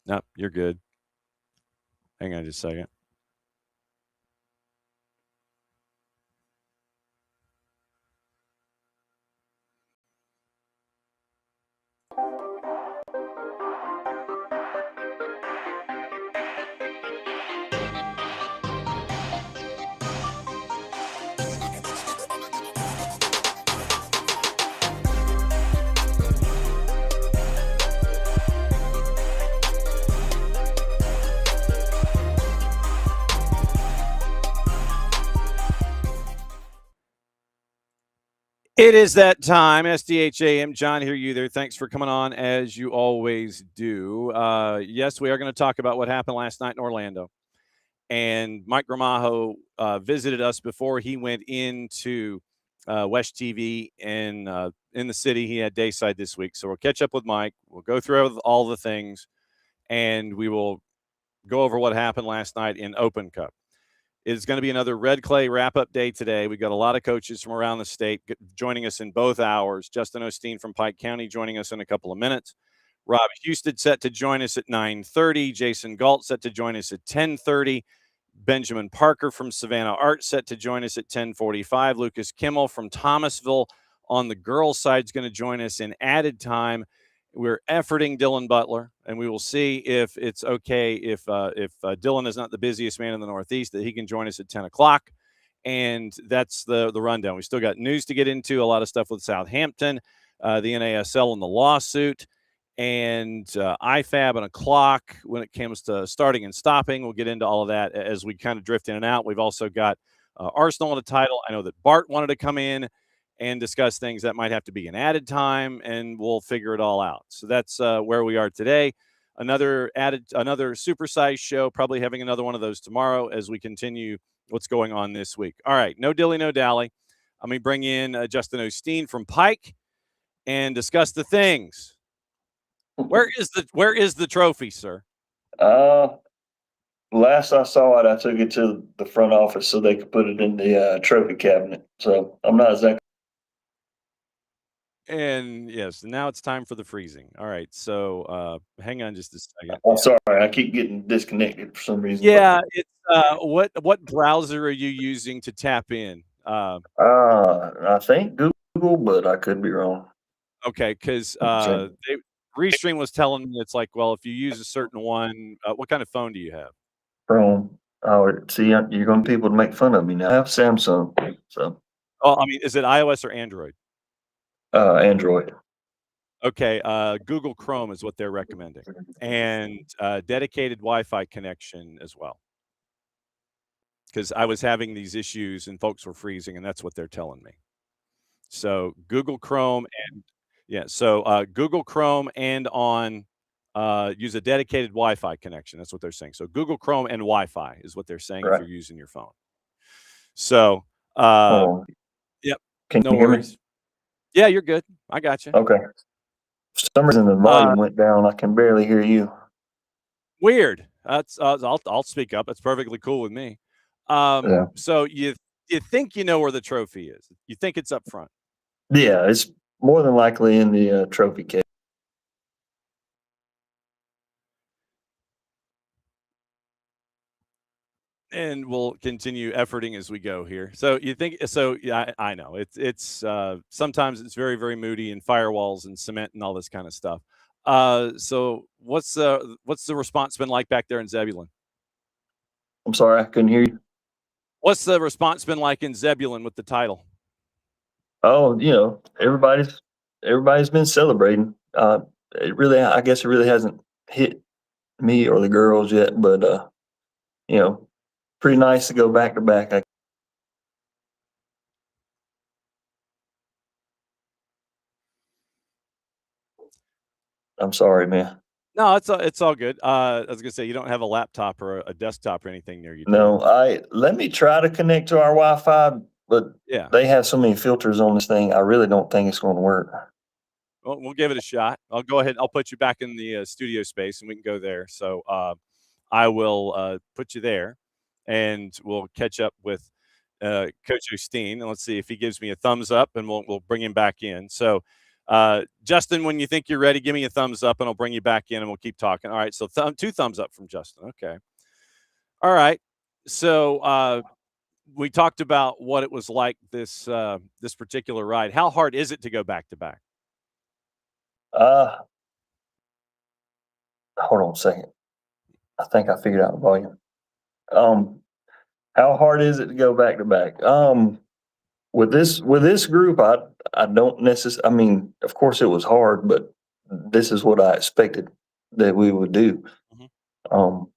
No, you're good. Hang on just a second. It is that time. SDH AM. John, hear you there. Thanks for coming on as you always do. Yes, we are going to talk about what happened last night in Orlando. And Mike Gramajo visited us before he went into WESH-TV in the city. He had Dayside this week. So we'll catch up with Mike. We'll go through all the things, and we will go over what happened last night in Open Cup. It's going to be another Red Clay wrap-up day today. We've got a lot of coaches from around the state joining us in both hours. Justin Osteen from Pike County joining us in a couple of minutes. Rob Houston set to join us at 9:30. Jason Galt set to join us at 10:30. Benjamin Parker from Savannah Arts set to join us at 10:45. Lucas Kimmel from Thomasville on the girls' side is going to join us in added time. We're efforting Dylan Butler, and we will see if it's okay if Dylan is not the busiest man in the Northeast, that he can join us at 10 o'clock. And that's the rundown. We still got news to get into, a lot of stuff with Southampton, the NASL and the lawsuit, and IFAB and a clock when it comes to starting and stopping. We'll get into all of that as we kind of drift in and out. We've also got Arsenal on a title. I know that Bart wanted to come in and discuss things that might have to be an added time, and we'll figure it all out. So that's where we are today. Another supersized show, probably having another one of those tomorrow as we continue what's going on this week. All right, no dilly, no dally. Let me bring in Justin Osteen from Pike and discuss the things. Where is the trophy, sir? Last I saw it, I took it to the front office so they could put it in the trophy cabinet. So I'm not exactly. And yes, now it's time for the freezing. All right, so hang on just a second. I'm sorry, I keep getting disconnected for some reason. Yeah, it's what browser are you using to tap in? I think Google, but I could be wrong. Okay, because Restream was telling me it's like, well, if you use a certain one, what kind of phone do you have? Chrome. Oh, see, you're going to people to make fun of me now. I have Samsung, so. Oh, I mean, is it iOS or Android? Android. Okay, Google Chrome is what they're recommending, and dedicated Wi-Fi connection as well. Because I was having these issues and folks were freezing, and that's what they're telling me. So Google Chrome Google Chrome and on use a dedicated Wi-Fi connection. That's what they're saying. So Google Chrome and Wi-Fi is what they're saying if you're using your phone. So yep, Can you hear me? Yeah, you're good. I got you. Okay. For some reason, the volume went down. I can barely hear you. Weird. That's I'll speak up. It's perfectly cool with me. Yeah. So you think you know where the trophy is? You think it's up front? Yeah, it's more than likely in the trophy case. And we'll continue efforting as we go here. So you think so? Yeah, I know it's sometimes it's very, very moody and firewalls and cement and all this kind of stuff. So what's the response been like back there in Zebulon? I'm sorry, I couldn't hear you. What's the response been like in Zebulon with the title? Oh, everybody's been celebrating. I guess it really hasn't hit me or the girls yet, but pretty nice to go back to back. I'm sorry, man. No, it's all good. I was gonna say, you don't have a laptop or a desktop or anything near you. No, let me try to connect to our Wi-Fi, but yeah, they have so many filters on this thing. I really don't think it's going to work. Well, we'll give it a shot. I'll go ahead. I'll put you back in the studio space, and we can go there. So I will put you there, and we'll catch up with Coach Osteen, and let's see if he gives me a thumbs up, and we'll bring him back in. So Justin, when you think you're ready, give me a thumbs up and I'll bring you back in and we'll keep talking. All right. So 2 thumbs up from Justin. Okay. All right. So we talked about what it was like this particular ride. How hard is it to go back to back? Uh, Hold on a second. I think I figured out the volume. How hard is it to go back to back? With this group, I don't necessarily. I mean, of course, it was hard, but this is what I expected that we would do. Mhm.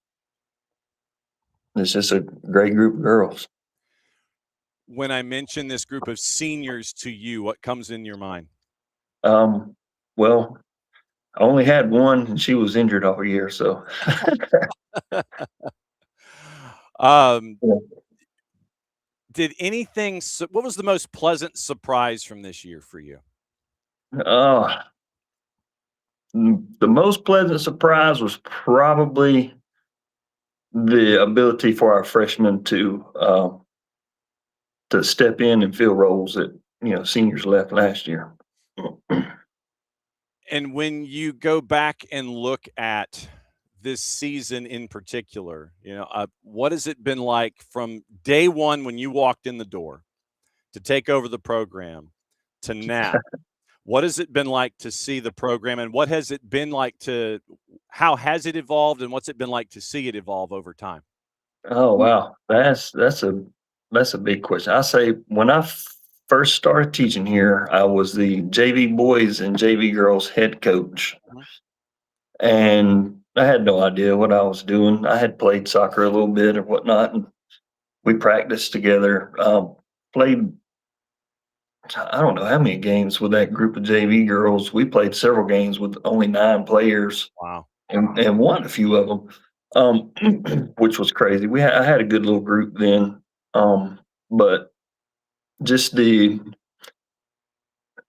It's just a great group of girls. When I mention this group of seniors to you, what comes in your mind? Well, I only had one, and she was injured all year. So, Um, yeah. did anything? What was the most pleasant surprise from this year for you? uh, the most pleasant surprise was probably the ability for our freshmen to step in and fill roles that seniors left last year. And when you go back and look at this season in particular, what has it been like from day one when you walked in the door to take over the program to now? What has it been like to see the program, and what has it been like how has it evolved, and what's it been like to see it evolve over time? Oh wow, that's a big question. I say when I first started teaching here, I was the JV boys and JV girls head coach, Mhm. and I had no idea what I was doing. I had played soccer a little bit or whatnot, and we practiced together. Played I don't know how many games with that group of JV girls. We played several games with only 9 players, Wow. and won a few of them, which was crazy. I had a good little group then, but just the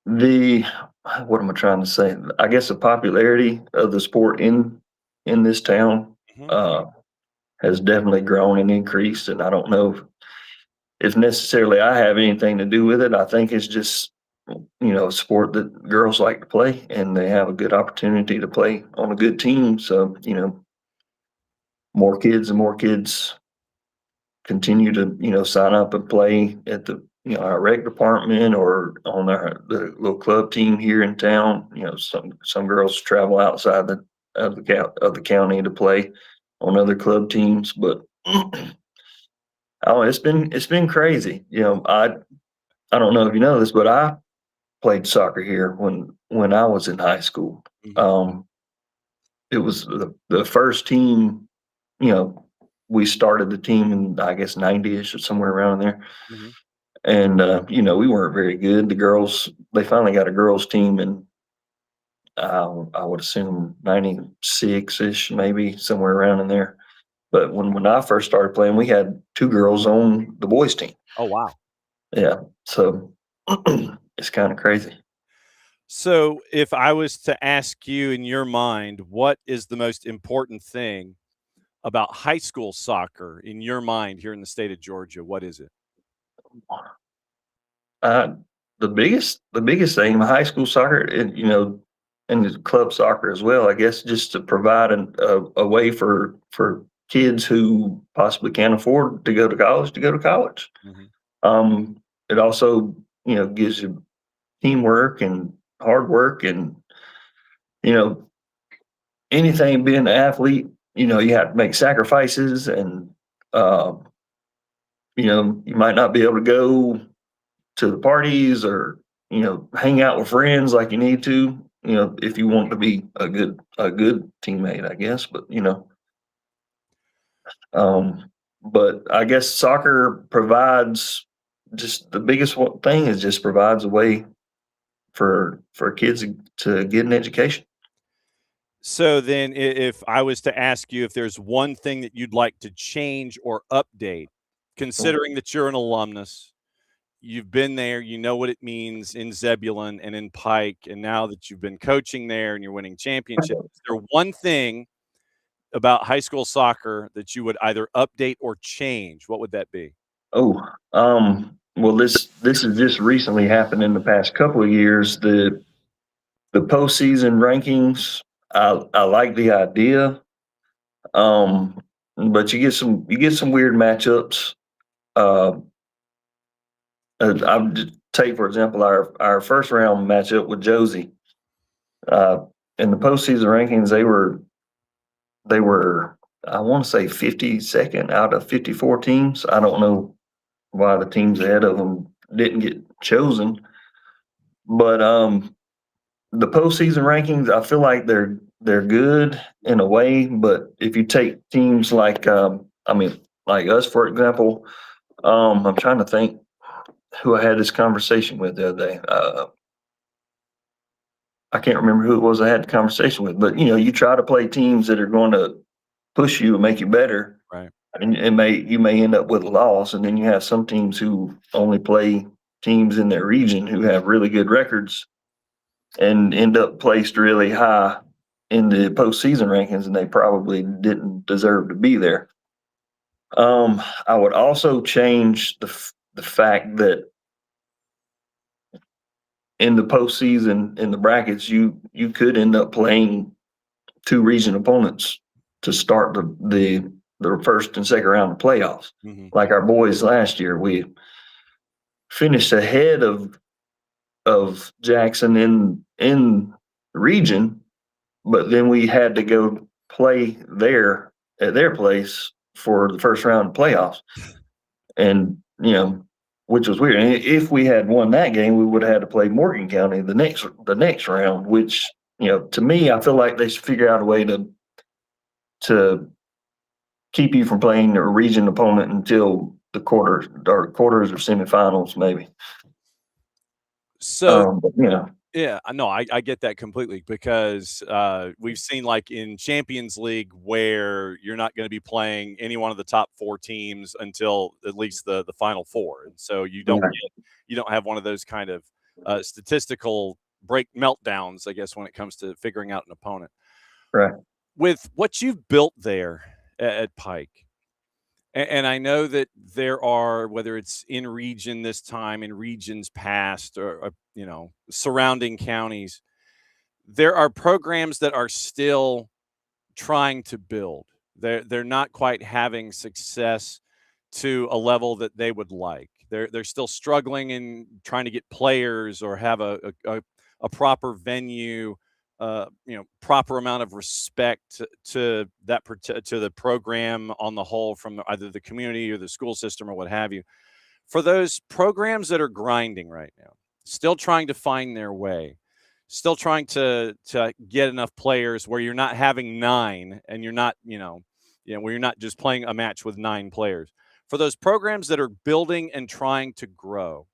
what am I trying to say? I guess the popularity of the sport in this town Mhm. uh, has definitely grown and increased, and I don't know if necessarily I have anything to do with it. I think it's just a sport that girls like to play, and they have a good opportunity to play on a good team. So more kids and more kids continue to sign up and play at the our rec department or on the little club team here in town. Some girls travel outside of the county to play on other club teams, but oh, it's been crazy. I don't know if you know this, but I played soccer here when I was in high school. Mhm. Um, it was the first team. You know, we started the team in I guess 90ish or somewhere around there. Mhm. And we weren't very good. The girls they finally got a girls team in I would assume 96 ish, maybe somewhere around in there. But when I first started playing, we had 2 girls on the boys team. Oh, wow. Yeah, so it's kind of crazy. So, if I was to ask you in your mind, what is the most important thing about high school soccer in your mind here in the state of Georgia? What is it? Uh, the biggest thing in high school soccer, and and the club soccer as well, I guess, just to provide a way for kids who possibly can't afford to go to college to go to college. Mhm. It also gives you teamwork and hard work and you know anything being an athlete. You have to make sacrifices and uh, you might not be able to go to the parties or hang out with friends like you need to if you want to be a good teammate, I guess. But I guess soccer provides just the biggest thing is just provides a way for kids to get an education. So then, if I was to ask you if there's one thing that you'd like to change or update, considering that you're an alumnus, you've been there, you know what it means in Zebulon and in Pike, and now that you've been coaching there and you're winning championships, is there one thing about high school soccer that you would either update or change? What would that be? Oh, well, this has just recently happened in the past couple of years. the postseason rankings, I like the idea. But you get some weird matchups. I'll just take, for example, our first round matchup with Josie. In the postseason rankings, they were I want to say 52nd out of 54 teams. I don't know why the teams ahead of them didn't get chosen, but the postseason rankings, I feel like they're good in a way. But if you take teams like like us, for example, I'm trying to think who I had this conversation with the other day. I can't remember who it was I had the conversation with, but you try to play teams that are going to push you and make you better, Right. and you may end up with a loss. And then you have some teams who only play teams in their region who have really good records and end up placed really high in the postseason rankings, and they probably didn't deserve to be there. I would also change the fact that in the postseason, in the brackets, you could end up playing two region opponents to start the first and second round of playoffs. Mm-hmm. Like our boys last year, we finished ahead of Jackson in the region, but then we had to go play there at their place for the first round of playoffs. And, which was weird. And if we had won that game, we would have had to play Morgan County the next round, which, to me, I feel like they should figure out a way to keep you from playing a region opponent until the quarters or semifinals, maybe. So, Yeah. yeah, no, I get that completely because we've seen like in Champions League where you're not going to be playing any one of the top 4 teams until at least the final 4, and so you don't have one of those kind of statistical meltdowns, I guess, when it comes to figuring out an opponent. Right. With what you've built there at Pike, and I know that there are, whether it's in region this time, in regions past, or surrounding counties, there are programs that are still trying to build. They're not quite having success to a level that they would like. They're still struggling in trying to get players or have a proper venue, proper amount of respect to the program on the whole from either the community or the school system or what have you. For those programs that are grinding right now, still trying to find their way, still trying to get enough players where you're not having 9 and you're not, where you're not just playing a match with 9 players. For those programs that are building and trying to grow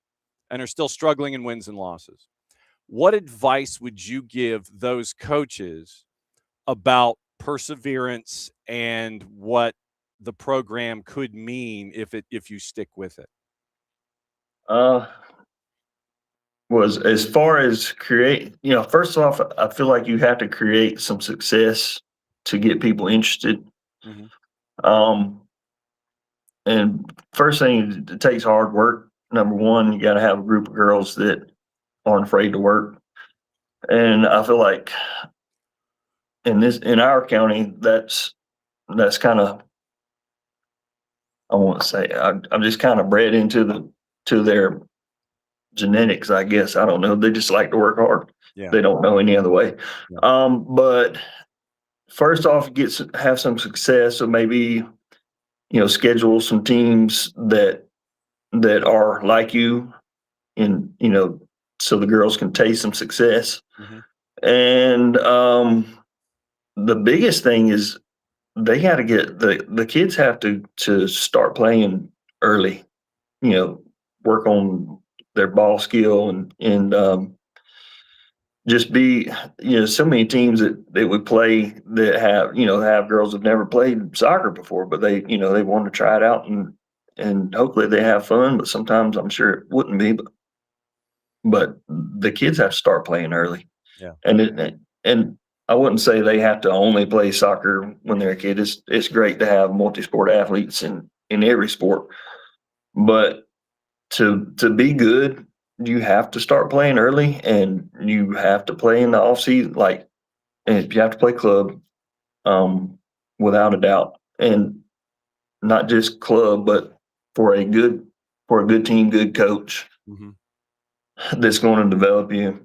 and are still struggling in wins and losses, what advice would you give those coaches about perseverance and what the program could mean if you stick with it? Was as far as create, first off, I feel like you have to create some success to get people interested. Mm-hmm. And first thing, it takes hard work. Number one, you got to have a group of girls that aren't afraid to work. And I feel like in our county, that's kind of, I want to say, I'm just kind of bred into their genetics, I guess. I don't know. They just like to work hard. Yeah. They don't know any other way. Yeah. But first off, have some success. So maybe, schedule some teams that are like you, and so the girls can taste some success. Mm-hmm. And the biggest thing is they got to get the kids have to start playing early. Work on their ball skill and just be, so many teams that would play that have girls that have never played soccer before, but they want to try it out and hopefully they have fun. But sometimes I'm sure it wouldn't be, but the kids have to start playing early. Yeah. And I wouldn't say they have to only play soccer when they're a kid. It's great to have multi-sport athletes in every sport, but to be good, you have to start playing early, and you have to play in the off season. Like, and you have to play club, um, without a doubt, and not just club, but for a good team, good coach Mm-hmm. that's going to develop you.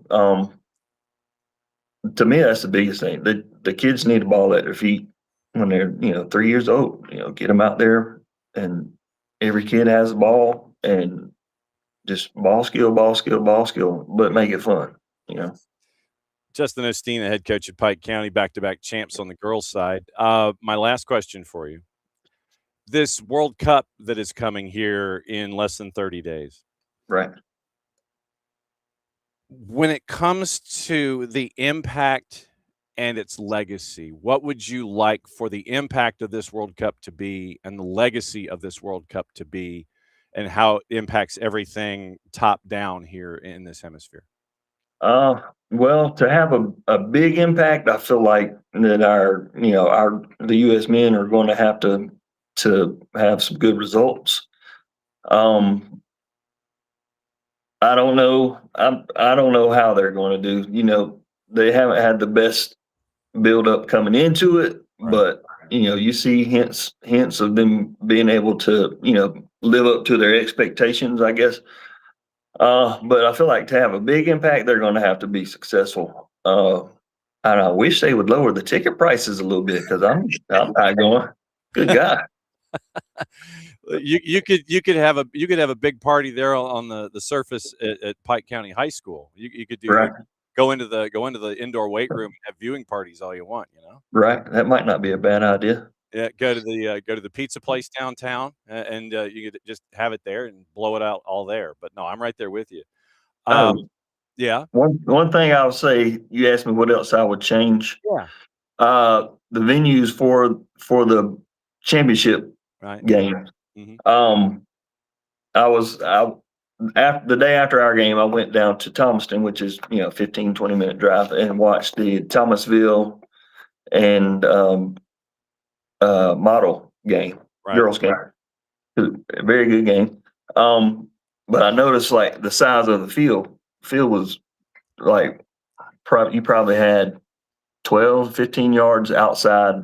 To me, that's the biggest thing. The kids need a ball at their feet when they're 3 years old. Get them out there, and every kid has a ball, and just ball skill, ball skill, ball skill, but make it fun. You know. Justin Osteen, the head coach at Pike County, back-to-back champs on the girls' side. My last question for you: this World Cup that is coming here in less than 30 days. Right. When it comes to the impact and its legacy, what would you like for the impact of this World Cup to be and the legacy of this World Cup to be, and how it impacts everything top down here in this hemisphere? Well, to have a big impact, I feel like that the U.S. men are going to have to have some good results. Um, I don't know. I don't know how they're going to do. They haven't had the best build up coming into it, Right. but you see hints of them being able to live up to their expectations, I guess. But I feel like to have a big impact, they're going to have to be successful. And I wish they would lower the ticket prices a little bit, because I'm not going. Good God. You could have a big party there on the surface at Pike County High School. You could Right. go into the indoor weight room and have viewing parties all you want. Right. That might not be a bad idea. Yeah, go to the pizza place downtown, and you could just have it there and blow it out all there. But no, I'm right there with you. Oh, Yeah, one thing I would say, you asked me what else I would change. yeah, The venues for the championship right. game. Hmm. Um, after the day after our game, I went down to Thomaston, which is 15-20 minute drive, and watched the Thomasville and model game, Right. girls game. A very good game. But I noticed, like, the size of the field. Field was like, you probably had 12, 15 yards outside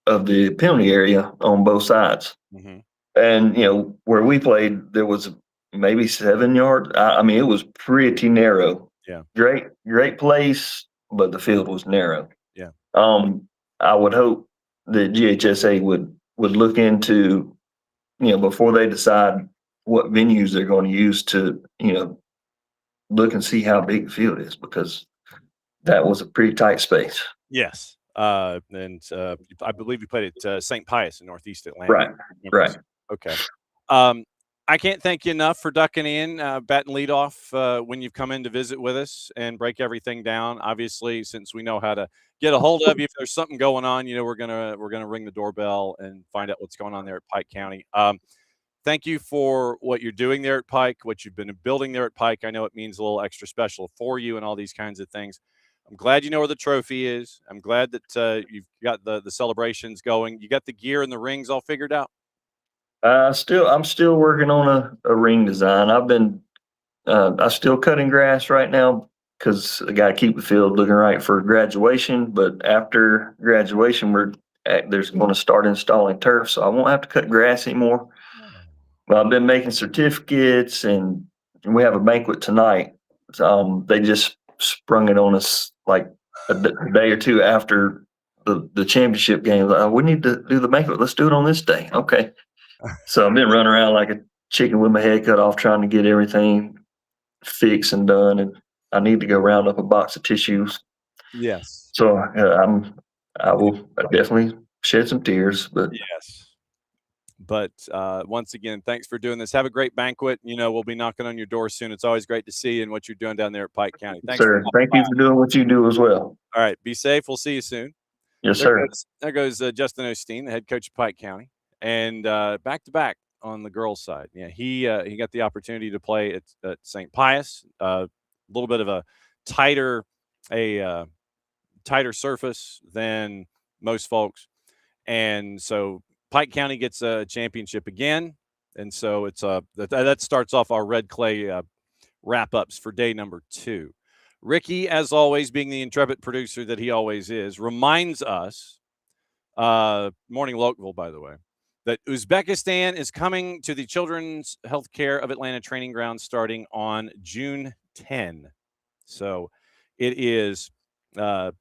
of the penalty area on both sides. Hmm. And where we played, there was maybe 7 yards. I mean, it was pretty narrow. Yeah, Great place, but the field was narrow. yeah. I would hope that GHSA would look into, before they decide what venues they're going to use, to look and see how big the field is, because that was a pretty tight space. Yes. And I believe you played at St. Pius in Northeast Atlanta. Right. Right. Okay. Um, I can't thank you enough for ducking in, batting leadoff when you've come in to visit with us and break everything down. Obviously, since we know how to get a hold of you, if there's something going on, we're gonna ring the doorbell and find out what's going on there at Pike County. Thank you for what you're doing there at Pike, what you've been building there at Pike. I know it means a little extra special for you and all these kinds of things. I'm glad you know where the trophy is. I'm glad that you've got the celebrations going. You got the gear and the rings all figured out. I'm still working on a ring design. I'm still cutting grass right now, because I got to keep the field looking right for graduation. But after graduation, there's going to start installing turf, so I won't have to cut grass anymore. Well, I've been making certificates, and we have a banquet tonight. They just sprung it on us like a day or two after the championship game. Like, "Oh, we need to do the banquet. Let's do it on this day." Okay. So I've been running around like a chicken with my head cut off, trying to get everything fixed and done, and I need to go round up a box of tissues. Yes. So I will definitely shed some tears, but Yes. But once again, thanks for doing this. Have a great banquet. We'll be knocking on your door soon. It's always great to see you and what you're doing down there at Pike County. Thanks for sir, stopping thank by. you for doing what you do as well. All right. Be safe. We'll see you soon. Yes, There sir. goes Justin Osteen, the head coach of Pike County, and back to back on the girls' side. Yeah, he got the opportunity to play at St. Pius. A little bit of tighter a tighter surface than most folks, and so Pike County gets a championship again, and so it's that starts off our red clay wrap-ups for day number 2. Ricky, as always, being the intrepid producer that he always is, reminds us, Morning Lokeville, by the way, that Uzbekistan is coming to the Children's Healthcare of Atlanta training ground starting on June 10. So it is the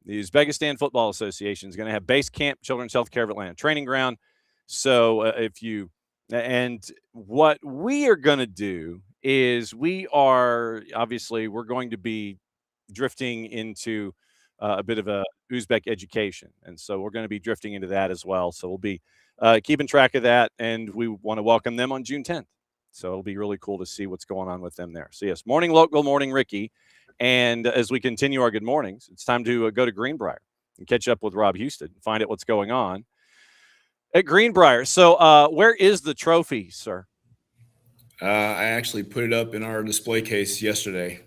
Uzbekistan Football Association is going to have base camp Children's Healthcare of Atlanta training ground. So what we are going to do is we're going to be drifting into a bit of a Uzbek education. And so we're going to be drifting into that as well. So we'll be keeping track of that, and we want to welcome them on June 10th. So it'll be really cool to see what's going on with them there. So yes, morning local, morning Ricky. And as we continue our good mornings, it's time to go to Greenbrier and catch up with Rob Houston and find out what's going on at Greenbrier. So where is the trophy, sir? I actually put it up in our display case yesterday.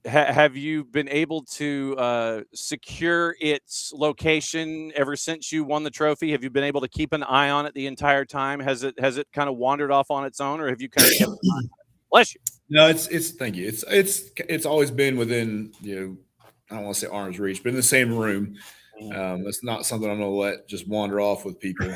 Have you been able to secure its location ever since you won the trophy? Have you been able to keep an eye on it the entire time? Has it kind of wandered off on its own, or have you kind of kept an eye on it? Bless you. No, it's thank you. It's always been within, I don't want to say arm's reach, but in the same room. It's not something I'm going to let just wander off with people.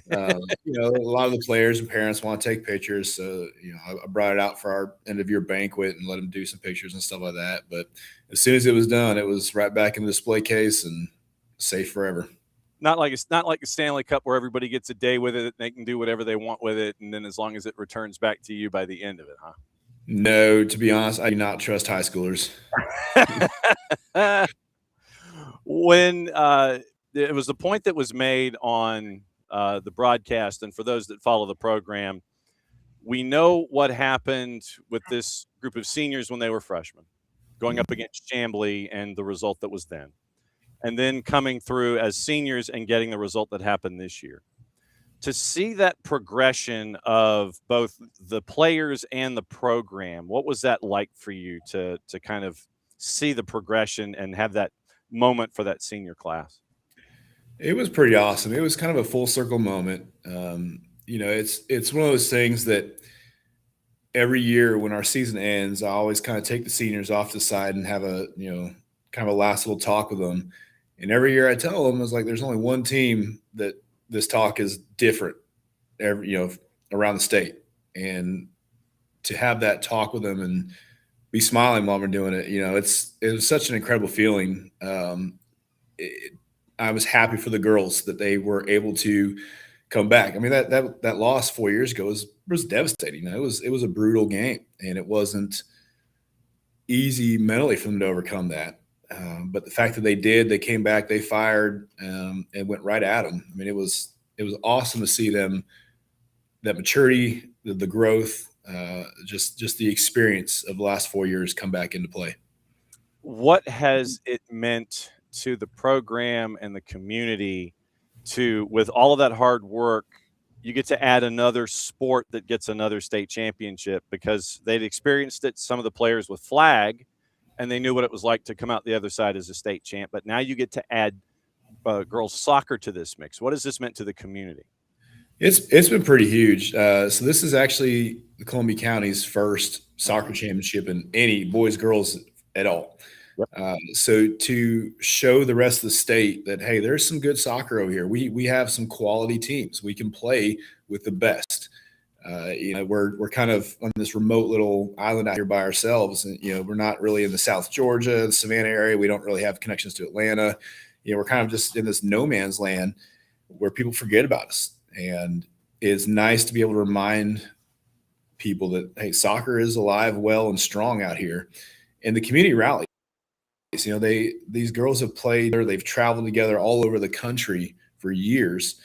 A lot of the players and parents want to take pictures. So, I brought it out for our end of year banquet and let them do some pictures and stuff like that. But as soon as it was done, it was right back in the display case and safe forever. Not like the Stanley Cup where everybody gets a day with it. They can do whatever they want with it. And then as long as it returns back to you by the end of it, huh? No, to be honest, I do not trust high schoolers. When it was the point that was made on the broadcast, and for those that follow the program, we know what happened with this group of seniors when they were freshmen, going up against Chamblee and the result that was then, and then coming through as seniors and getting the result that happened this year. To see that progression of both the players and the program, what was that like for you to kind of see the progression and have that moment for that senior class? It was pretty awesome. It was kind of a full circle moment. It's one of those things that every year when our season ends, I always kind of take the seniors off the side and have a, kind of a last little talk with them. And every year I tell them, it's like, there's only one team that this talk is different around the state. And to have that talk with them and be smiling while we're doing it, it was such an incredible feeling. I was happy for the girls that they were able to come back. I mean, that loss 4 years ago was devastating. It was a brutal game, and it wasn't easy mentally for them to overcome that. But the fact that they came back, they fired, and went right at them. I mean, it was awesome to see them, that maturity, the growth, just the experience of the last 4 years come back into play. What has it meant to the program and the community with all of that hard work, you get to add another sport that gets another state championship, because they'd experienced it, some of the players with flag, and they knew what it was like to come out the other side as a state champ. But now you get to add girls soccer to this mix. What has this meant to the community? It's been pretty huge. So this is actually the Columbia County's first soccer championship in any boys, girls at all. Yep. So to show the rest of the state that, hey, there's some good soccer over here. We have some quality teams. We can play with the best. We're kind of on this remote little island out here by ourselves, and we're not really in the South Georgia, the Savannah area. We don't really have connections to Atlanta. We're kind of just in this no man's land where people forget about us. And it's nice to be able to remind people that, hey, soccer is alive, well, and strong out here, and the community rally. These girls have played, or they've traveled together all over the country for years,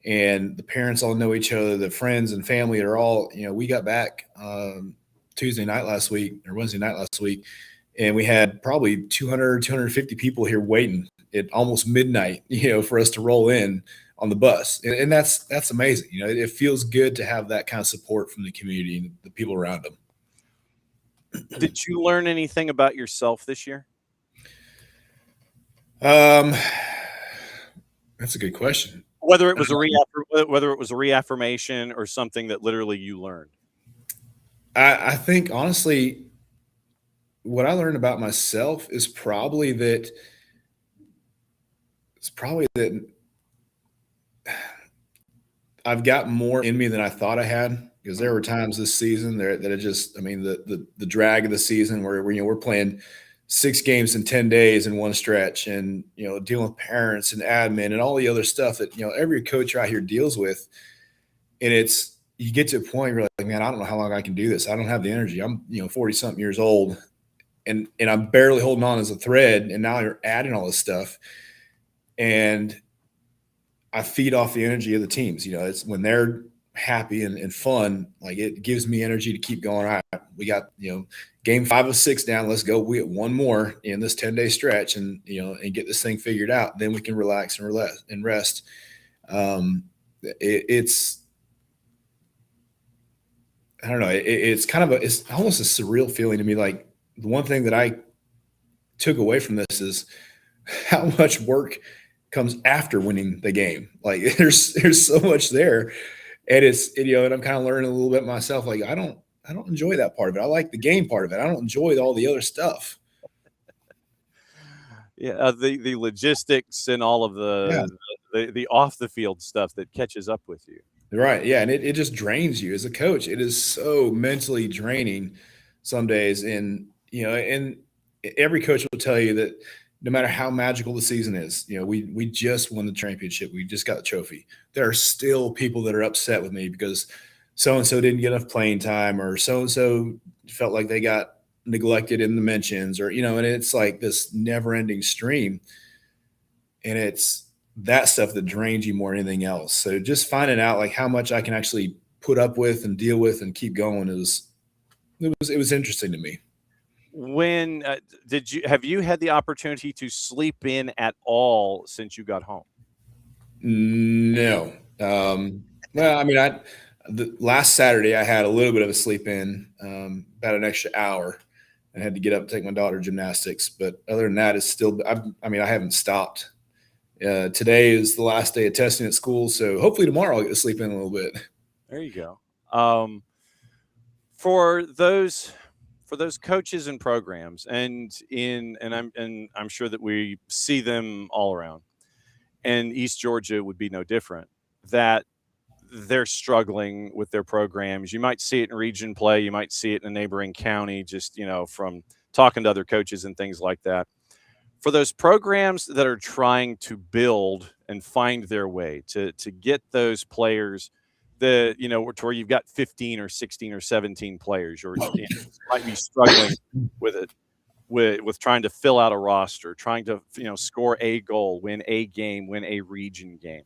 and the parents all know each other. The friends and family are all, we got back Wednesday night last week, and we had probably 200, 250 people here waiting at almost midnight, for us to roll in on the bus. And that's amazing. It feels good to have that kind of support from the community and the people around them. Did you learn anything about yourself this year? That's a good question. Whether it was a reaffirmation or something that literally you learned. I think honestly, what I learned about myself is probably that I've got more in me than I thought I had, because there were times this season there that it just, I mean, the drag of the season where we're playing 6 games in 10 days in one stretch, and dealing with parents and admin and all the other stuff that every coach out here deals with. And it's, you get to a point where you're like, man, I don't know how long I can do this. I don't have the energy. I'm 40 something years old, and I'm barely holding on as a thread, and now you're adding all this stuff, and I feed off the energy of the teams. It's when they're happy and fun, like, it gives me energy to keep going. All right, we got, game 5 of 6 down. Let's go. We get one more in this 10-day stretch, and get this thing figured out. Then we can relax and rest. It's, I don't know. It's kind of it's almost a surreal feeling to me. Like, the one thing that I took away from this is how much work comes after winning the game. Like, there's so much there, and and I'm kind of learning a little bit myself. Like, I don't enjoy that part of it. I like the game part of it. I don't enjoy all the other stuff. Yeah, the logistics and all of the off the field stuff that catches up with you. Right. Yeah. And it just drains you as a coach. It is so mentally draining some days. And every coach will tell you that no matter how magical the season is, we just won the championship. We just got the trophy. There are still people that are upset with me because so-and-so didn't get enough playing time, or so-and-so felt like they got neglected in the mentions, or, and it's like this never ending stream. And it's that stuff that drains you more than anything else. So just finding out like how much I can actually put up with and deal with and keep going it was interesting to me. When have you had the opportunity to sleep in at all since you got home? No. Well, I mean, the last Saturday I had a little bit of a sleep in, about an extra hour. I had to get up and take my daughter to gymnastics, but other than that, it's still, I haven't stopped. Today is the last day of testing at school, so hopefully tomorrow I'll get to sleep in a little bit. There you go. For those coaches and programs, and I'm sure that we see them all around, and East Georgia would be no different, that they're struggling with their programs. You might see it in region play, you might see it in a neighboring county, just from talking to other coaches and things like that. For those programs that are trying to build and find their way to get those players, to where you've got 15 or 16 or 17 players, or might be struggling with it, with trying to fill out a roster, trying to score a goal, win a game, win a region game.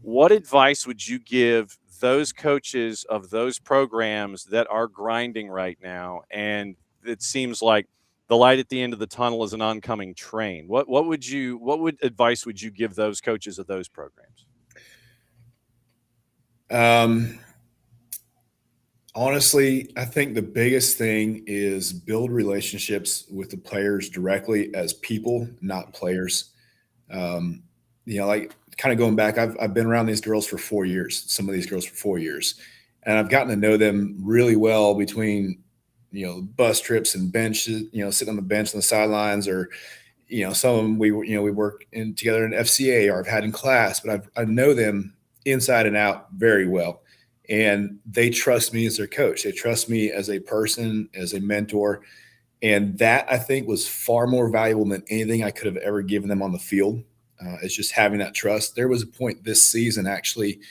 What advice would you give those coaches of those programs that are grinding right now, and it seems like the light at the end of the tunnel is an oncoming train? What advice would you give those coaches of those programs? Honestly, I think the biggest thing is build relationships with the players directly as people, not players. Like, kind of going back, I've been around these girls for 4 years, some of these girls for 4 years, and I've gotten to know them really well between, bus trips and benches, sitting on the bench on the sidelines, or, some of them we work together in FCA, or I've had in class, but I know them inside and out very well. And they trust me as their coach. They trust me as a person, as a mentor. And that, I think, was far more valuable than anything I could have ever given them on the field. It's just having that trust. There was a point this season, actually,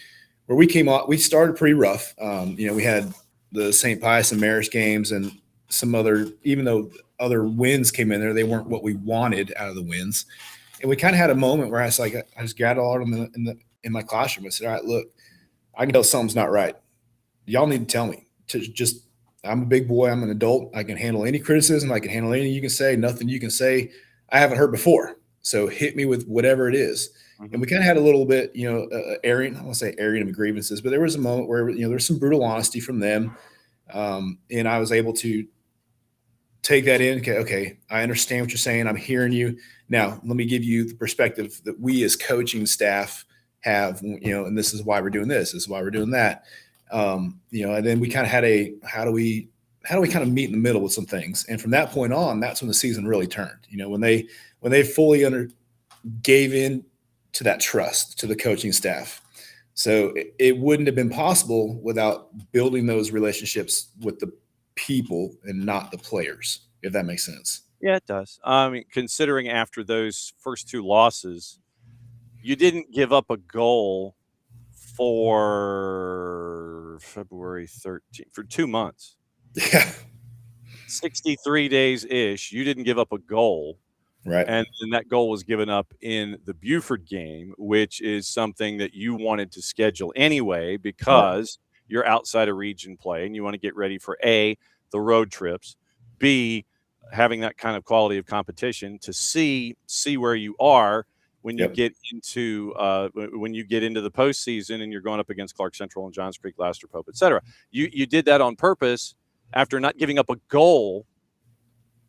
where we started pretty rough. We had the St. Pius and Marist games and some other, even though other wins came in there, they weren't what we wanted out of the wins. And we kind of had a moment where I just gathered all of them in my classroom. I said, all right, look, I can tell something's not right. Y'all need to tell me. I'm a big boy. I'm an adult. I can handle any criticism. I can handle anything you can say. Nothing you can say I haven't heard before. So hit me with whatever it is. Mm-hmm. And we kind of had a little bit, airing. I won't say airing of grievances, but there was a moment where there's some brutal honesty from them, and I was able to take that in. Okay, I understand what you're saying. I'm hearing you. Now let me give you the perspective that we as coaching staff have, and this is why we're doing this. This is why we're doing that. And then we kind of had how do we kind of meet in the middle with some things? And from that point on, that's when the season really turned. When they fully gave in to that trust to the coaching staff. So it wouldn't have been possible without building those relationships with the people and not the players, if that makes sense. Yeah, it does. I mean, considering after those first 2 losses, you didn't give up a goal for February 13th for 2 months. Yeah. 63 days ish. You didn't give up a goal. Right. And then that goal was given up in the Buford game, which is something that you wanted to schedule anyway because you're outside of region play and you want to get ready for A, the road trips, B, having that kind of quality of competition, to see where you are when you get into the postseason and you're going up against Clark Central and Johns Creek, Laster Pope, et cetera. You did that on purpose after not giving up a goal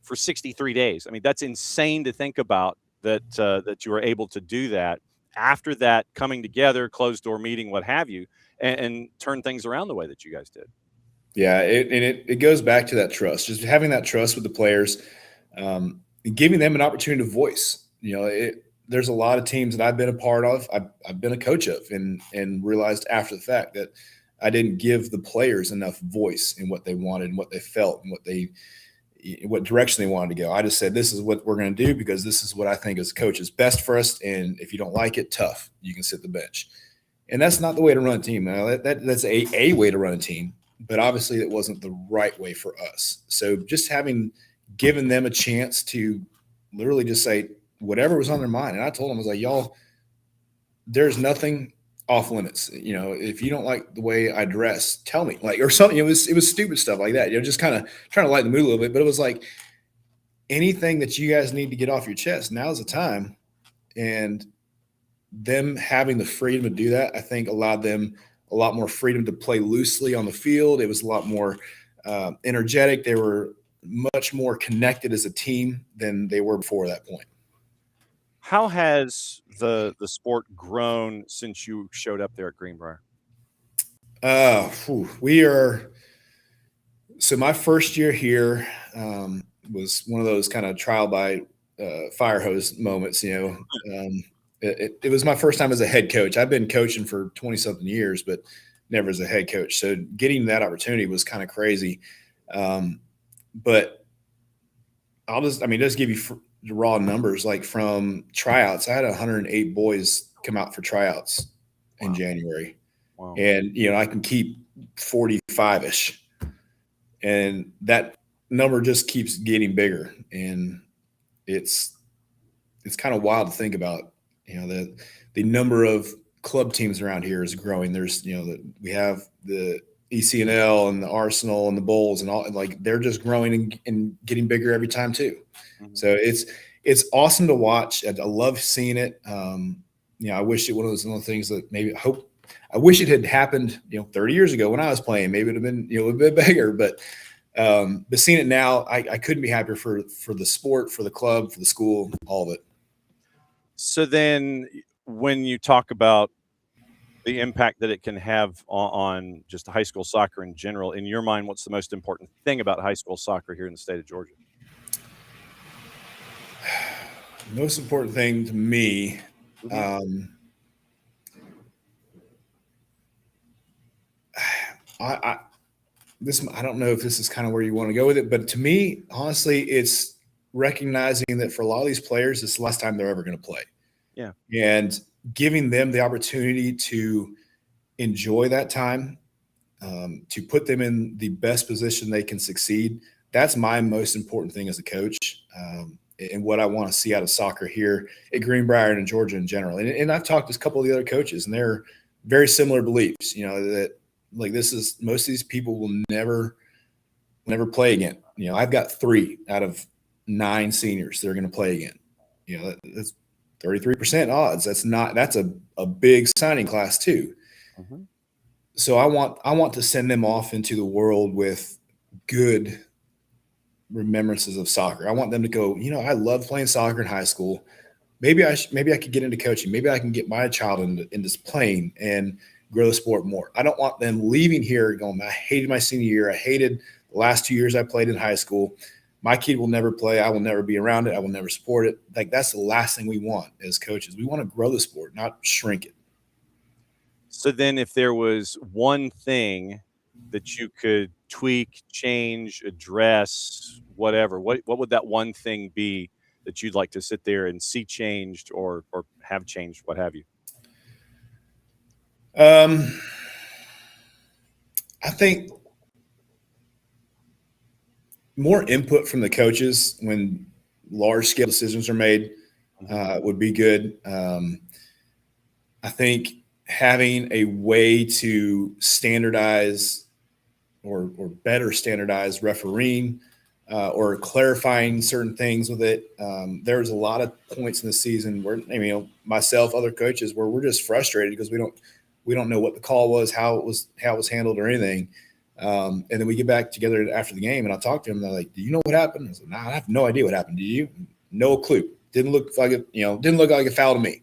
for 63 days. I mean, that's insane to think about that you were able to do that after that, coming together, closed door meeting, what have you, and turn things around the way that you guys did. Yeah, it goes back to that trust, just having that trust with the players, and giving them an opportunity to voice. There's a lot of teams that I've been a part of, I've been a coach of, and realized after the fact that I didn't give the players enough voice in what they wanted and what they felt and what direction they wanted to go. I just said, this is what we're going to do because this is what I think as a coach is best for us. And if you don't like it, tough, you can sit the bench. And that's not the way to run a team. Now, that's a way to run a team, but obviously it wasn't the right way for us. So just given them a chance to literally just say whatever was on their mind. And I told them, I was like, y'all, there's nothing off limits. If you don't like the way I dress, tell me, or something. It was stupid stuff like that. Just kind of trying to lighten the mood a little bit, but it was like anything that you guys need to get off your chest, now's the time. And them having the freedom to do that, I think allowed them a lot more freedom to play loosely on the field. It was a lot more energetic. They were much more connected as a team than they were before that point. How has the sport grown since you showed up there at Greenbrier? So my first year here was one of those kind of trial by fire hose moments. It was my first time as a head coach. I've been coaching for 20-something years, but never as a head coach. So getting that opportunity was kind of crazy. But just give you the raw numbers. Like from tryouts, I had 108 boys come out for tryouts in January. Wow. And, I can keep 45-ish. And that number just keeps getting bigger. And it's kind of wild to think about. The number of club teams around here is growing. There's, we have the ECNL and the Arsenal and the Bulls and all, like they're just growing and getting bigger every time too. Mm-hmm. So it's awesome to watch. I love seeing it. I wish it was one of those things that I wish it had happened, 30 years ago when I was playing. Maybe it'd have been, a bit bigger, but seeing it now, I couldn't be happier for the sport, for the club, for the school, all of it. So then when you talk about the impact that it can have on just high school soccer in general, in your mind, what's the most important thing about high school soccer here in the state of Georgia? Most important thing to me, I don't know if this is kind of where you want to go with it, but to me, honestly, it's recognizing that for a lot of these players, it's the last time they're ever going to play. Yeah. And giving them the opportunity to enjoy that time, to put them in the best position they can succeed. That's my most important thing as a coach, and what I want to see out of soccer here at Greenbrier and in Georgia in general. And I've talked to a couple of the other coaches, and they're very similar beliefs, that like most of these people will never play again. I've got 3 out of 9 seniors that are going to play again. That's 33% odds. That's a big signing class too. Mm-hmm. So I want to send them off into the world with good remembrances of soccer. I want them to go, I love playing soccer in high school. Maybe I could get into coaching. Maybe I can get my child into playing and grow the sport more. I don't want them leaving here going, I hated my senior year. I hated the last 2 years I played in high school. My kid will never play. I will never be around it. I will never support it. Like, that's the last thing we want as coaches. We want to grow the sport, not shrink it. So then if there was one thing that you could tweak, change, address, whatever, what would that one thing be that you'd like to sit there and see changed or have changed, what have you? I think more input from the coaches when large scale decisions are made would be good. I think having a way to standardize or better standardize refereeing or clarifying certain things with it. There's a lot of points in the season where, myself, other coaches, where we're just frustrated because we don't know what the call was, how it was handled or anything. And then we get back together after the game, and I talk to them. They're like, "Do you know what happened?" I said, "Nah, I have no idea what happened. Do you?" No clue. Didn't look like a foul to me.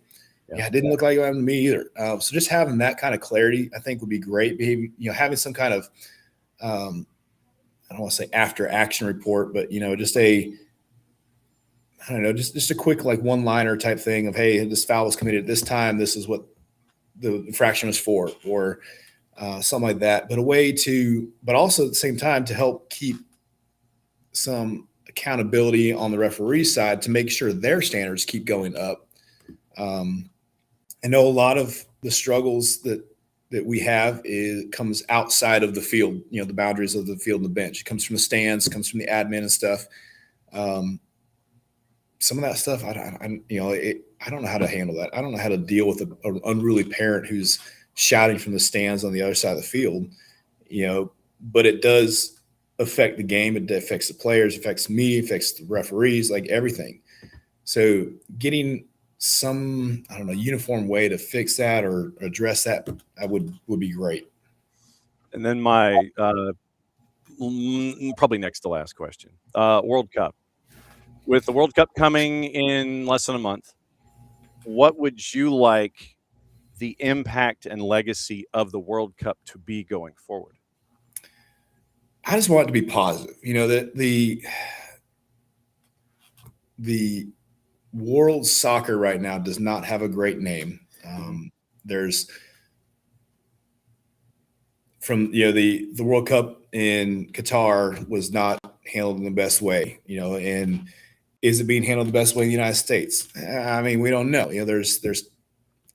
Yeah, it didn't look like it happened to me either. So just having that kind of clarity, I think, would be great. Having some kind of, I don't want to say after action report, but just a quick one-liner type thing of, hey, this foul was committed at this time. This is what the infraction was for, or something like that. But but also at the same time to help keep some accountability on the referee side to make sure their standards keep going up. I know a lot of the struggles that we have comes outside of the field, the boundaries of the field and the bench. It comes from the stands, comes from the admin and stuff. Some of that stuff, I don't know how to handle that. I don't know how to deal with an unruly parent who's shouting from the stands on the other side of the field, but it does affect the game. It affects the players, affects me, affects the referees, like everything. So getting some, uniform way to fix that or address that, would be great. And then my probably next to last question, World Cup. With the World Cup coming in less than a month, what would you like the impact and legacy of the World Cup to be going forward? I just want it to be positive. That the world soccer right now does not have a great name. There's from the World Cup in Qatar was not handled in the best way. And is it being handled the best way in the United States? We don't know. There's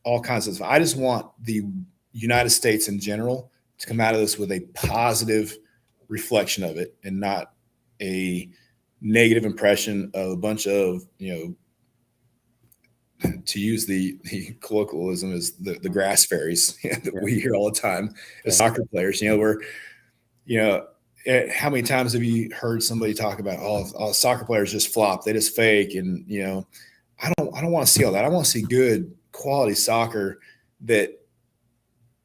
all kinds of stuff. I just want the United States in general to come out of this with a positive reflection of it and not a negative impression of a bunch of, to use the colloquialism, is the grass fairies that we hear all the time as soccer players. How many times have you heard somebody talk about, all soccer players just flop, they just fake, and I don't want to see all that. I want to see good quality soccer that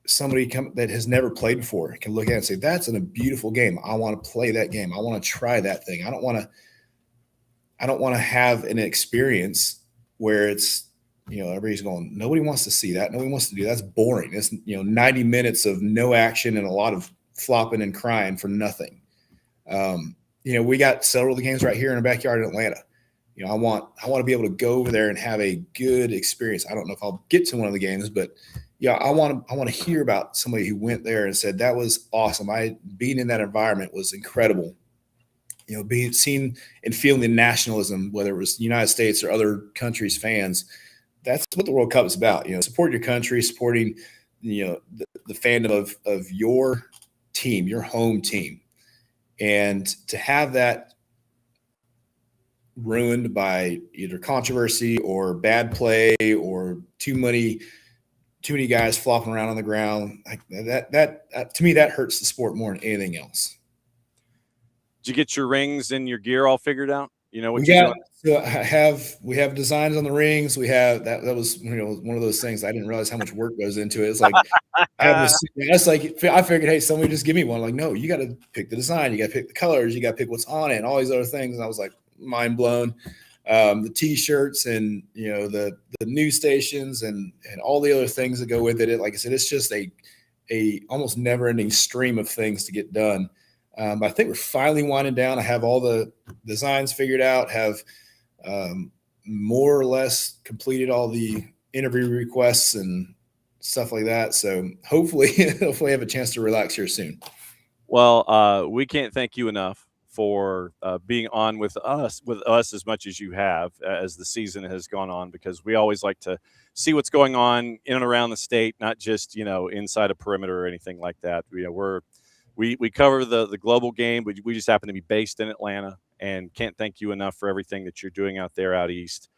somebody that has never played before can look at and say, that's a beautiful game. I want to play that game. I want to try that thing. I don't want to have an experience where it's, everybody's going, nobody wants to see that. Nobody wants to do that. That's boring. It's, 90 minutes of no action and a lot of flopping and crying for nothing. We got several of the games right here in our backyard in Atlanta. I want to be able to go over there and have a good experience. I don't know if I'll get to one of the games, but I want to hear about somebody who went there and said, that was awesome. Being in that environment was incredible. Seeing and feeling the nationalism, whether it was the United States or other countries' fans. That's what the World Cup is about. Support your country, supporting, the fandom of your team, your home team. And to have that ruined by either controversy or bad play or too many guys flopping around on the ground, like that to me, that hurts the sport more than anything else. Did you get your rings and your gear all figured out? What you're doing? So we have designs on the rings. We have that was one of those things I didn't realize how much work goes into it. It's like I figured, hey, somebody just give me one. Like, no, you got to pick the design, you got to pick the colors, you got to pick what's on it, and all these other things. And I was like, mind blown. The T-shirts and the news stations and all the other things that go with it. Like I said, it's just a almost never-ending stream of things to get done. But I think we're finally winding down. I have all the designs figured out, have more or less completed all the interview requests and stuff like that. So hopefully have a chance to relax here soon. Well, we can't thank you enough for being on with us as much as you have as the season has gone on, because we always like to see what's going on in and around the state, not just, inside a perimeter or anything like that. We cover the global game, but we just happen to be based in Atlanta, and can't thank you enough for everything that you're doing out there out east.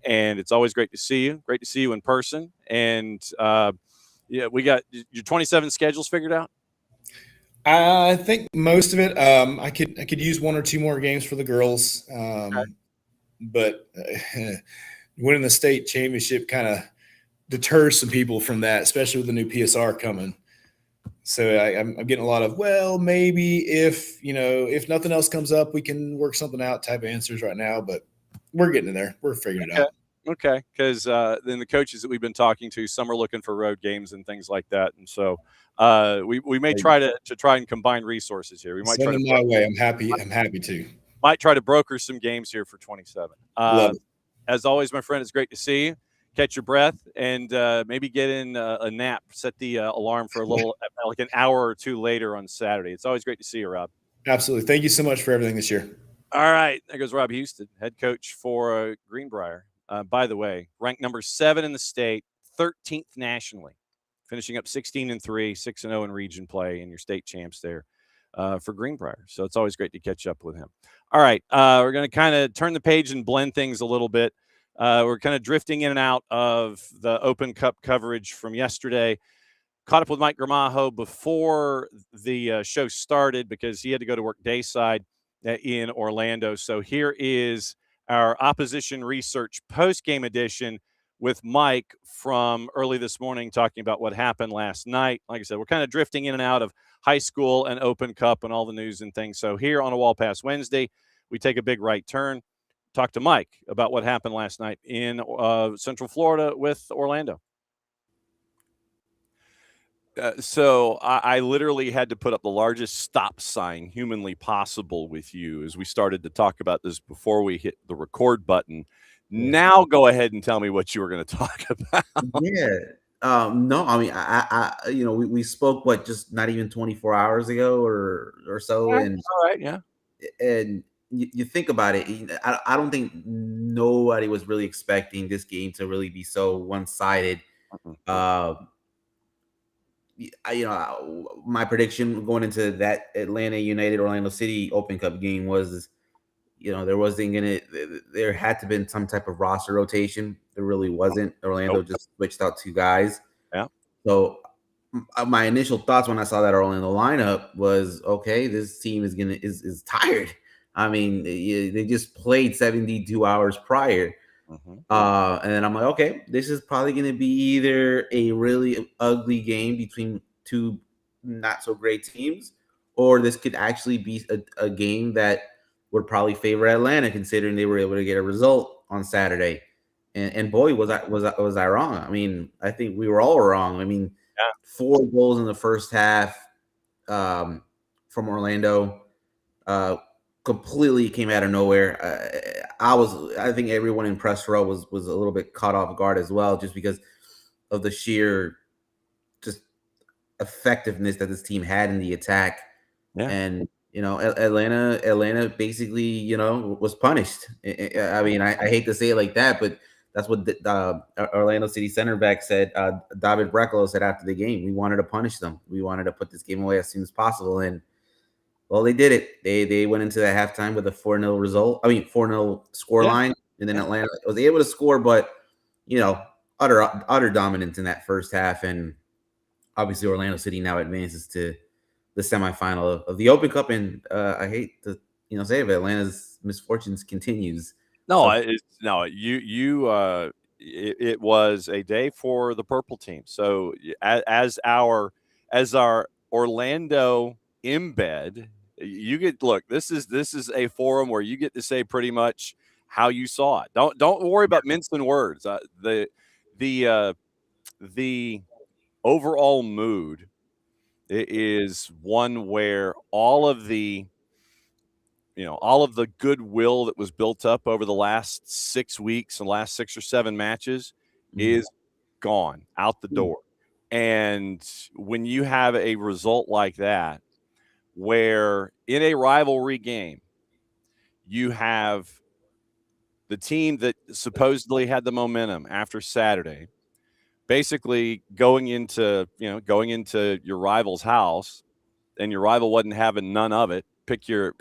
And it's always great to see you in person. And we got your 27 schedules figured out. I think most of it. I could use one or two more games for the girls, but winning the state championship kind of deters some people from that, especially with the new PSR coming. So I'm getting a lot of, well, maybe if nothing else comes up, we can work something out type of answers right now. But we're getting there. We're figuring it out. Okay, because then the coaches that we've been talking to, some are looking for road games and things like that, and so we may try to try and combine resources here. We might try to my way. I'm happy to. Might try to broker some games here for 27. Love it. As always, my friend, it's great to see you. Catch your breath and maybe get in a nap. Set the alarm for a little, like an hour or two later on Saturday. It's always great to see you, Rob. Absolutely. Thank you so much for everything this year. All right. There goes Rob Houston, head coach for Greenbrier. By the way, ranked number 7 in the state, 13th nationally, finishing up 16-3, 6-0 in region play, and your state champs there for Greenbrier. So it's always great to catch up with him. All right. We're going to kind of turn the page and blend things a little bit. We're kind of drifting in and out of the Open Cup coverage from yesterday. Caught up with Mike Gramajo before the show started because he had to go to work dayside in Orlando. So here is our opposition research post-game edition with Mike from early this morning, talking about what happened last night. Like I said, we're kind of drifting in and out of high school and Open Cup and all the news and things. So here on a Wall Pass Wednesday, we take a big right turn. Talk to Mike about what happened last night in Central Florida with Orlando. So I literally had to put up the largest stop sign humanly possible with you as we started to talk about this before we hit the record button. Yeah. Now go ahead and tell me what you were going to talk about. Yeah. No, I mean, we spoke, just not even 24 hours ago or so. Yeah, and all right. Yeah. And you think about it. I don't think nobody was really expecting this game to really be so one-sided. My prediction going into that Atlanta United Orlando City Open Cup game was, there had to have been some type of roster rotation. There really wasn't. Orlando just switched out 2 guys. Yeah. So my initial thoughts when I saw that Orlando lineup was, okay, this team is tired. I mean, they just played 72 hours prior. And then I'm like, okay, this is probably going to be either a really ugly game between 2 not so great teams, or this could actually be a game that would probably favor Atlanta, considering they were able to get a result on Saturday. And boy, was I wrong. I mean, I think we were all wrong. I mean, 4 goals in the first half from Orlando. Completely came out of nowhere. I think everyone in press row was a little bit caught off guard as well, just because of the sheer just effectiveness that this team had in the attack. Yeah. And Atlanta basically was punished. I mean, I hate to say it like that, but that's what the Orlando City center back said. David Brecolo said after the game, we wanted to punish them. We wanted to put this game away as soon as possible. And well, they did it. They went into that halftime with a 4-0 result. I mean, 4-0 scoreline, and then Atlanta was able to score, but utter dominance in that first half. And obviously, Orlando City now advances to the semifinal of the Open Cup. And I hate to say it, but Atlanta's misfortunes continues. No, it was a day for the purple team. So as our Orlando embed, you get this is a forum where you get to say pretty much how you saw it. Don't worry about mincing words. The overall mood It is one where all of the goodwill that was built up over the last 6 weeks and last 6 or 7 matches is gone out the door. And when you have a result like that, where in a rivalry game, you have the team that supposedly had the momentum after Saturday, basically going into your rival's house, and your rival wasn't having none of it. Pick your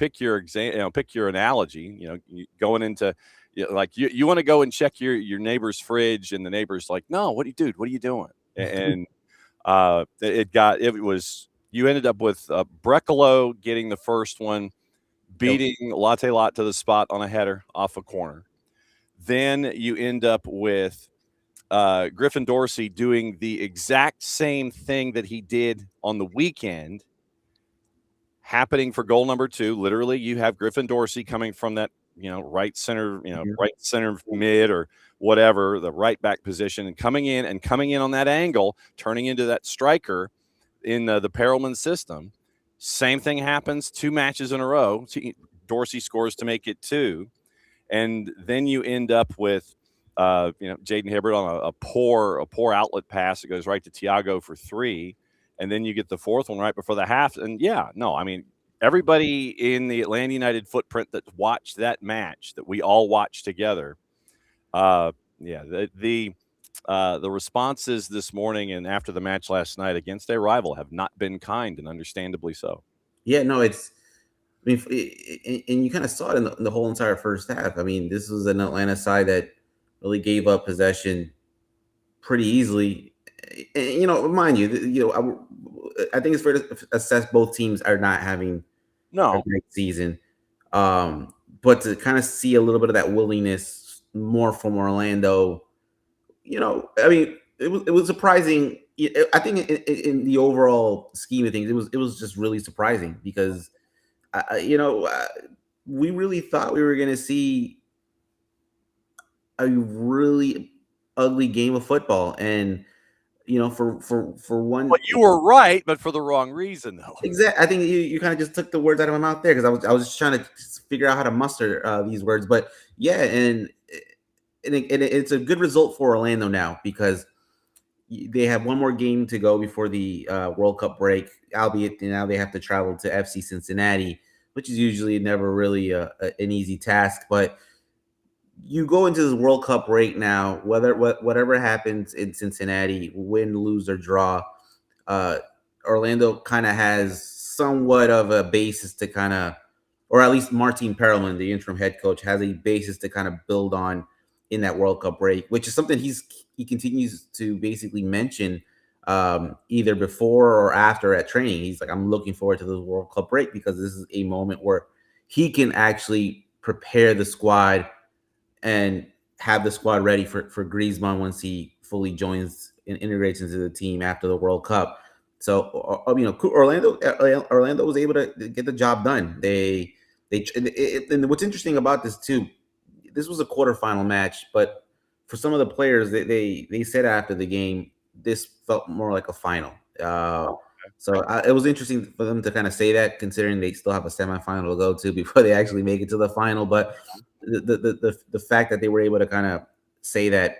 analogy. Going into you want to go and check your neighbor's fridge, and the neighbor's like, "No, what are you doing?" And you ended up with Brecalo getting the first one, beating Latte Lot to the spot on a header off a corner. Then you end up with Griffin Dorsey doing the exact same thing that he did on the weekend, happening for goal number 2. Literally, you have Griffin Dorsey coming from that, right center, right center mid or whatever, the right back position, and coming in on that angle, turning into that striker in the Perelman system. Same thing happens 2 matches in a row. Dorsey scores to make it 2. And then you end up with, Jaden Hibbert on a poor outlet pass that goes right to Tiago for 3. And then you get the 4th one right before the half. And everybody in the Atlanta United footprint that watched that match that we all watched together, the responses this morning and after the match last night against a rival have not been kind, and understandably so. Yeah, no, and you kind of saw it in the whole entire first half. I mean, this was an Atlanta side that really gave up possession pretty easily. And, mind you, I think it's fair to assess both teams are not having a great season. But to kind of see a little bit of that willingness more from Orlando, it was surprising. I think in the overall scheme of things, it was just really surprising because, we really thought we were going to see a really ugly game of football, and for one. Well, you were right, but for the wrong reason, though. Exactly. I think you kind of just took the words out of my mouth there, because I was just trying to figure out how to muster these words. But yeah, and it's a good result for Orlando now, because they have one more game to go before the World Cup break, albeit now they have to travel to FC Cincinnati, which is usually never really an easy task. But you go into this World Cup break now, whatever happens in Cincinnati, win, lose, or draw, Orlando kind of has somewhat of a basis to kind of, or at least Martin Perelman, the interim head coach, has a basis to kind of build on in that World Cup break, which is something he continues to basically mention either before or after at training. He's like, I'm looking forward to the World Cup break because this is a moment where he can actually prepare the squad and have the squad ready for Griezmann once he fully joins and integrates into the team after the World Cup. So, Orlando was able to get the job done. And what's interesting about this too, this was a quarterfinal match, but for some of the players, they said after the game, this felt more like a final. So it was interesting for them to kind of say that, considering they still have a semifinal to go to before they actually make it to the final. But the fact that they were able to kind of say that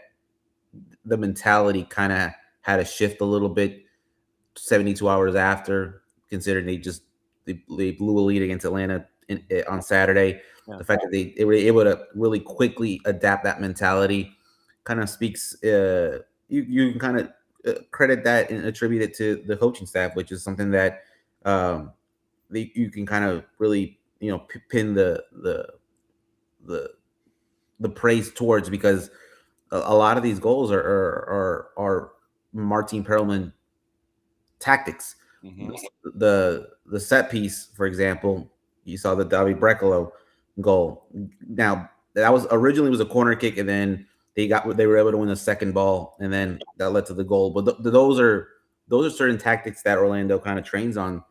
the mentality kind of had to shift a little bit 72 hours after, considering they blew a lead against Atlanta on Saturday. Yeah. The fact that they were able to really quickly adapt that mentality kind of speaks. You can kind of credit that and attribute it to the coaching staff, which is something that you can kind of really pin the praise towards, because a lot of these goals are Martin Perelman tactics. Mm-hmm. The set piece, for example, you saw the Davi Brecalo goal. Now that was originally a corner kick, and then they were able to win the second ball, and then that led to the goal. But those are certain tactics that Orlando kind of trains on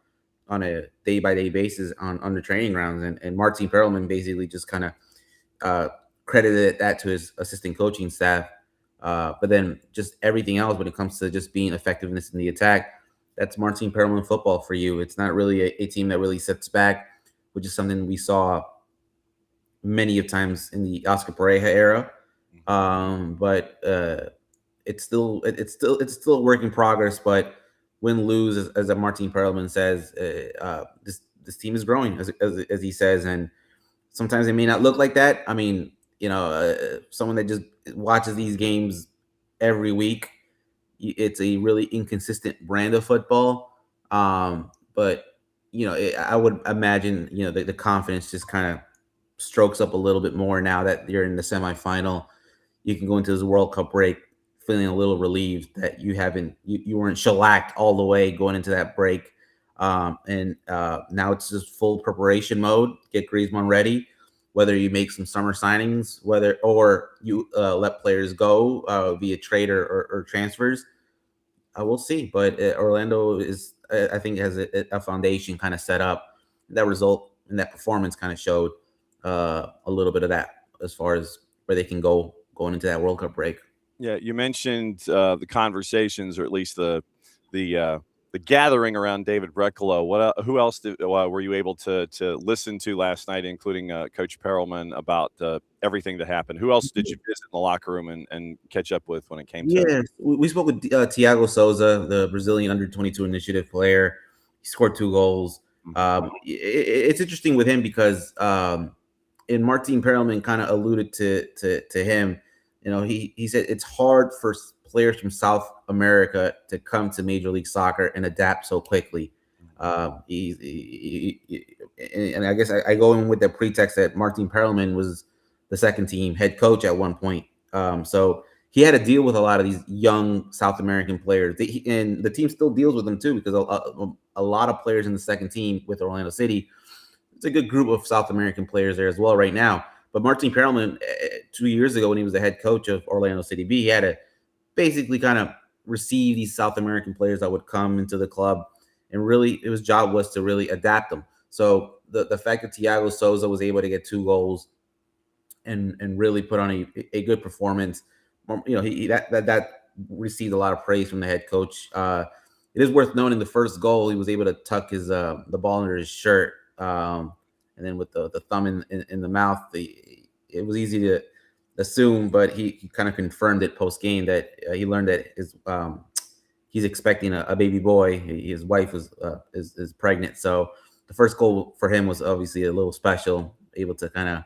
a day-by-day basis on the training grounds, and Martin Perelman basically just kind of credited that to his assistant coaching staff. But then just everything else when it comes to just being effectiveness in the attack, that's Martin Perelman football for you. It's not really a team that really sits back, which is something we saw many of times in the Oscar Pareja era. But it's still a work in progress. But win lose, as Martin Perelman says, this team is growing, as he says, and sometimes it may not look like that. I mean, someone that just watches these games every week, it's a really inconsistent brand of football. But I would imagine the confidence just kind of strokes up a little bit more now that you're in the semifinal. You can go into this World Cup break feeling a little relieved that you weren't shellacked all the way going into that break. And now it's just full preparation mode. Get Griezmann ready, whether you make some summer signings, or you let players go via trade or transfers. We'll see. But Orlando I think, has a foundation kind of set up. That result and that performance kind of showed a little bit of that as far as where they can go going into that World Cup break. Yeah, you mentioned the conversations, or at least the gathering around David Brecolo. Who else were you able to listen to last night, including Coach Perelman, about everything that happened? Who else did you visit in the locker room and catch up with when it came to? Yeah, we spoke with Thiago Souza, the Brazilian under-22 initiative player. He scored 2 goals. It's interesting with him because and Martin Perelman kind of alluded to him. He said it's hard for players from South America to come to Major League Soccer and adapt so quickly. And I guess I go in with the pretext that Martin Perelman was the second team head coach at one point. So he had to deal with a lot of these young South American players, and the team still deals with them too, because a lot of players in the second team with Orlando City, it's a good group of South American players there as well right now. But Martin Perelman, 2 years ago when he was the head coach of Orlando City B, he had to basically kind of receive these South American players that would come into the club, and really his job was to really adapt them. So the fact that Thiago Souza was able to get 2 goals and really put on a good performance, that received a lot of praise from the head coach. It is worth noting the first goal, he was able to tuck the ball under his shirt, and then with the thumb in the mouth, it was easy to assume, but he kind of confirmed it post game that he learned that he's expecting a baby boy. His wife is pregnant, so the first goal for him was obviously a little special, able to kind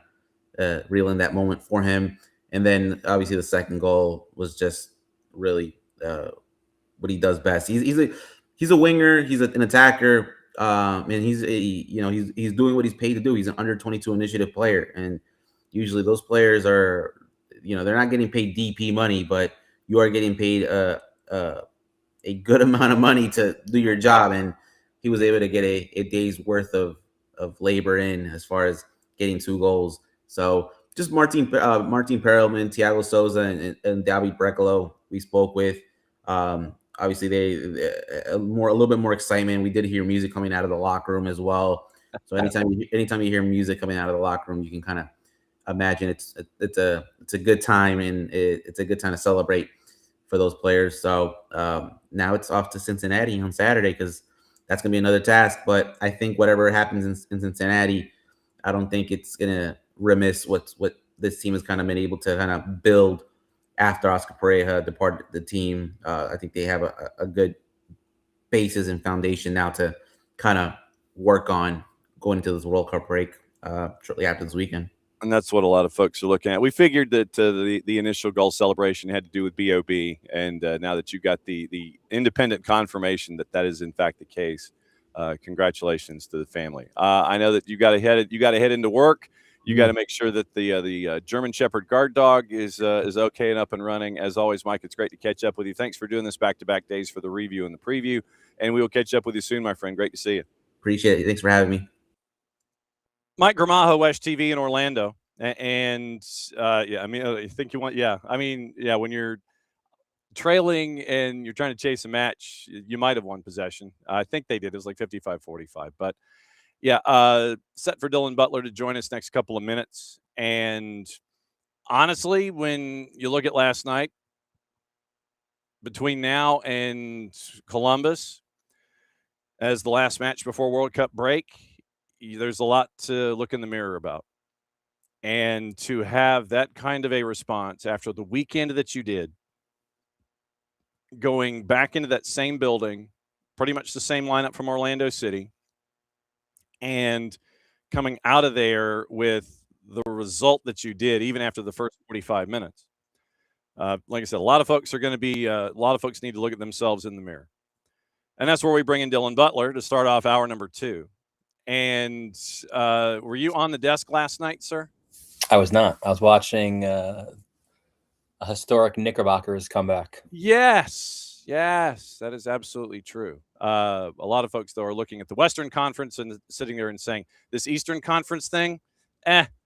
of reel in that moment for him. And then obviously the second goal was just really what he does best. He's a winger. He's an attacker, and he's doing what he's paid to do. He's an under-22 initiative player, and usually those players are, they're not getting paid DP money, but you are getting paid a good amount of money to do your job. And he was able to get a day's worth of labor in as far as getting 2 goals. So just Martin Perelman, Thiago Souza, and David Brecolo we spoke with. Obviously, a little bit more excitement. We did hear music coming out of the locker room as well. So anytime you hear music coming out of the locker room, you can kind of imagine it's a good time, and it's a good time to celebrate for those players. So now it's off to Cincinnati on Saturday, because that's going to be another task. But I think whatever happens in Cincinnati, I don't think it's going to remiss what this team has kind of been able to kind of build after Oscar Pareja departed the team. I think they have a good basis and foundation now to kind of work on going into this World Cup break shortly after this weekend. And that's what a lot of folks are looking at. We figured that the initial goal celebration had to do with BOB, and now that you got the independent confirmation that is in fact the case, congratulations to the family. I know that you got to head into work. You got to make sure that the German Shepherd guard dog is okay and up and running. As always, Mike, it's great to catch up with you. Thanks for doing this back-to-back days for the review and the preview, and we will catch up with you soon, my friend. Great to see you. Appreciate it. Thanks for having me. Mike Gramajo, WESH-TV in Orlando. And I mean, I think you want, when you're trailing and you're trying to chase a match, you might have won possession. I think they did. It was like 55-45. But set for Dylan Butler to join us next couple of minutes. And honestly, when you look at last night, between now and Columbus, as the last match before World Cup break, there's a lot to look in the mirror about. And to have that kind of a response after the weekend that you did, going back into that same building, pretty much the same lineup from Orlando City, and coming out of there with the result that you did, even after the first 45 minutes. Like I said, a lot of folks need to look at themselves in the mirror. And that's where we bring in Dylan Butler to start off hour number 2. And were you on the desk last night, sir? I was not. I was watching a historic Knickerbockers comeback. Yes, that is absolutely true. A lot of folks, though, are looking at the Western Conference and sitting there and saying, this Eastern Conference thing,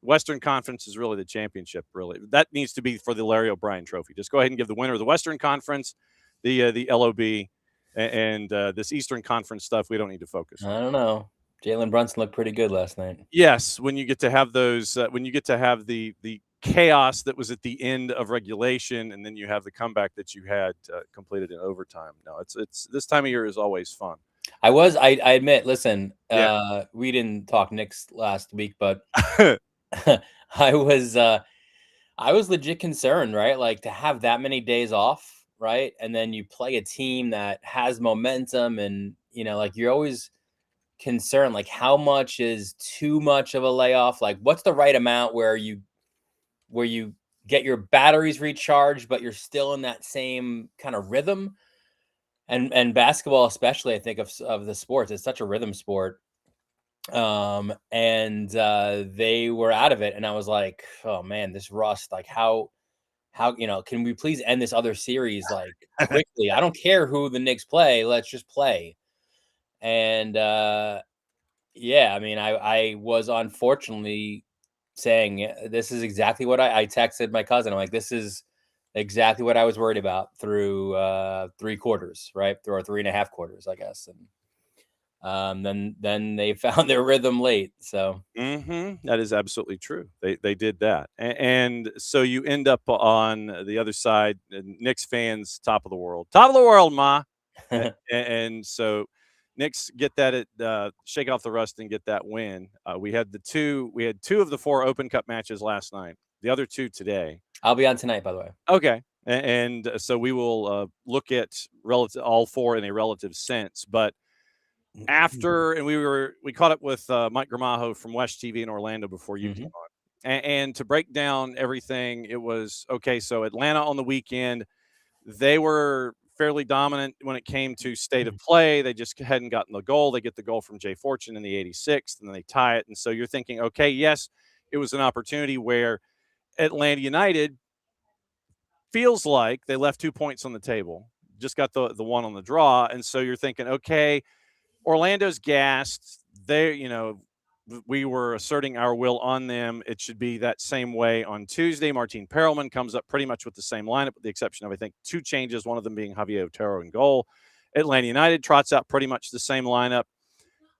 Western Conference is really the championship, really. That needs to be for the Larry O'Brien Trophy. Just go ahead and give the winner of the Western Conference the LOB, and this Eastern Conference stuff, we don't need to focus on. I don't know. Jalen Brunson looked pretty good last night. Yes, when you get to have those, when you get to have the chaos that was at the end of regulation, and then you have the comeback that you had completed in overtime. No, it's this time of year is always fun. I admit, listen, we didn't talk Knicks last week, but I was legit concerned, right? Like, to have that many days off, right? And then you play a team that has momentum, and like, you're always concerned, like, how much is too much of a layoff? Like, what's the right amount where you get your batteries recharged, but you're still in that same kind of rhythm? And basketball, especially, I think of the sports, it's such a rhythm sport. And they were out of it, and I was like, oh man, this rust, like, how can we please end this other series like quickly? I don't care who the Knicks play, let's just play. And yeah, I mean, I was unfortunately saying, this is exactly what I texted my cousin. I'm like, this is exactly what I was worried about through 3 quarters, right? Through our 3.5 quarters, I guess. And then they found their rhythm late. So that is absolutely true. They did that, and so you end up on the other side. Knicks fans, top of the world, ma. and so Knicks get that shake off the rust and get that win. We had 2 of the 4 Open Cup matches last night. The other 2 today. I'll be on tonight, by the way. Okay, and so we will look at all 4 in a relative sense. But after, and we caught up with Mike Gramajo from WESH-TV in Orlando before you came on, and to break down everything, it was okay. So Atlanta on the weekend, they were fairly dominant when it came to state of play. They just hadn't gotten the goal. They get the goal from Jay Fortune in the 86th, and then they tie it. And so you're thinking, okay, yes, it was an opportunity where Atlanta United feels like they left 2 points on the table, just got the one on the draw. And so you're thinking, okay, Orlando's gassed. We were asserting our will on them. It should be that same way on Tuesday. Martin Perelman comes up pretty much with the same lineup, with the exception of, I think, 2 changes, one of them being Javier Otero in goal. Atlanta United trots out pretty much the same lineup.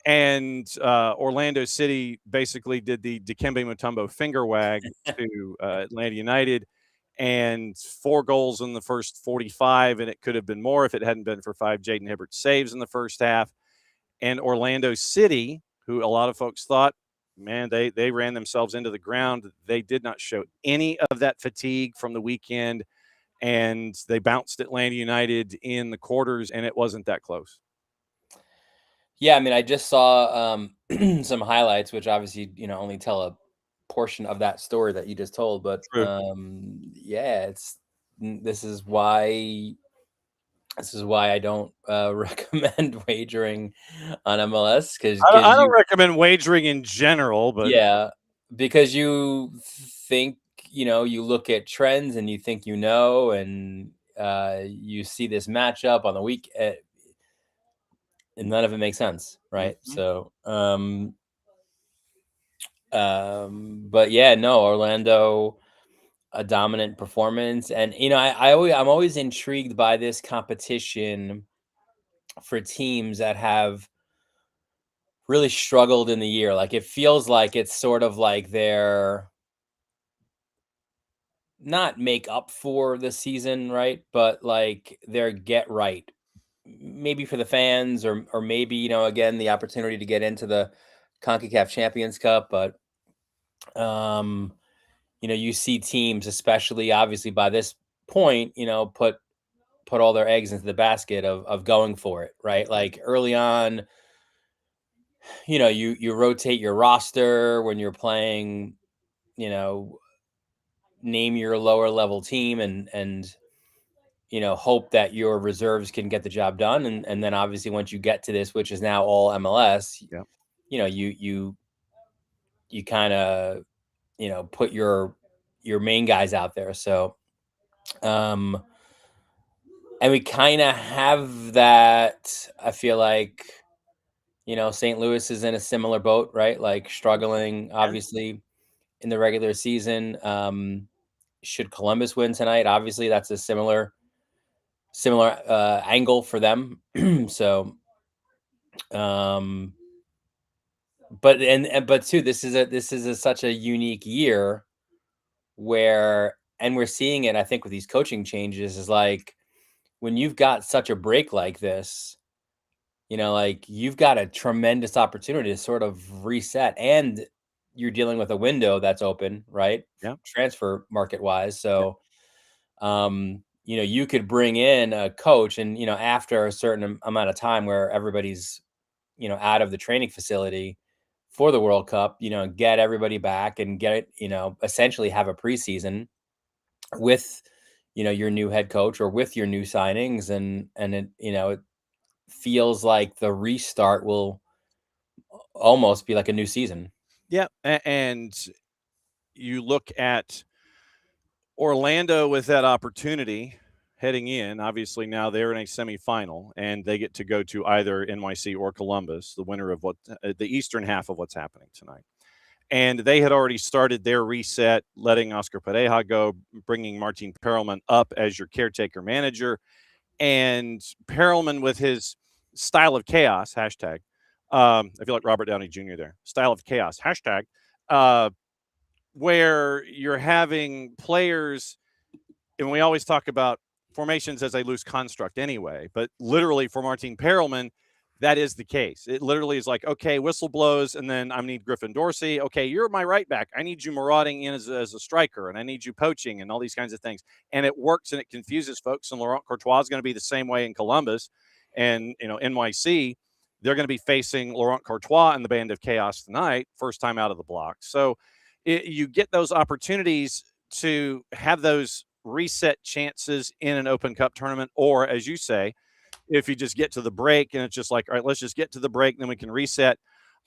And Orlando City basically did the Dikembe Mutombo finger wag to Atlanta United, and 4 goals in the first 45, and it could have been more if it hadn't been for 5 Jaden Hibbert saves in the first half. And Orlando City, who a lot of folks thought, man, they ran themselves into the ground. They did not show any of that fatigue from the weekend, and they bounced Atlanta United in the quarters, and it wasn't that close. Yeah, I mean, I just saw some highlights, which obviously, only tell a portion of that story that you just told. But yeah, this is why I don't recommend wagering on MLS, because I don't recommend wagering in general, but yeah, because you think, you look at trends and you think, and you see this matchup on the week, and none of it makes sense, right? So, but yeah, no, Orlando, a dominant performance. And I'm always intrigued by this competition for teams that have really struggled in the year. Like, it feels like it's sort of like they're not make up for the season, right? But like, their get right maybe for the fans, or maybe, you know, again, the opportunity to get into the CONCACAF Champions Cup. But you know, you see teams, especially obviously by this point, you know, put all their eggs into the basket of going for it, right? Like early on, you know, you rotate your roster when you're playing, you know, name your lower level team, and you know, hope that your reserves can get the job done. And then obviously once you get to this, which is now all MLS, Yeah. you know, you kind of, you know, put your main guys out there. So and we kind of have that. I feel like, you know, St. Louis is in a similar boat, right? Like struggling obviously in the regular season. Should Columbus win tonight, obviously that's a similar angle for them. So but too, this is such a unique year where, and we're seeing it, I think, with these coaching changes, is like when you've got such a break like this, you know, like you've got a tremendous opportunity to sort of reset, and you're dealing with a window that's open, right? Yeah. Transfer market wise. So you know, you could bring in a coach, and, you know, after a certain amount of time where everybody's, you know, out of the training facility for the World Cup, you know, get everybody back and get it, you know, essentially have a preseason with, you know, your new head coach or with your new signings, and it, you know, it feels like the restart will almost be like a new season. Yeah, and you look at Orlando with that opportunity heading in. Obviously, now they're in a semifinal, and they get to go to either NYC or Columbus, the winner of the eastern half of what's happening tonight. And they had already started their reset, letting Oscar Pareja go, bringing Martin Perelman up as your caretaker manager. And Perelman, with his style of chaos, hashtag, I feel like Robert Downey Jr. there, style of chaos, hashtag, where you're having players, and we always talk about formations as a loose construct anyway, but literally for Martin Perelman, that is the case. It literally is like, okay, whistle blows, and then I need Griffin Dorsey. Okay, you're my right back. I need you marauding in as a striker, and I need you poaching, and all these kinds of things. And it works, and it confuses folks. And Laurent Courtois is going to be the same way in Columbus, and, you know, NYC. They're going to be facing Laurent Courtois and the Band of Chaos tonight, first time out of the block. So you get those opportunities to have those reset chances in an Open Cup tournament, or, as you say, if you just get to the break and it's just like, all right, let's just get to the break, then we can reset.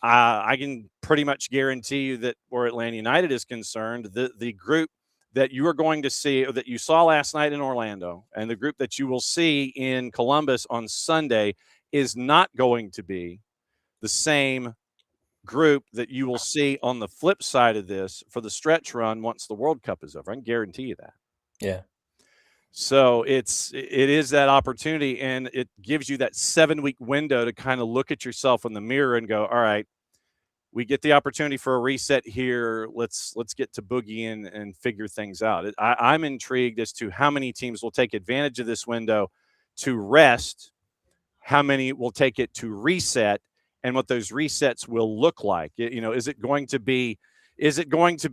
I can pretty much guarantee you that where Atlanta United is concerned, the group that you are going to see, or that you saw last night in Orlando, and the group that you will see in Columbus on Sunday, is not going to be the same group that you will see on the flip side of this for the stretch run once the World Cup is over. I can guarantee you that. Yeah. So it is that opportunity, and it gives you that 7-week window to kind of look at yourself in the mirror and go, all right, we get the opportunity for a reset here. Let's get to boogie in and figure things out. I'm intrigued as to how many teams will take advantage of this window to rest, how many will take it to reset, and what those resets will look like. You know, is it going to be like is it going to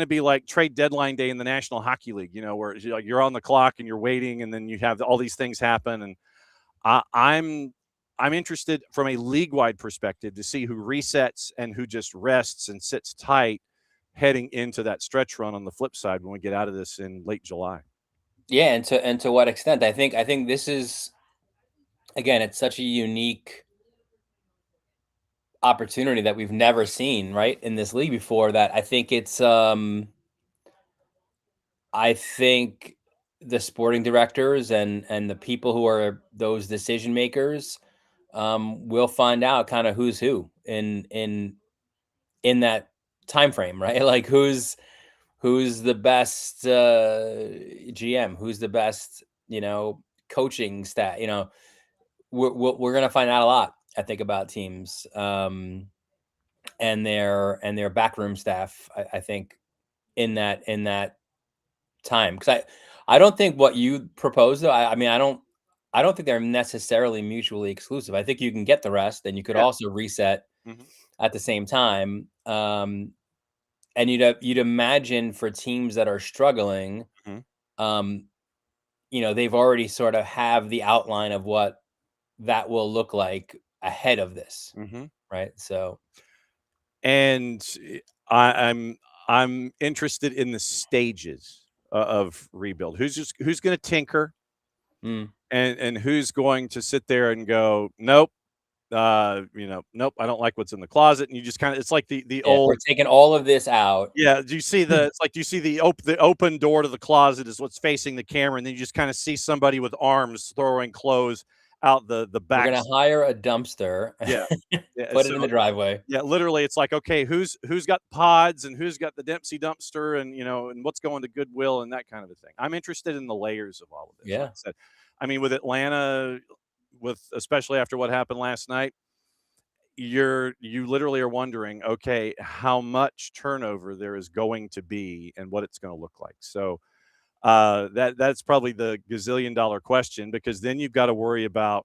be like trade deadline day in the National Hockey League, you know, where you're on the clock and you're waiting, and then you have all these things happen. And I'm interested from a league-wide perspective to see who resets and who just rests and sits tight heading into that stretch run on the flip side when we get out of this in late July. Yeah, and to what extent? I think this is, again, it's such a unique opportunity that we've never seen, right, in this league before, that I think it's I think the sporting directors and the people who are those decision makers will find out kind of who's who in that time frame, right? Like who's the best GM, who's the best, you know, coaching staff. You know, we're gonna find out a lot, I think, about teams and their backroom staff. I think in that time, because I don't think what you proposed, though. I mean, I I don't think they're necessarily mutually exclusive. I think you can get the rest, and you could also reset at the same time. And you'd imagine for teams that are struggling, they've already sort of have the outline of what that will look like ahead of this, right? So, and I'm interested in the stages of rebuild. Who's going to tinker, and who's going to sit there and go, nope. Nope, I don't like what's in the closet. And you just kind of, it's like the old, we're taking all of this out. Yeah. Do you see it's like, do you see the open door to the closet is what's facing the camera. And then you just kind of see somebody with arms throwing clothes out the back. We're going to hire a dumpster. Yeah. Put it in the driveway. Yeah. Literally. It's like, okay, who's got pods and who's got the Dempsey dumpster and, and what's going to Goodwill and that kind of a thing. I'm interested in the layers of all of this. Yeah. Like I said, I mean, with Atlanta, especially after what happened last night, you literally are wondering, okay, how much turnover there is going to be and what it's going to look like. So that's probably the gazillion-dollar question, because then you've got to worry about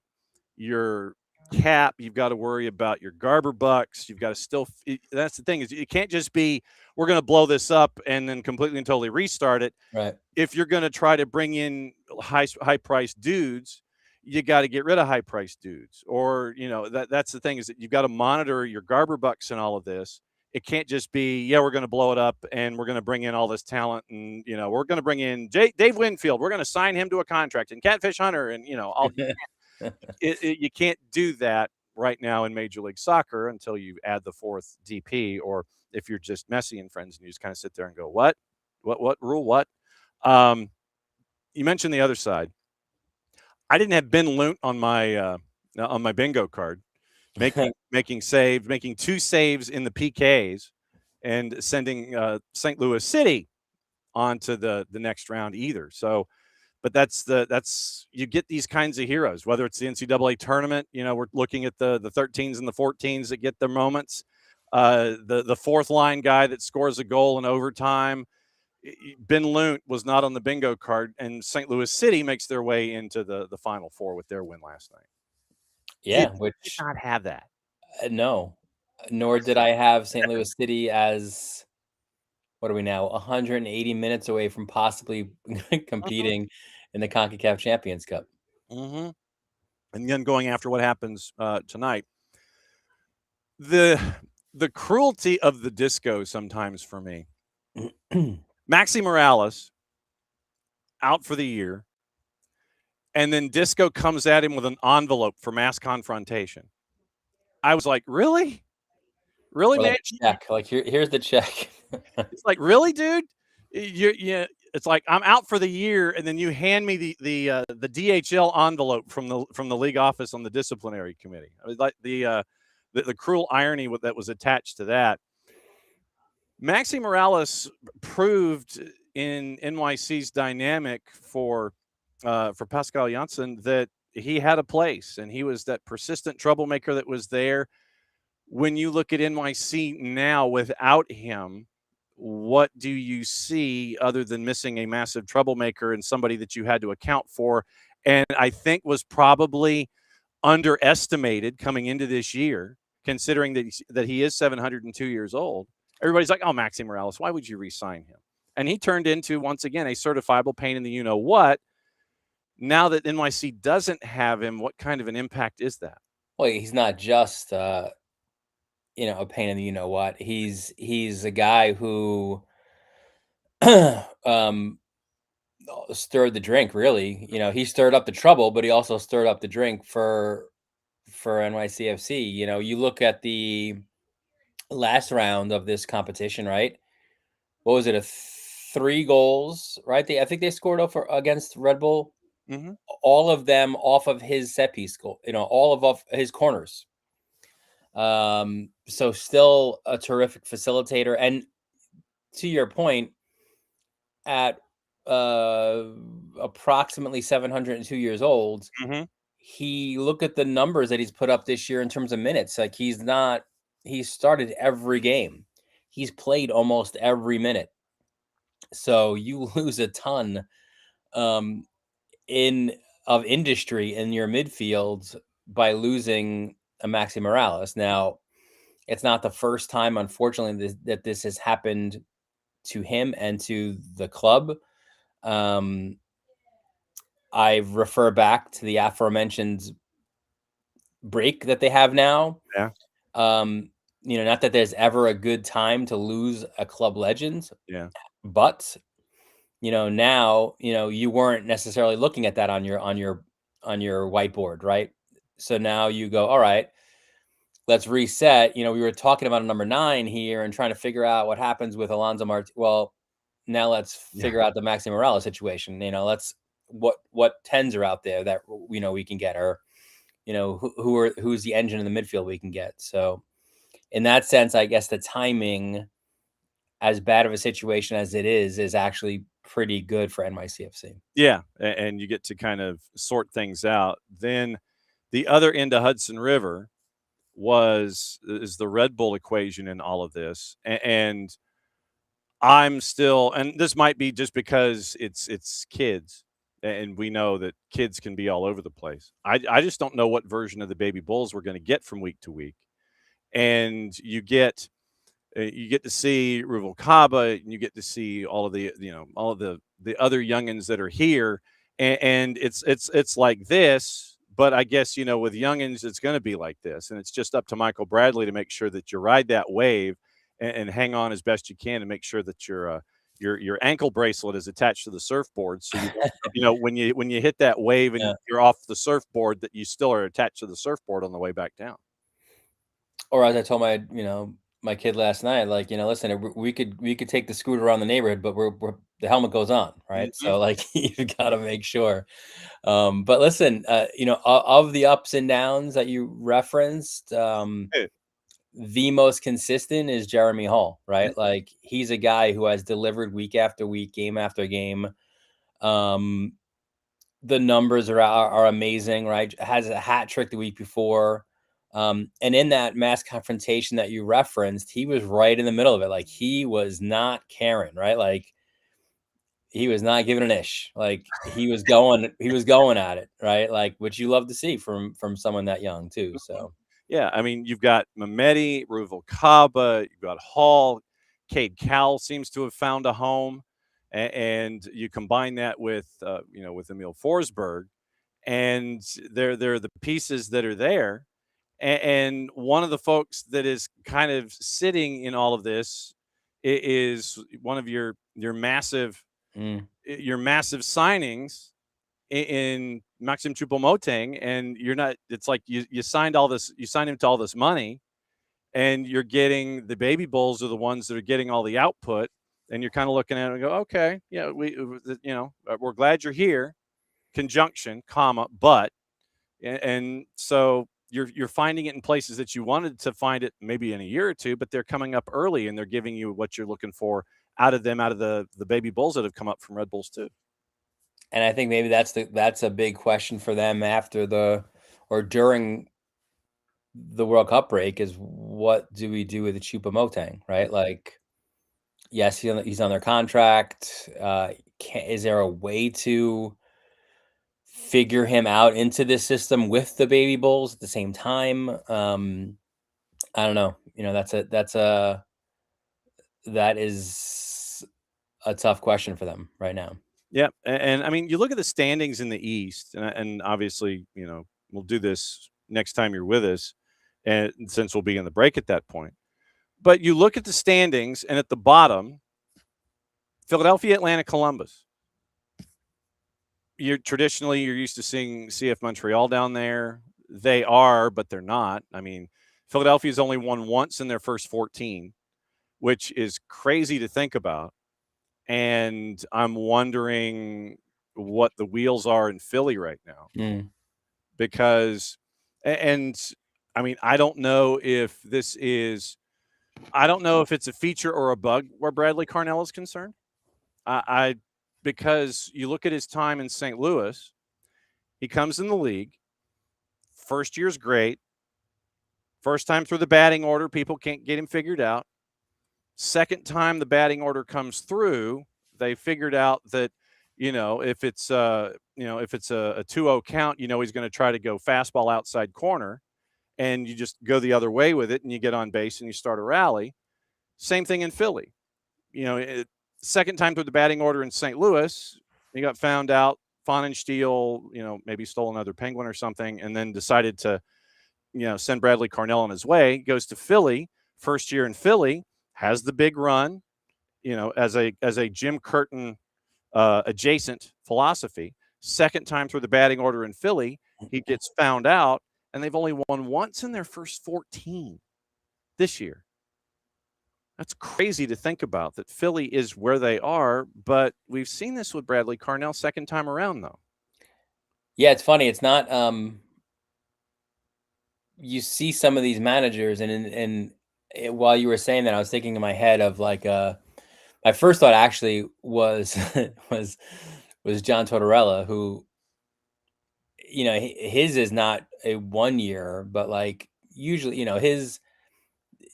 your cap, you've got to worry about your Garber bucks, you've got to that's the thing, is it can't just be we're going to blow this up and then completely and totally restart it. Right. If you're going to try to bring in high priced dudes, you got to get rid of high priced dudes, or that's the thing, is that you've got to monitor your Garber bucks and all of this. It can't just be, we're going to blow it up and we're going to bring in all this talent, and we're going to bring in Dave Winfield, we're going to sign him to a contract, and Catfish Hunter, and all. You can't do that right now in Major League Soccer until you add the fourth DP, or if you're just Messi and friends and you just kind of sit there and go, what rule, what? You mentioned the other side. I didn't have Ben Lunt on my bingo card, making saves, making 2 saves in the PKs, and sending St. Louis City onto the next round either. So, but that's you get these kinds of heroes, whether it's the NCAA tournament. We're looking at the 13s and the 14s that get their moments. The fourth line guy that scores a goal in overtime. Ben Lunt was not on the bingo card, and St. Louis City makes their way into the Final Four with their win last night. Yeah, which did not have that. No, nor did I have St. Louis City as, what are we now, 180 minutes away from possibly competing in the CONCACAF Champions Cup. And then going after what happens tonight, the cruelty of the disco sometimes for me. Maxi Morales out for the year, and then Disco comes at him with an envelope for mass confrontation. I was like, really, man? Check. Like, here's the check. It's like, really, dude? It's like, I'm out for the year, and then you hand me the DHL envelope from the league office on the disciplinary committee. I was like, the cruel irony that was attached to that. Maxi Morales proved in NYC's dynamic for Pascal Janssen that he had a place, and he was that persistent troublemaker that was there. When you look at NYC now without him, what do you see other than missing a massive troublemaker and somebody that you had to account for, and I think was probably underestimated coming into this year, considering that he is 702 years old. Everybody's like, oh, Maxi Morales, why would you re-sign him? And he turned into, once again, a certifiable pain in the you-know-what. Now that NYC doesn't have him, what kind of an impact is that? Well, he's not just, a pain in the you-know-what. He's a guy who stirred the drink, really. He stirred up the trouble, but he also stirred up the drink for NYCFC. You look at the last round of this competition, right? What was it? 3 goals, right? I think they scored against Red Bull. All of them off of his set piece goal, all of his corners. So still a terrific facilitator. And to your point, at approximately 702 years old, he look at the numbers that he's put up this year in terms of minutes. Like, he's started every game. He's played almost every minute. So you lose a ton in of industry in your midfield by losing a Maxi Morales. Now, it's not the first time, unfortunately, that this has happened to him and to the club. I refer back to the aforementioned break that they have now. Yeah. Not that there's ever a good time to lose a club legend. Yeah. But now you weren't necessarily looking at that on your whiteboard, right? So now you go, all right, let's reset. We were talking about a number 9 here and trying to figure out what happens with Alonso Martinez. Well, now let's figure out the Maxi Morales situation. Let's what 10s are out there that we can get, or who's the engine in the midfield we can get. So in that sense, I guess the timing, as bad of a situation as it is actually pretty good for NYCFC. Yeah, and you get to kind of sort things out. Then the other end of Hudson River is the Red Bull equation in all of this, and I'm still, and this might be just because it's kids, and we know that kids can be all over the place. I just don't know what version of the Baby Bulls we're going to get from week to week, and you get to see Ruvalcaba, and you get to see all of the the other youngins that are here, and it's like this. But I guess with youngins, it's going to be like this, and it's just up to Michael Bradley to make sure that you ride that wave and hang on as best you can, and make sure that your ankle bracelet is attached to the surfboard, so when you hit that wave and you're off the surfboard, that you still are attached to the surfboard on the way back down. Or as I told my kid last night, like, listen, we could take the scooter around the neighborhood, but we're the helmet goes on, right? Mm-hmm. So like you've got to make sure. But listen, of the ups and downs that you referenced, the most consistent is Jeremy Hall, right? Mm-hmm. Like he's a guy who has delivered week after week, game after game. The numbers are amazing, right? Has a hat trick the week before. And in that mass confrontation that you referenced, he was right in the middle of it. Like he was not caring, right? Like he was not giving an ish. Like he was going at it, right? Like, which you love to see from someone that young too. So yeah, I mean, you've got Mehmeti, Ruvalcaba, you've got Hall, Cade Cowell seems to have found a home, and you combine that with with Emil Forsberg, and they're the pieces that are there. And one of the folks that is kind of sitting in all of this is one of your massive signings in Maxim Choupo-Moting, and you're not. It's like you signed him to all this money, and you're getting the Baby Bulls are the ones that are getting all the output, and you're kind of looking at it and go, okay, yeah, we're glad you're here, conjunction, comma, but, and so. You're finding it in places that you wanted to find it maybe in a year or two, but they're coming up early and they're giving you what you're looking for out of the Baby Bulls that have come up from Red Bulls too. And I think maybe that's a big question for them after or during the World Cup break is what do we do with the Choupo-Moting, right? Like, yes, he's on their contract. Is there a way to figure him out into this system with the Baby Bulls at the same time? I don't know. That is a tough question for them right now. Yeah, and I mean, you look at the standings in the East, and obviously, we'll do this next time you're with us, and since we'll be in the break at that point. But you look at the standings, and at the bottom, Philadelphia, Atlanta, Columbus. You're used to seeing CF Montreal down there. They are, but they're not. I mean, Philadelphia's only won once in their first 14, which is crazy to think about. And I'm wondering what the wheels are in Philly right now. Because, and I mean, I don't know if it's a feature or a bug where Bradley Carnell is concerned. Because you look at his time in St. Louis, he comes in the league. First year's great. First time through the batting order, people can't get him figured out. Second time the batting order comes through, they figured out that, if it's a 2-0 count, he's going to try to go fastball outside corner, and you just go the other way with it, and you get on base and you start a rally. Same thing in Philly. Second time through the batting order in St. Louis, he got found out. Fahnenstiel, maybe stole another Penguin or something, and then decided to, send Bradley Carnell on his way. Goes to Philly, first year in Philly, has the big run, as a Jim Curtin adjacent philosophy. Second time through the batting order in Philly, he gets found out, and they've only won once in their first 14 this year. That's crazy to think about, that Philly is where they are, but we've seen this with Bradley Carnell second time around, though. Yeah, it's funny. It's not you see some of these managers, and while you were saying that, I was thinking in my head of like my first thought actually was was John Tortorella, who his is not a 1 year, but like usually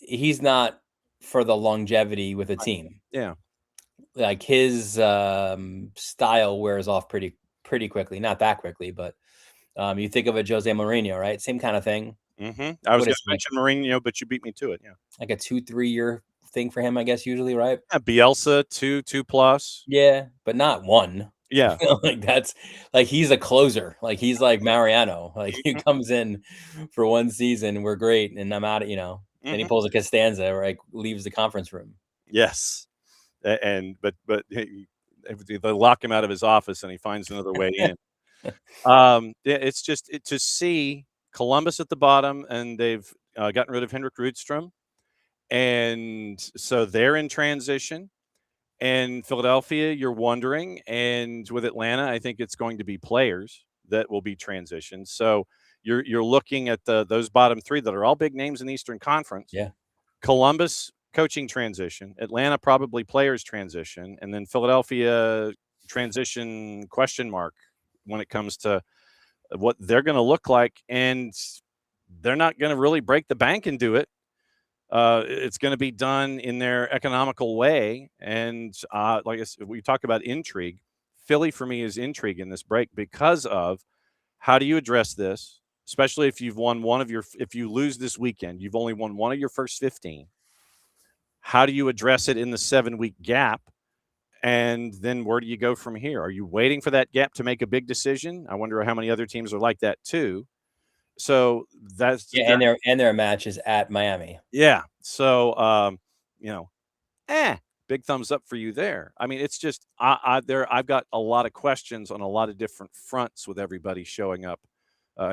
he's not for the longevity with a team. Yeah. Like his style wears off pretty quickly. Not that quickly, but you think of a Jose Mourinho, right? Same kind of thing. Mm-hmm. I was going to mention Mourinho, but you beat me to it. Yeah. Like a 2-3 year thing for him, I guess, usually, right? Yeah, Bielsa, 2+. Yeah, but not 1. Yeah. Like that's like he's a closer. Like he's like Mariano. Like he comes in for 1 season, we're great, and I'm out of, then he pulls a Costanza, or like leaves the conference room. Yes. But they lock him out of his office and he finds another way in. It's just to see Columbus at the bottom, and they've gotten rid of Henrik Rudstrom, and so they're in transition. And Philadelphia, you're wondering, and with Atlanta, I think it's going to be players that will be transitioned. So you're looking at those bottom 3 that are all big names in the Eastern Conference. Yeah. Columbus coaching transition, Atlanta probably players transition, and then Philadelphia transition question mark when it comes to what they're going to look like. And they're not going to really break the bank and do it. It's going to be done in their economical way. And like I said, we talk about intrigue. Philly, for me, is intrigue in this break because of how do you address this, especially if you've won if you lose this weekend, you've only won one of your first 15. How do you address it in the 7-week gap? And then where do you go from here? Are you waiting for that gap to make a big decision? I wonder how many other teams are like that too. So that's and their match is at Miami. Yeah. So big thumbs up for you there. I mean, it's just I've got a lot of questions on a lot of different fronts with everybody showing up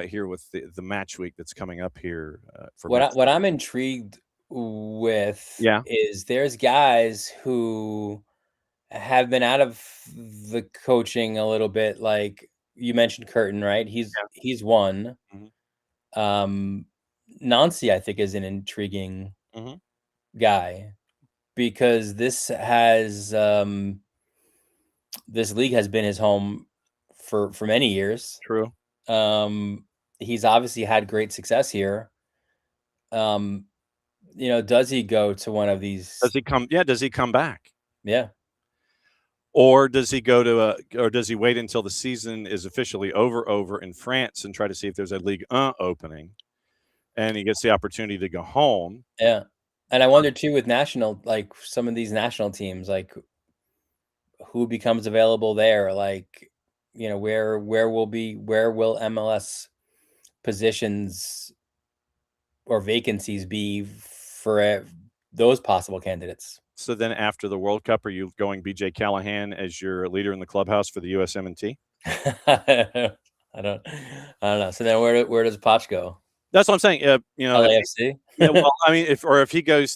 here with the match week that's coming up here. For what I'm intrigued with is there's guys who have been out of the coaching a little bit. Like you mentioned Curtin, right? He's won. Nancy, I think, is an intriguing guy, because this league has been his home for many years. True. He's obviously had great success here. Does he go to one of these? Does he come? Yeah. Does he come back? Yeah. Or does he go or does he wait until the season is officially over in France and try to see if there's a Ligue 1 opening, and he gets the opportunity to go home? Yeah. And I wonder too, with like some of these national teams, like who becomes available there? Like, where will MLS positions or vacancies be for those possible candidates? So then after the World Cup, are you going BJ Callahan as your leader in the clubhouse for the USMNT? I don't know. So then where does Potch go? That's what I'm saying. LAFC? Well, I mean, if he goes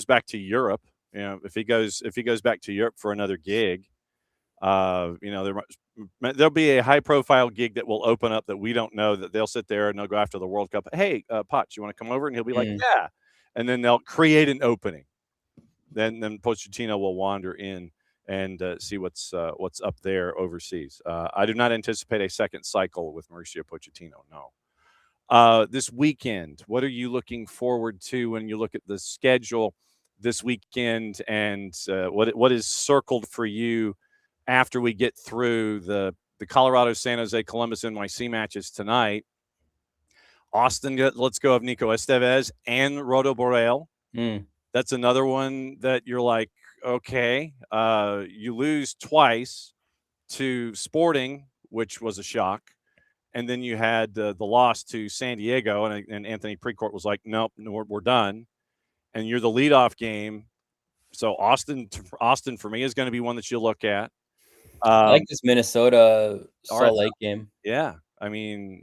back to Europe, if he goes back to Europe for another gig, there'll be a high profile gig that will open up that we don't know, that they'll sit there and they'll go after the World Cup. Hey, Potch, you want to come over? And he'll be like, yeah. And then they'll create an opening. Then Pochettino will wander in and see what's up there overseas. I do not anticipate a second cycle with Mauricio Pochettino. No. This weekend, what are you looking forward to when you look at the schedule this weekend, and what is circled for you after we get through the Colorado, San Jose, Columbus, NYC matches tonight. Austin lets go of Nico Estevez and Rodo Borrell. That's another one that you're like, okay, you lose twice to Sporting, which was a shock. And then you had the loss to San Diego, and Anthony Precourt was like, nope, we're done. And you're the leadoff game. So Austin for me is going to be one that you look at. I like this Minnesota Salt Lake game. Yeah. I mean,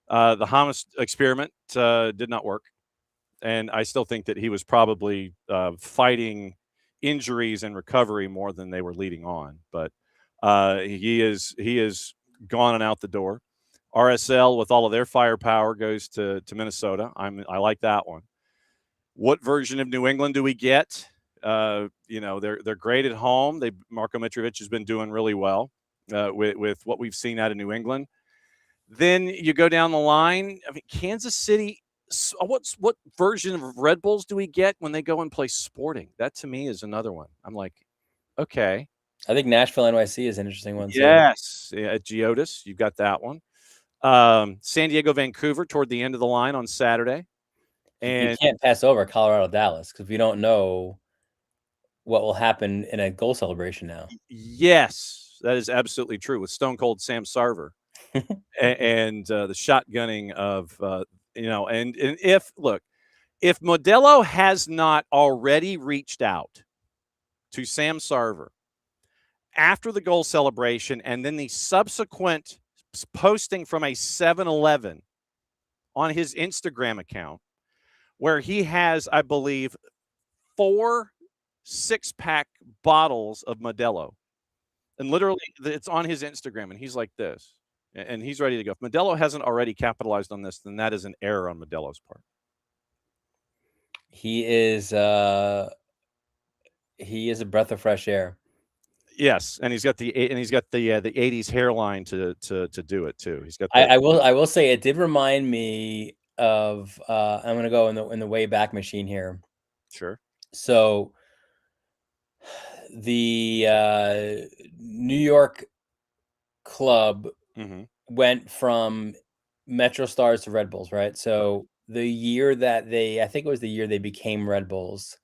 the Hamas experiment did not work. And I still think that he was probably fighting injuries and recovery more than they were leading on. But he is gone and out the door. RSL, with all of their firepower, goes to Minnesota. I like that one. What version of New England do we get? They're great at home. Marko Mitrovic has been doing really well with what we've seen out of New England. Then you go down the line. I mean, Kansas City. What version of Red Bulls do we get when they go and play Sporting? That to me is another one. I'm like, okay. I think Nashville NYC is an interesting one. Yes, at Geodis, you've got that one. San Diego Vancouver toward the end of the line on Saturday. And you can't pass over Colorado Dallas because we don't know what will happen in a goal celebration now. Yes, that is absolutely true with Stone Cold Sam Sarver and the shotgunning of and if Modelo has not already reached out to Sam Sarver after the goal celebration and then the subsequent posting from a 7-Eleven on his Instagram account, where he has, I believe, 4 6-pack bottles of Modelo. And literally, it's on his Instagram, and he's like this. And he's ready to go. If Modelo hasn't already capitalized on this, then that is an error on Modelo's part. He is a breath of fresh air. Yes, and he's got the 80s hairline to do it too. He's got. I will say it did remind me of. I'm going to go in the way back machine here. Sure. So the New York club went from Metro Stars to Red Bulls, right? So the year that I think it was the year they became Red Bulls.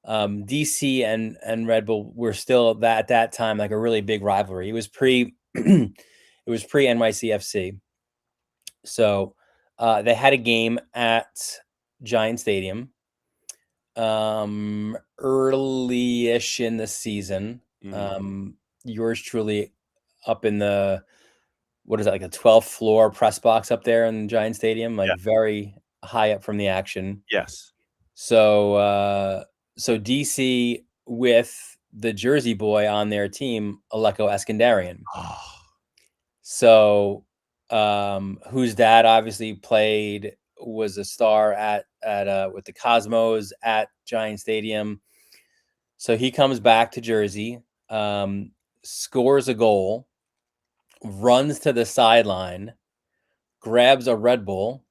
DC and Red Bull were still at that time like a really big rivalry. It was pre NYCFC. So they had a game at Giant Stadium early-ish in the season. Yours truly up in the, what is that, like a 12th floor press box up there in Giant Stadium, like very high up from the action. Yes. So DC with the Jersey boy on their team, Aleko Eskandarian. So whose dad obviously was a star with the Cosmos at Giant Stadium. So he comes back to Jersey, scores a goal, runs to the sideline, grabs a Red Bull,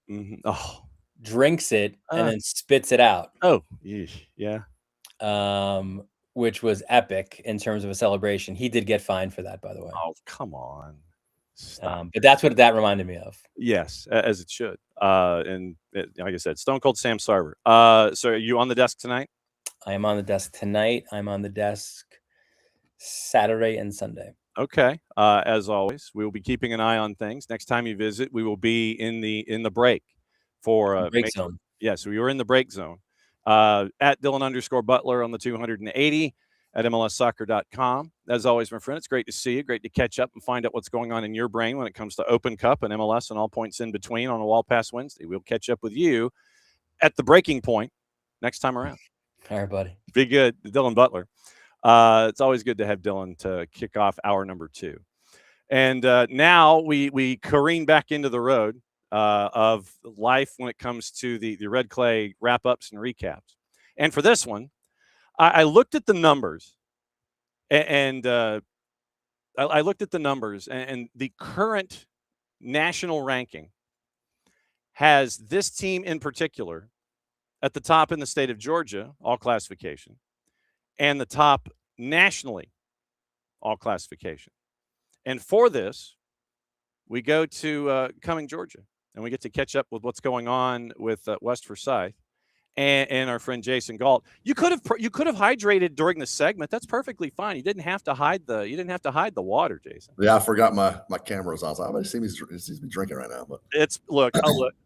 drinks it, and then spits it out. Oh, yeah. Which was epic in terms of a celebration. He did get fined for that, by the way. Oh, come on. But that's what that reminded me of. Yes, as it should. Like I said, Stone Cold Sam Sarver. So are you on the desk tonight? I am on the desk tonight. I'm on the desk Saturday and Sunday. Okay. As always, we will be keeping an eye on things. Next time you visit, we will be in the break for break zone. Yes, we were in the break zone. At Dylan_Butler on the 280 at MLSsoccer.com. As always, my friend, it's great to see you. Great to catch up and find out what's going on in your brain when it comes to Open Cup and MLS and all points in between on a Wall Pass Wednesday. We'll catch up with you at the breaking point next time around. All right, buddy. Be good. Dylan Butler. It's always good to have Dylan to kick off hour number 2. And now we careen back into the road of life when it comes to the Red Clay wrap-ups and recaps. And for this one, I looked at the numbers, and I looked at the numbers, and the current national ranking has this team in particular at the top in the state of Georgia, all classification, and the top nationally all classification. And for this, we go to Cumming, Georgia, and we get to catch up with what's going on with West Forsyth and our friend Jason Galt. You could have hydrated during the segment. That's perfectly fine. You didn't have to hide the water, Jason. Yeah, I forgot my camera was on. So I see me drinking right now. But Look,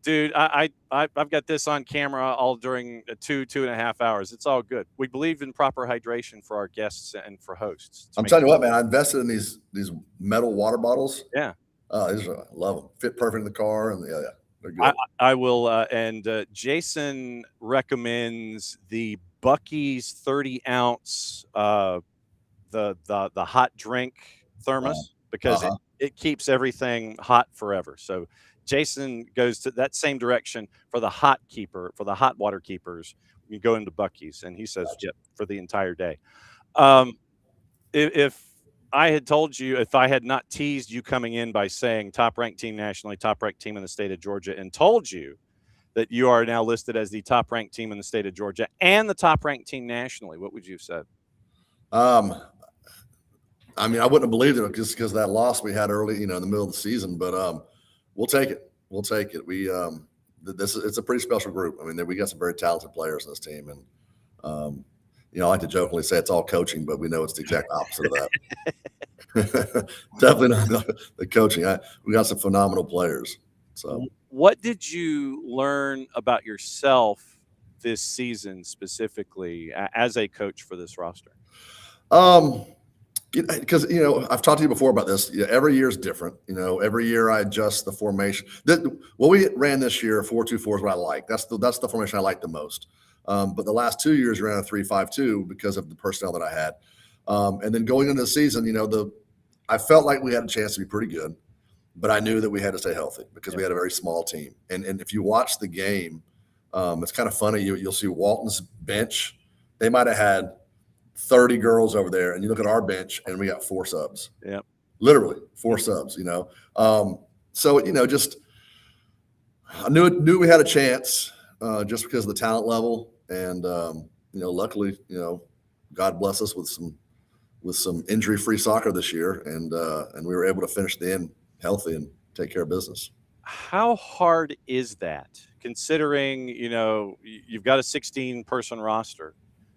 dude. I've got this on camera all during 2.5 hours. It's all good. We believe in proper hydration for our guests and for hosts. I'm telling you what, man. I invested in these metal water bottles. Yeah. I love them. Fit perfect in the car, and yeah, they're good. I will. And Jason recommends the Buc-ee's 30-ounce the hot drink thermos because it keeps everything hot forever. So Jason goes to that same direction for the hot water keepers. You go into Buc-ee's, and he says, "Yep, for the entire day." If I had told you, if I had not teased you coming in by saying top-ranked team nationally, top-ranked team in the state of Georgia, and told you that you are now listed as the top-ranked team in the state of Georgia and the top-ranked team nationally, what would you have said? I mean, I wouldn't have believed it just because of that loss we had early, in the middle of the season. But we'll take it. We'll take it. It's a pretty special group. I mean, we got some very talented players in this team, and I like to jokingly say it's all coaching, but we know it's the exact opposite of that. Definitely not the coaching. We got some phenomenal players. So, what did you learn about yourself this season specifically as a coach for this roster? Because I've talked to you before about this. Every year is different. Every year I adjust the formation. What we ran this year, 4-2-4 is what I like. That's the formation I like the most. But the last 2 years we ran a 3-5-2 because of the personnel that I had. And then going into the season, I felt like we had a chance to be pretty good, but I knew that we had to stay healthy because we had a very small team. And if you watch the game, it's kind of funny. You'll see Walton's bench. They might have had 30 girls over there, and you look at our bench, and we got 4 subs. Yeah, literally 4 subs. So just I knew we had a chance just because of the talent level, and luckily, God bless us with some injury-free soccer this year, and we were able to finish the end healthy and take care of business. How hard is that, considering you've got a 16-person roster?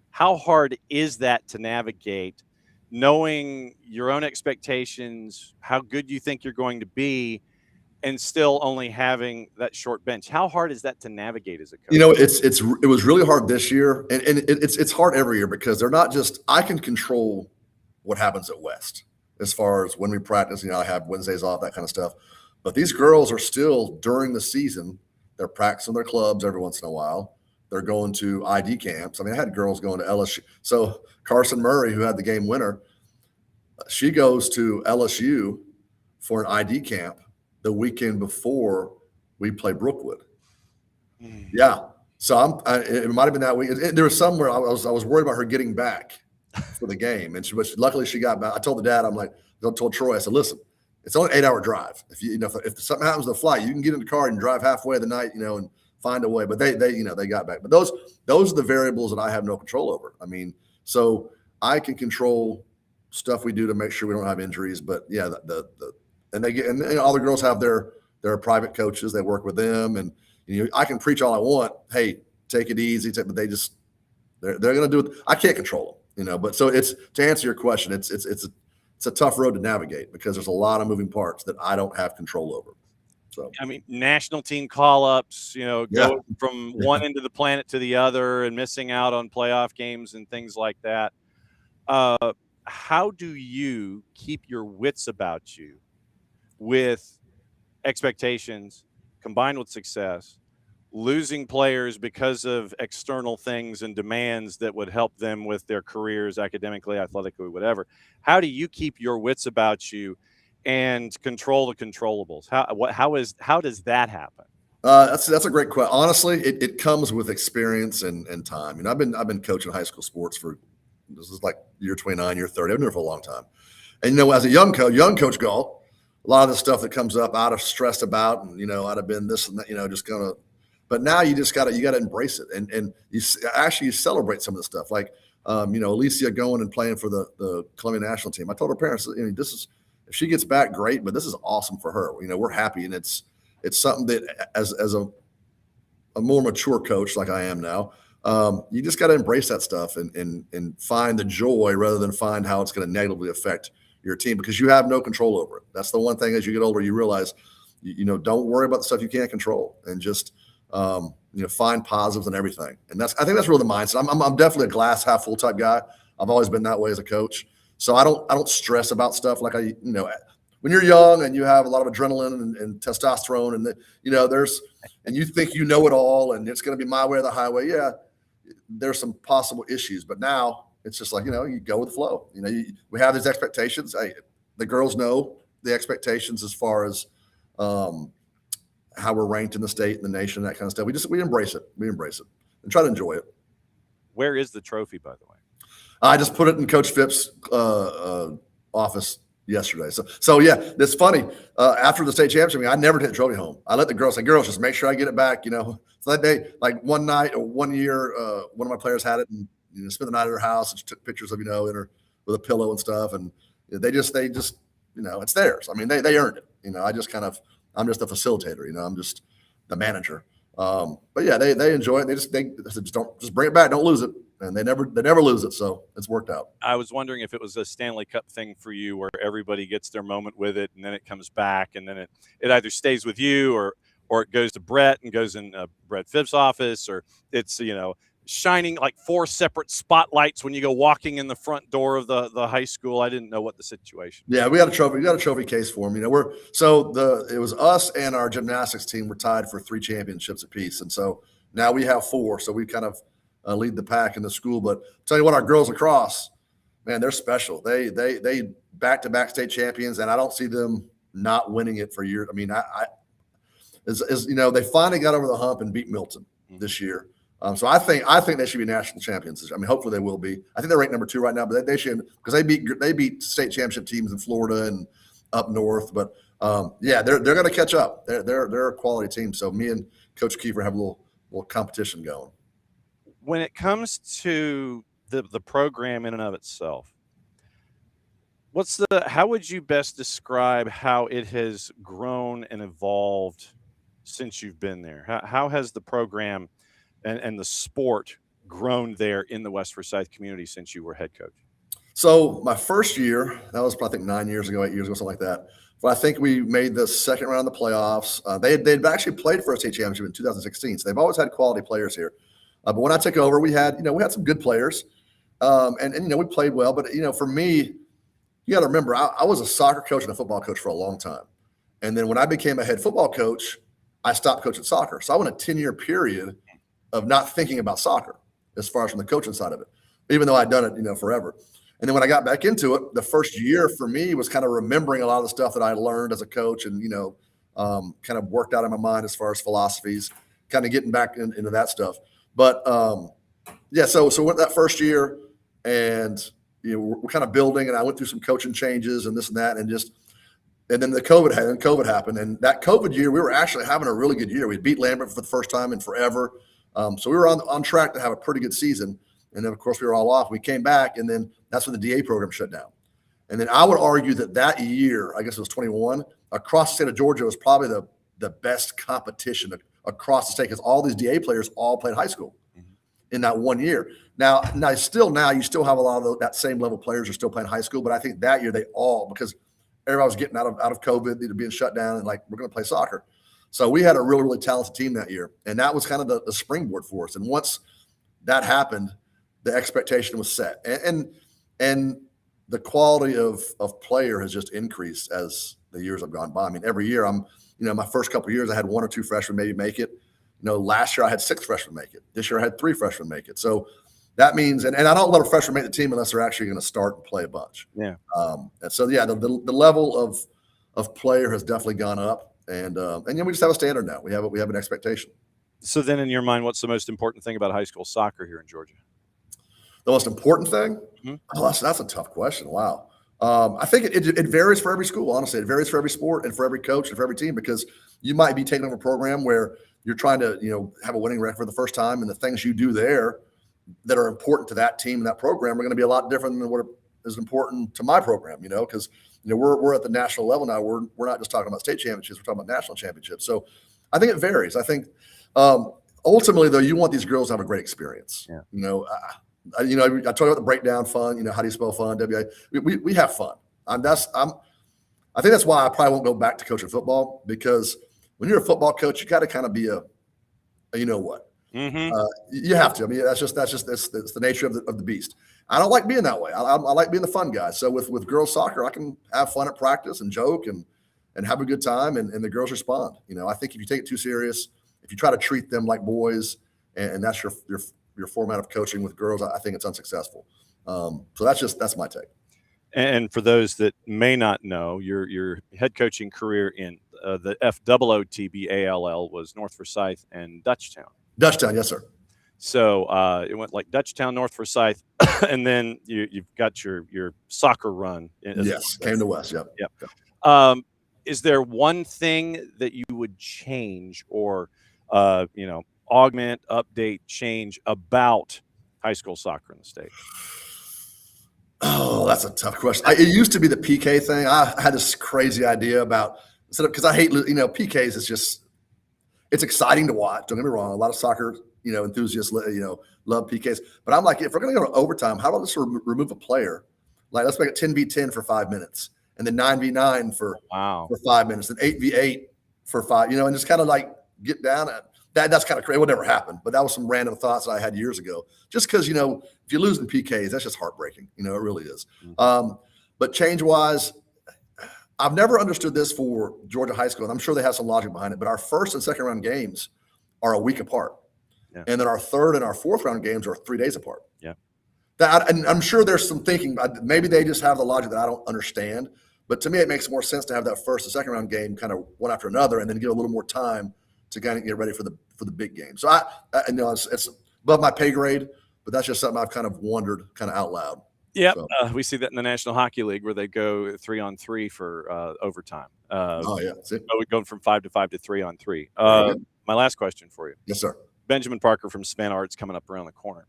How hard is that to navigate, knowing your own expectations, how good you think you're going to be, and still only having that short bench? How hard is that to navigate as a coach? It was really hard this year, and it's hard every year because they're not just. I can control what happens at West as far as when we practice. I have Wednesdays off, that kind of stuff. But these girls are still during the season. They're practicing their clubs every once in a while. They're going to ID camps. I mean, I had girls going to LSU. So Carson Murray, who had the game winner, she goes to LSU for an ID camp the weekend before we play Brookwood. Yeah. So it might have been that week. There was somewhere I was worried about her getting back for the game, and luckily she got back. I told the dad, I told Troy, I said, listen, it's only an 8-hour drive. If something happens to the flight, you can get in the car and drive halfway of the night, and find a way. But they got back. But those are the variables that I have no control over. I mean, so I can control stuff we do to make sure we don't have injuries. But yeah, and all the girls have their private coaches. They work with them, and I can preach all I want. Hey, take it easy. But they're going to do it. I can't control them, But so it's to answer your question. It's a tough road to navigate because there's a lot of moving parts that I don't have control over. So, I mean, national team call-ups, going from one end of the planet to the other and missing out on playoff games and things like that. How do you keep your wits about you with expectations combined with success, losing players because of external things and demands that would help them with their careers academically, athletically, whatever? How do you keep your wits about you and control the controllables? How does that happen? That's a great question. Honestly, it comes with experience and time. I've been coaching high school sports this is like year 29, year 30. I've been there for a long time. And as a young coach Galt, a lot of the stuff that comes up I'd have stressed about, and I'd have been this and that, just but now you just gotta embrace it, and you celebrate some of the stuff. Like Alicia going and playing for the Columbia national team. I told her parents, if she gets back, great, but this is awesome for her. We're happy, and it's something that as a more mature coach like I am now, you just got to embrace that stuff and find the joy rather than find how it's going to negatively affect your team, because you have no control over it. That's the one thing as you get older, you realize, don't worry about the stuff you can't control, and just, find positives in everything. And I think that's really the mindset. I'm definitely a glass half full type guy. I've always been that way as a coach. So I don't stress about stuff like when you're young and you have a lot of adrenaline and testosterone and and you think you know it all and it's going to be my way or the highway. Yeah, there's some possible issues, but now it's just like, you go with the flow. We have these expectations. The girls know the expectations as far as how we're ranked in the state and the nation, that kind of stuff. We embrace it. We embrace it and try to enjoy it. Where is the trophy, by the way? I just put it in Coach Phipp's office yesterday. So yeah, it's funny. After the state championship, I never take the trophy home. I let the girls say, "Girls, just make sure I get it back." So that day, like one night or 1 year, one of my players had it and spent the night at her house and took pictures of her with a pillow and stuff. And they just it's theirs. I mean, they earned it. I'm just a facilitator. I'm just the manager. But yeah, they enjoy it. They just don't bring it back. Don't lose it. And they never lose it, so it's worked out. I was wondering if it was a Stanley Cup thing for you, where everybody gets their moment with it, and then it comes back, and then it either stays with you, or it goes to Brett and goes in Brett Phipp's office, or it's shining like 4 separate spotlights when you go walking in the front door of the high school. I didn't know what the situation was. Yeah, we got a trophy. We got a trophy case for him. It was us and our gymnastics team were tied for 3 championships apiece, and so now we have 4. So we kind of lead the pack in the school. But I'll tell you what, our girls lacrosse, man, they're special. They back-to-back state champions, and I don't see them not winning it for years. I mean, they finally got over the hump and beat Milton this year. So I think they should be national champions. I mean, hopefully they will be. I think they're ranked number 2 right now, but they should, because they beat state championship teams in Florida and up north. But yeah, they're going to catch up. They're a quality team. So me and Coach Kiefer have a little competition going. When it comes to the program in and of itself, how would you best describe how it has grown and evolved since you've been there? How has the program and the sport grown there in the West Forsyth community since you were head coach? So my first year, that was probably 9 years ago, 8 years ago, something like that. But I think we made the second round of the playoffs. They'd actually played for a state championship in 2016, so they've always had quality players here. But when I took over, we had some good players, and we played well. But for me, you got to remember, I was a soccer coach and a football coach for a long time, and then when I became a head football coach, I stopped coaching soccer. So I went a 10-year period of not thinking about soccer as far as from the coaching side of it, even though I'd done it forever. And then when I got back into it, the first year for me was kind of remembering a lot of the stuff that I learned as a coach, and kind of worked out in my mind as far as philosophies, kind of getting back into that stuff. But yeah, so went that first year, and we're kind of building, and I went through some coaching changes and this and that, and then COVID happened, and that COVID year we were actually having a really good year. We beat Lambert for the first time in forever, so we were on track to have a pretty good season. And then of course we were all off. We came back, and then that's when the DA program shut down. And then I would argue that year, I guess it was 21, across the state of Georgia was probably the best competition across the state, because all these DA players all played high school in that 1 year. Now you still have a lot of that same level players are still playing high school, but I think that year because everybody was getting out of COVID, they're being shut down, and like, we're going to play soccer. So we had a really, really talented team that year, and that was kind of the springboard for us. And once that happened, the expectation was set, and the quality of player has just increased as the years have gone by. I mean, every year my first couple of years, I had 1 or 2 freshmen maybe make it. Last year I had 6 freshmen make it. This year I had 3 freshmen make it. So that means, and I don't let a freshman make the team unless they're actually going to start and play a bunch. Yeah. And so yeah, the level of player has definitely gone up, and we just have a standard now. We have an expectation. So then, in your mind, what's the most important thing about high school soccer here in Georgia? The most important thing? Mm-hmm. Oh, that's a tough question. Wow. I think it varies for every school. Honestly, it varies for every sport and for every coach and for every team, because you might be taking over a program where you're trying to have a winning record for the first time, and the things you do there that are important to that team and that program are going to be a lot different than what is important to my program, because we're at the national level now. We're not just talking about state championships, we're talking about national championships. So I think it varies. I think ultimately though, you want these girls to have a great experience. Yeah. I told you about the breakdown fun, how do you spell fun? We have fun. I think that's why I probably won't go back to coaching football, because when you're a football coach, you got to kind of be a you know what. Mm-hmm. You have to. I mean, that's the nature of the beast. I don't like being that way. I like being the fun guy. So with girls soccer, I can have fun at practice and joke and have a good time, and the girls respond. I think if you take it too serious, if you try to treat them like boys, and that's your format of coaching with girls, I think it's unsuccessful. So that's my take. And for those that may not know, your head coaching career in the FWOTB ALL was North Forsyth and Dutchtown. Dutchtown, yes, sir. So it went like Dutchtown, North Forsyth, and then you've got your soccer run. Yes, came to West. Yep. Yep. Is there one thing that you would change or augment, update, change about high school soccer in the state? Oh, that's a tough question. It used to be the PK thing. I had this crazy idea about, because I hate, PKs. It's exciting to watch. Don't get me wrong. A lot of soccer, enthusiasts, love PKs. But I'm like, if we're going to go to overtime, how about let's remove a player? Like, let's make it 10v10 for 5 minutes, and then 9v9 for 5 minutes, and 8v8 for 5, and just kind of like get down at that. That's kind of crazy. It would never happen. But that was some random thoughts that I had years ago. Just because, if you lose in PKs, that's just heartbreaking. It really is. Mm-hmm. But change-wise, I've never understood this for Georgia high school, and I'm sure they have some logic behind it, but our first and second round games are a week apart. Yeah. And then our third and our fourth round games are 3 days apart. Yeah. And I'm sure there's some thinking, maybe they just have the logic that I don't understand. But to me, it makes more sense to have that first and second round game kind of one after another, and then give a little more time to kind of get ready for the big game. So I know it's above my pay grade, but that's just something I've kind of wondered kind of out loud. Yeah, so. We see that in the National Hockey League where they go 3-on-3 for overtime. Going from 5 to 5 to 3-on-3. My last question for you. Yes, sir. Benjamin Parker from Savannah Arts coming up around the corner.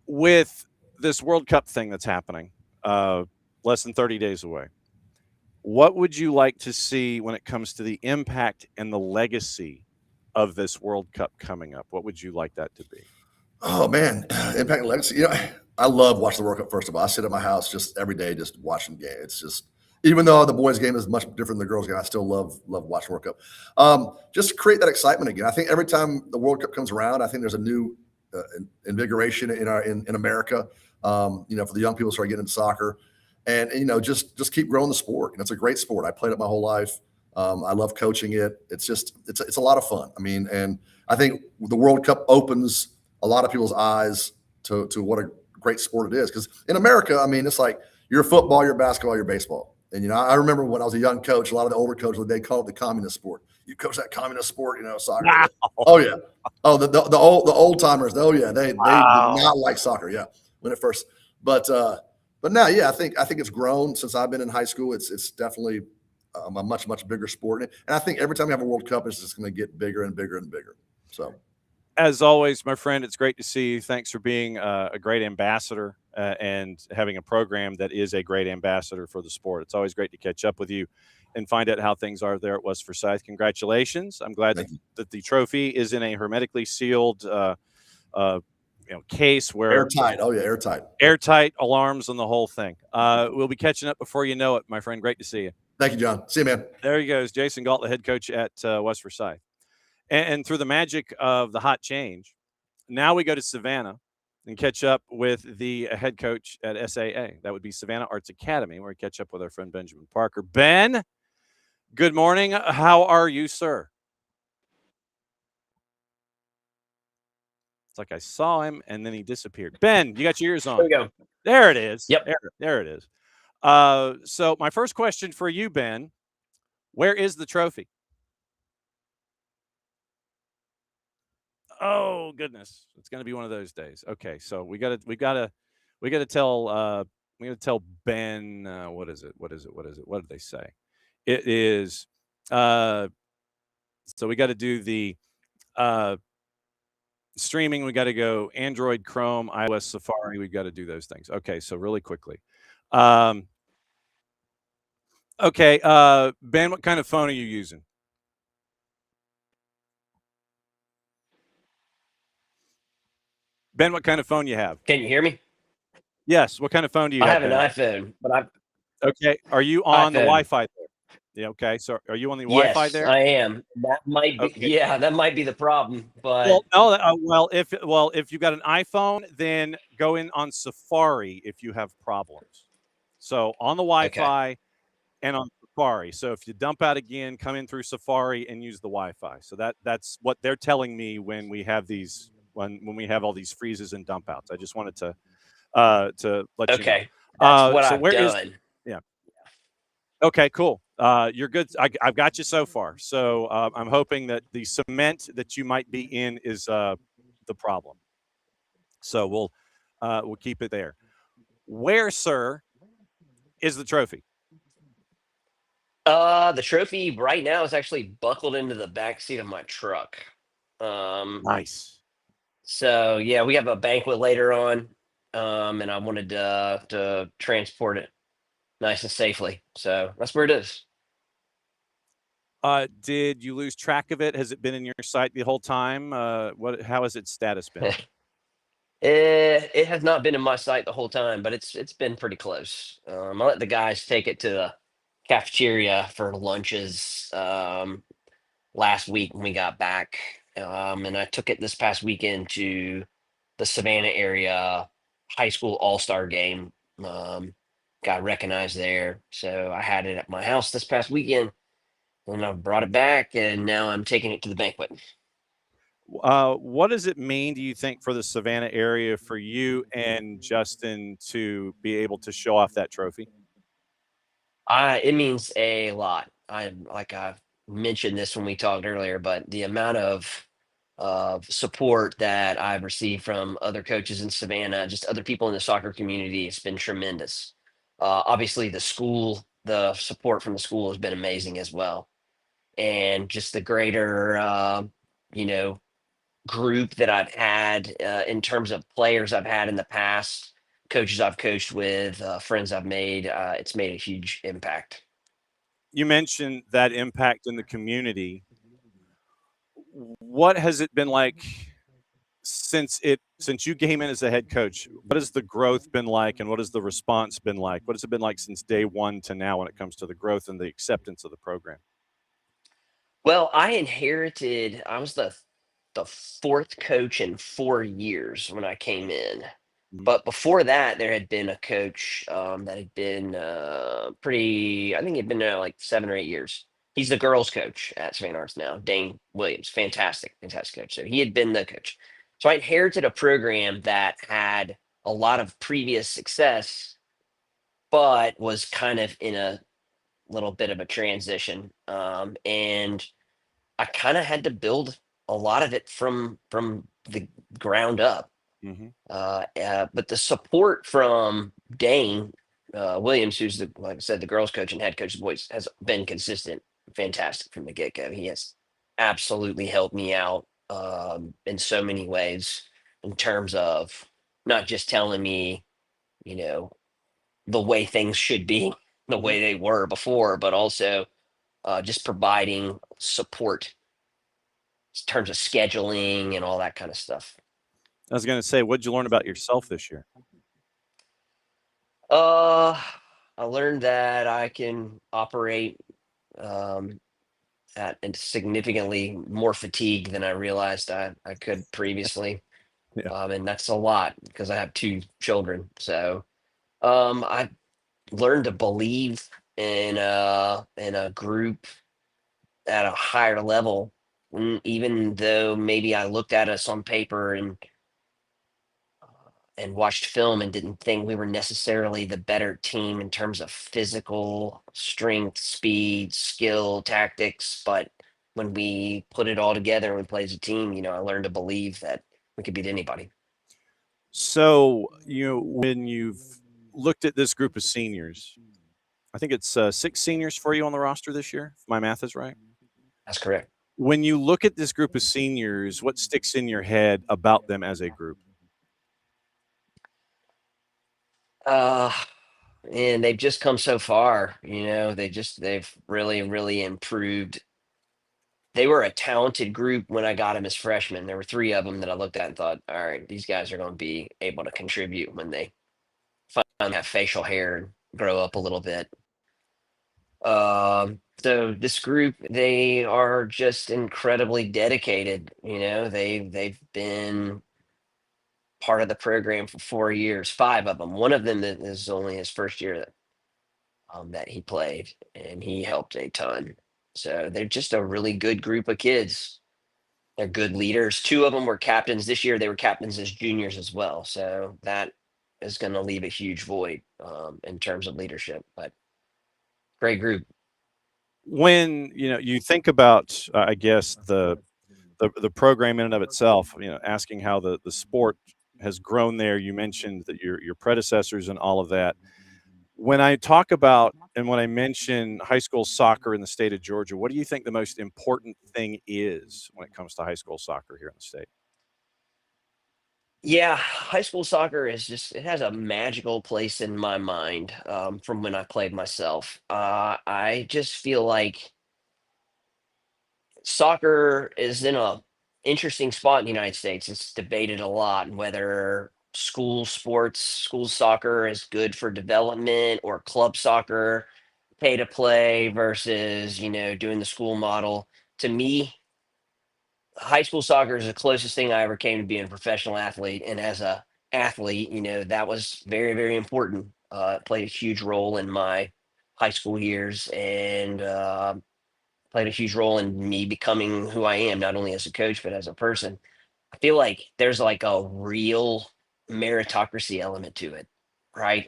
With this World Cup thing that's happening, less than 30 days away, what would you like to see when it comes to the impact and the legacy of this World Cup coming up? What would you like that to be? Oh, man, impact and legacy. I love watching the World Cup, first of all. I sit at my house just every day just watching games. It's just, even though the boys' game is much different than the girls' game, I still love watching World Cup. Just create that excitement again. I think every time the World Cup comes around, I think there's a new invigoration in America, for the young people who start getting into soccer. And, just keep growing the sport. It's a great sport. I played it my whole life. I love coaching it. It's a lot of fun. I mean, and I think the World Cup opens a lot of people's eyes to what a great sport it is. Because in America, I mean, it's like you're football, you're basketball, you're baseball. And, I remember when I was a young coach, a lot of the older coaches, they called it the communist sport. You coach that communist sport, soccer. Wow. Oh, yeah. Oh, the old timers. Oh, yeah. They did not like soccer. Yeah. When it first, but now, yeah, I think it's grown since I've been in high school. It's definitely a much, much bigger sport. And I think every time we have a World Cup, it's just going to get bigger and bigger and bigger. So, as always, my friend, it's great to see you. Thanks for being a great ambassador and having a program that is a great ambassador for the sport. It's always great to catch up with you and find out how things are there at West Forsyth. Congratulations. I'm glad that the trophy is in a hermetically sealed case where airtight. Oh, yeah, airtight. Airtight, alarms, and the whole thing. We'll be catching up before you know it, my friend. Great to see you. Thank you, John. See you, man. There he goes, Jason Galt, the head coach at West Forsyth. And through the magic of the hot change, now we go to Savannah and catch up with the head coach at SAA. That would be Savannah Arts Academy, where we catch up with our friend Benjamin Parker. Ben, good morning. How are you, sir? It's like I saw him and then he disappeared. Ben, you got your ears on. There we go. There it is. Yep. There it is. So my first question for you, Ben, where is the trophy? Oh goodness, it's going to be one of those days. Okay, so we got to tell Ben what is it? What did they say? It is so we got to do the Streaming, we got to go Android, Chrome, iOS, Safari. We got to do those things. Okay, so really quickly. Okay, Ben, what kind of phone are you using? Ben, what kind of phone you have? Can you hear me? Yes. What kind of phone do you I have? have an iPhone, but I've Okay. Are you on the iPhone. Wi-Fi there? Yeah. Okay. So are you on the Wi-Fi Yes, there? I am. That might be, Okay. yeah, that might be the problem. But Well, no. If you got an iPhone, then go in on Safari if you have problems. So on the Wi-Fi and on Safari. So if you dump out again, come in through Safari and use the Wi-Fi. So that's what they're telling me when we have these when we have all these freezes and dump outs. I just wanted to let you know. okay, that's what So I've where is done. yeah. Okay, cool. You're good. I've got you so far. So I'm hoping that the cement that you might be in is the problem. So we'll keep it there. Where, sir, is the trophy? The trophy right now is actually buckled into the back seat of my truck. Nice. So yeah, we have a banquet later on, and I wanted to transport it nice and safely. So that's where it is. Did you lose track of it? Has it been in your sight the whole time? How has its status been? It has not been in my sight the whole time, but it's been pretty close. I let the guys take it to the cafeteria for lunches last week when we got back, and I took it this past weekend to the Savannah area high school all-star game. Got recognized there, so I had it at my house this past weekend, and I brought it back, and now I'm taking it to the banquet. What does it mean, do you think, for the Savannah area for you and Justin to be able to show off that trophy? It means a lot. I mentioned this when we talked earlier, but the amount of support that I've received from other coaches in Savannah, just other people in the soccer community, has been tremendous. Obviously, the support from the school has been amazing as well, and just the greater, you know, group that I've had in terms of players I've had in the past, coaches I've coached with, friends I've made. It's made a huge impact. You mentioned that impact in the community. What has it been like since you came in as a head coach? What has the growth been like, and what has the response been like? What has it been like since day one to now when it comes to the growth and the acceptance of the program? Well, I was the fourth coach in 4 years when I came in. Mhm. But before that, there had been a coach that had been pretty, I think he'd been there like 7 or 8 years. He's the girls' coach at Savannah Arts now, Dane Williams. Fantastic, fantastic coach. So he had been the coach. So I inherited a program that had a lot of previous success, but was kind of in a little bit of a transition. And I kind of had to build a lot of it from the ground up. Mhm. But the support from Dane Williams, who's like I said, the girls' coach and head coach of the boys, has been consistent, fantastic from the get go. He has absolutely helped me out in so many ways in terms of not just telling me, you know, the way things should be, the Mhm. way they were before, but also just providing support in terms of scheduling and all that kind of stuff. I was going to say, what did you learn about yourself this year? Uh, I learned that I can operate um, at a significantly more fatigue than I realized I could previously. Yeah. And that's a lot because I have two children. So I learned to believe in a group at a higher level, even though maybe I looked at us on paper and watched film and didn't think we were necessarily the better team in terms of physical strength, speed, skill, tactics. But when we put it all together and we play as a team, I learned to believe that we could beat anybody. So, when you've looked at this group of seniors, I think it's 6 seniors for you on the roster this year, if my math is right. That's correct. When you look at this group of seniors, what sticks in your head about them as a group? And they've just come so far. They've really improved. They were a talented group when I got them as freshmen. There were 3 of them that I looked at and thought, all right, these guys are going to be able to contribute when they finally have facial hair and grow up a little bit. So this group, they are just incredibly dedicated. They've been part of the program for 4 years, 5 of them. One of them that is only his first year that he played, and he helped a ton. So they're just a really good group of kids. They're good leaders. 2 of them were captains this year. They were captains as juniors as well. So that is going to leave a huge void in terms of leadership. But great group. When you think about, I guess the program in and of itself, asking how the sport has grown there. You mentioned that your predecessors and all of that. When I talk about and when I mention high school soccer in the state of Georgia, what do you think the most important thing is when it comes to high school soccer here in the state? Yeah, high school soccer it has a magical place in my mind from when I played myself. I just feel like soccer is in a interesting spot in the United States. It's debated a lot whether school soccer is good for development or club soccer, pay to play versus, doing the school model. To me, high school soccer is the closest thing I ever came to being a professional athlete. And as a athlete, that was very, very important. It played a huge role in my high school years and played a huge role in me becoming who I am, not only as a coach, but as a person. I feel like there's like a real meritocracy element to it, right?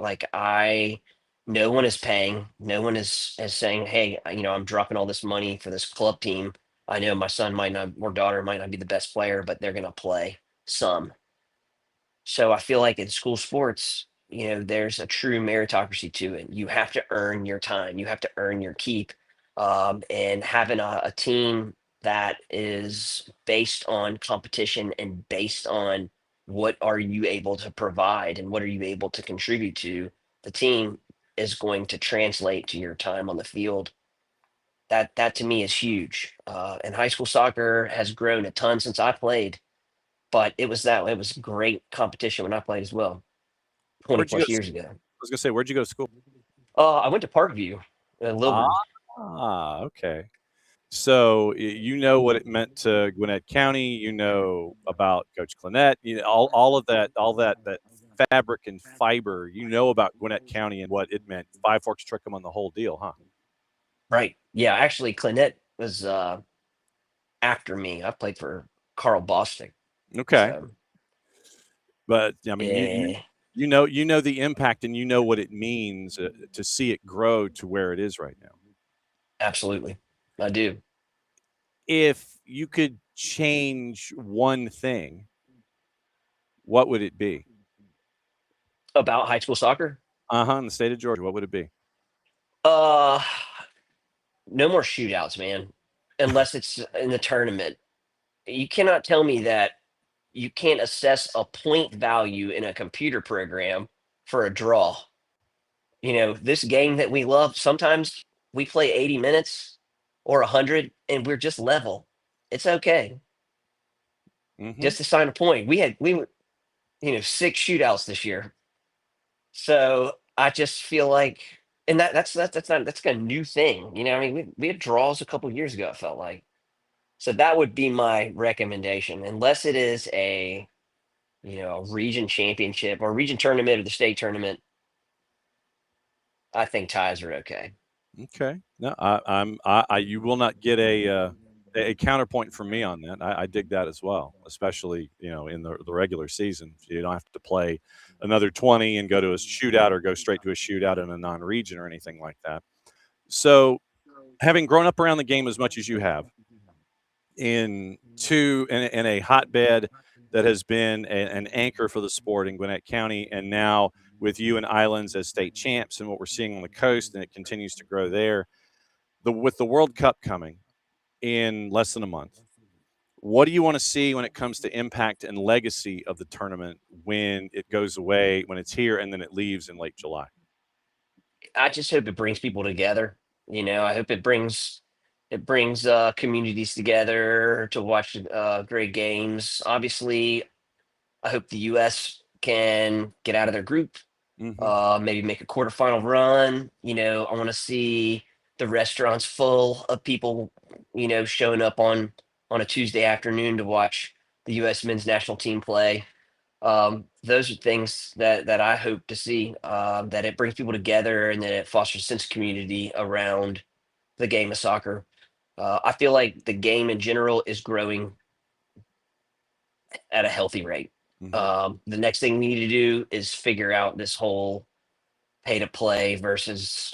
No one is paying, no one is saying, hey, I'm dropping all this money for this club team. I know my son might not or daughter might not be the best player, but they're going to play some. So I feel like in school sports, there's a true meritocracy to it. You have to earn your time. You have to earn your keep. And having a team that is based on competition and based on what are you able to provide and what are you able to contribute to the team is going to translate to your time on the field. That to me is huge. And high school soccer has grown a ton since I played, but it was great competition when I played as well, 20 Where'd you go? plus years ago. I was gonna say, where'd you go to school? I went to Parkview, Lilburn. Okay. So you know what it meant to Gwinnett County. You know about Coach Clinette. All of that, that fabric and fiber. You know about Gwinnett County and what it meant. Five Forks, Trickham, on the whole deal, huh? Right. Yeah, actually Clinette was after me. I played for Carl Bostic. Okay. So, But I mean, yeah, you know the impact, and you know what it means to see it grow to where it is right now. absolutely. I do. If you could change one thing, what would it be? About high school soccer? In the state of Georgia, what would it be? Uh no more shootouts, man. Unless it's in the tournament. You cannot tell me that you can't assess a point value in a computer program for a draw. This game that we love, sometimes we play 80 minutes or 100 and we're just level. It's okay. Just to sign a point. We were, 6 shootouts this year. So I just feel like, and that's a new thing. I mean, we had draws a couple years ago, it felt like. So that would be my recommendation, unless it is a region championship or region tournament or the state tournament. I think ties are okay. Okay. No, you will not get a counterpoint from me on that. I dig that as well, especially in the regular season. You don't have to play another 20 and go to a shootout or go straight to a shootout in a non-region or anything like that. So, having grown up around the game as much as you have, in a hotbed that has been an anchor for the sport in Gwinnett County, and now with you and Islands as state champs and what we're seeing on the coast, and it continues to grow there. With the World Cup coming, in less than a month. What do you want to see when it comes to impact and legacy of the tournament when it goes away, when it's here, and then it leaves in late July? I just hope it brings people together. I hope it brings communities together to watch great games. Obviously, I hope the U.S. can get out of their group, maybe make a quarterfinal run. I want to see the restaurants full of people, showing up on a Tuesday afternoon to watch the U.S. men's national team play. Those are things that I hope to see, that it brings people together and that it fosters a sense of community around the game of soccer. I feel like the game in general is growing at a healthy rate. The next thing we need to do is figure out this whole pay to play versus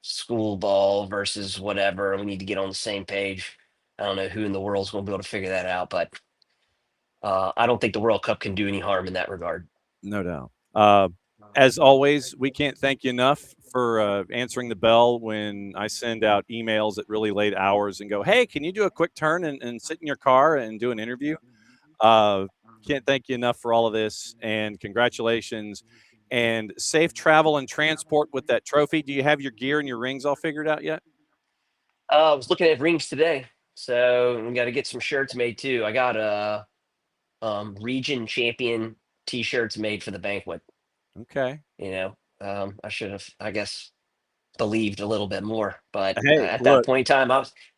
school ball versus whatever. We need to get on the same page. I don't know who in the world is going to be able to figure that out, but I don't think the World Cup can do any harm in that regard. No doubt. As always, we can't thank you enough for answering the bell when I send out emails at really late hours and go, hey, can you do a quick turn and sit in your car and do an interview? Can't thank you enough for all of this, and congratulations and safe travel and transport with that trophy. Do you have your gear and your rings all figured out yet? I was looking at rings today, so we got to get some shirts made too. I got region champion t-shirts made for the banquet. Okay. I should have, I guess, believed a little bit more, but Hey, at look, that point in time,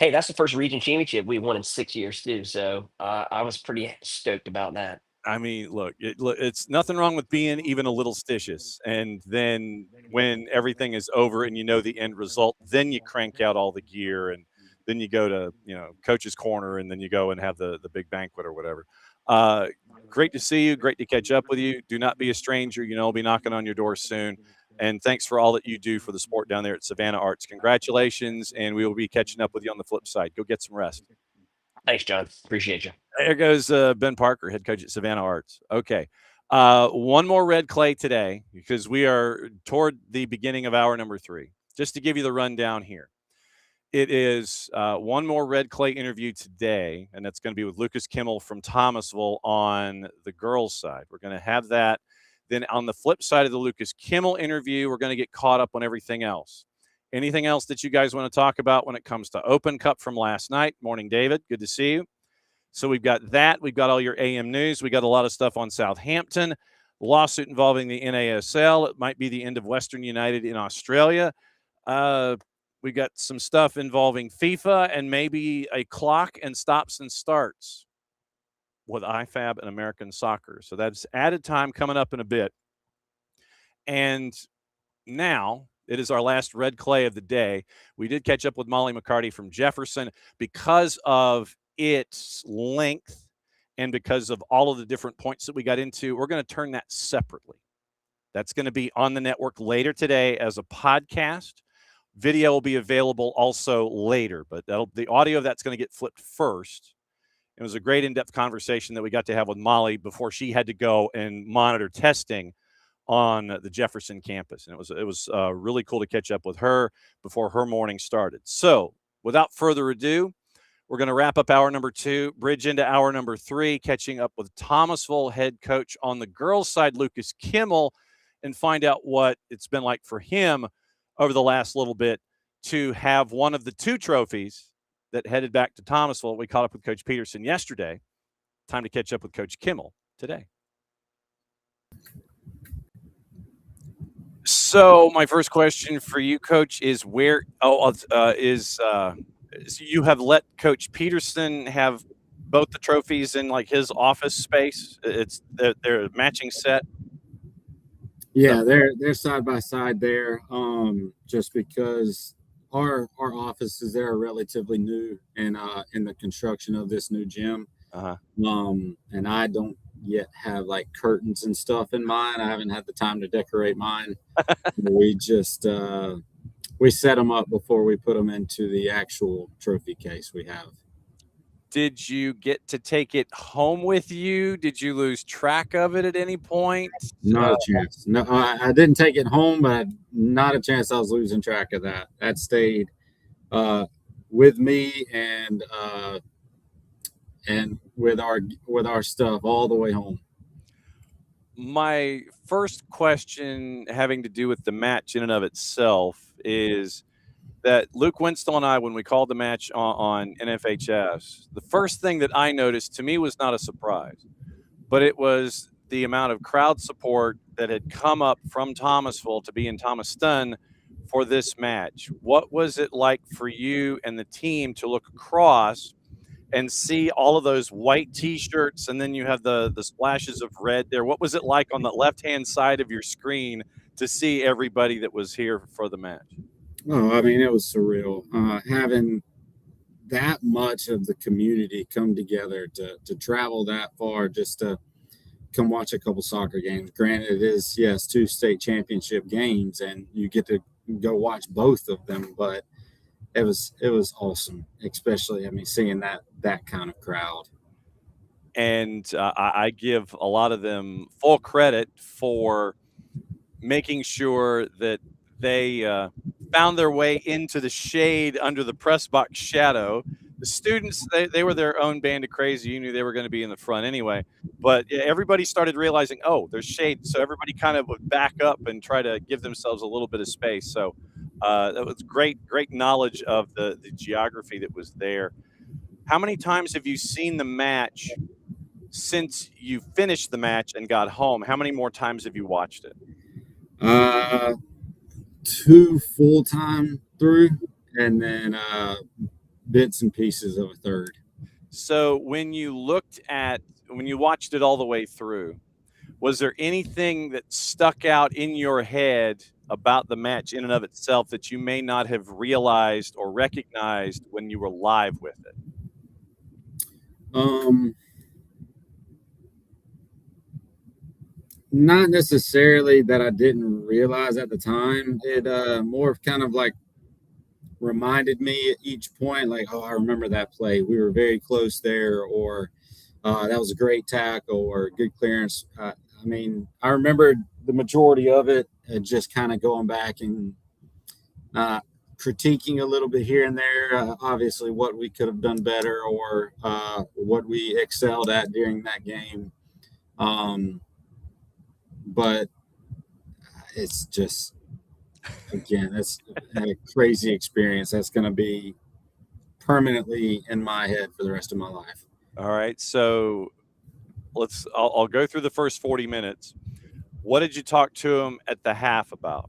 that's the first region championship we won in 6 years too. So I was pretty stoked about that. I mean, look, it's nothing wrong with being even a little stitious. And then when everything is over and you know the end result, then you crank out all the gear, and then you go to, coach's corner, and then you go and have the big banquet or whatever. Great to see you. Great to catch up with you. Do not be a stranger. I'll be knocking on your door soon. And thanks for all that you do for the sport down there at Savannah Arts. Congratulations. And we will be catching up with you on the flip side. Go get some rest. Thanks, John. Appreciate you. There goes Ben Parker, head coach at Savannah Arts. Okay. One more red clay today because we are toward the beginning of hour number 3. Just to give you the rundown here. It is one more red clay interview today, and that's going to be with Lucas Kimmel from Thomasville on the girls' side. We're going to have that. Then on the flip side of the Lucas Kimmel interview, we're going to get caught up on everything else. Anything else that you guys want to talk about when it comes to Open Cup from last night? Morning, David. Good to see you. So we've got that. We've got all your AM news. We got a lot of stuff on Southampton. Lawsuit involving the NASL. It might be the end of Western United in Australia. We got some stuff involving FIFA and maybe a clock and stops and starts with IFAB and American soccer. So that's added time coming up in a bit. And now it is our last red clay of the day. We did catch up with Molly McCarty from Jefferson because of its length and because of all of the different points that we got into. We're going to turn that separately. That's going to be on the network later today as a podcast. Video will be available also later, but the audio of that's going to get flipped first. It was a great in-depth conversation that we got to have with Molly before she had to go and monitor testing on the Jefferson campus. And it was really cool to catch up with her before her morning started. So without further ado, we're going to wrap up hour number 2, bridge into hour number 3, catching up with Thomasville head coach on the girls' side, Lucas Kimmel, and find out what it's been like for him over the last little bit to have one of the 2 trophies that headed back to Thomasville. We caught up with Coach Peterson yesterday. Time to catch up with Coach Kimmel today. So my first question for you, Coach, is you have let Coach Peterson have both the trophies in like his office space. They're a matching set. Yeah, they're side by side there. Just because our offices there are relatively new in the construction of this new gym. And I don't yet have like curtains and stuff in mine. I haven't had the time to decorate mine. We just we set them up before we put them into the actual trophy case we have. Did you get to take it home with you? Did you lose track of it at any point? Not a chance. No, I didn't take it home, but not a chance I was losing track of that. That stayed with me and with our stuff all the way home. My first question having to do with the match in and of itself is that Luke Winstall and I, when we called the match on NFHS, the first thing that I noticed to me was not a surprise, but it was the amount of crowd support that had come up from Thomasville to be in Thomaston for this match. What was it like for you and the team to look across and see all of those white T-shirts, and then you have the splashes of red there? What was it like on the left-hand side of your screen to see everybody that was here for the match? Oh, I mean, it was surreal. Having that much of the community come together to travel that far just to come watch a couple soccer games. Granted, it is, yes, 2 state championship games, and you get to go watch both of them, but it was awesome, especially, I mean, seeing that kind of crowd. And I give a lot of them full credit for making sure that they found their way into the shade under the press box shadow. The students, they were their own band of crazy. You knew they were going to be in the front anyway. But everybody started realizing, oh, there's shade. So everybody kind of would back up and try to give themselves a little bit of space. So that was great knowledge of the geography that was there. How many times have you seen the match since you finished the match and got home? How many more times have you watched it? 2 full-time through, and then bits and pieces of a third. So when you watched it all the way through, was there anything that stuck out in your head about the match in and of itself that you may not have realized or recognized when you were live with it? Not necessarily that I didn't realize at the time. It more kind of like reminded me at each point, like, oh, I remember that play. We were very close there, or that was a great tackle or good clearance. I mean, I remembered the majority of it, just kind of going back and critiquing a little bit here and there, obviously what we could have done better or what we excelled at during that game. But it's just, again, it's a crazy experience that's going to be permanently in my head for the rest of my life. All right, so I'll go through the first 40 minutes. What did you talk to them at the half about?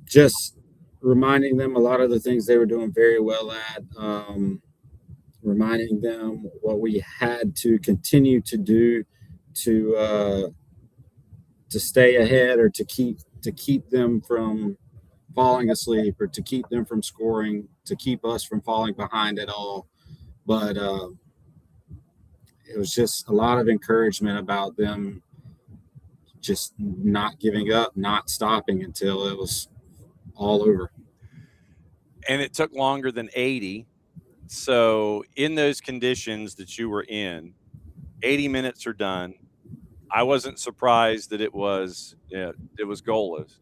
Just reminding them a lot of the things they were doing very well at, reminding them what we had to continue to do to stay ahead, or to keep them from falling asleep, or to keep them from scoring, to keep us from falling behind at all. But it was just a lot of encouragement about them just not giving up, not stopping until it was all over. And it took longer than 80. So in those conditions that you were in, 80 minutes are done. I wasn't surprised that it was goalless.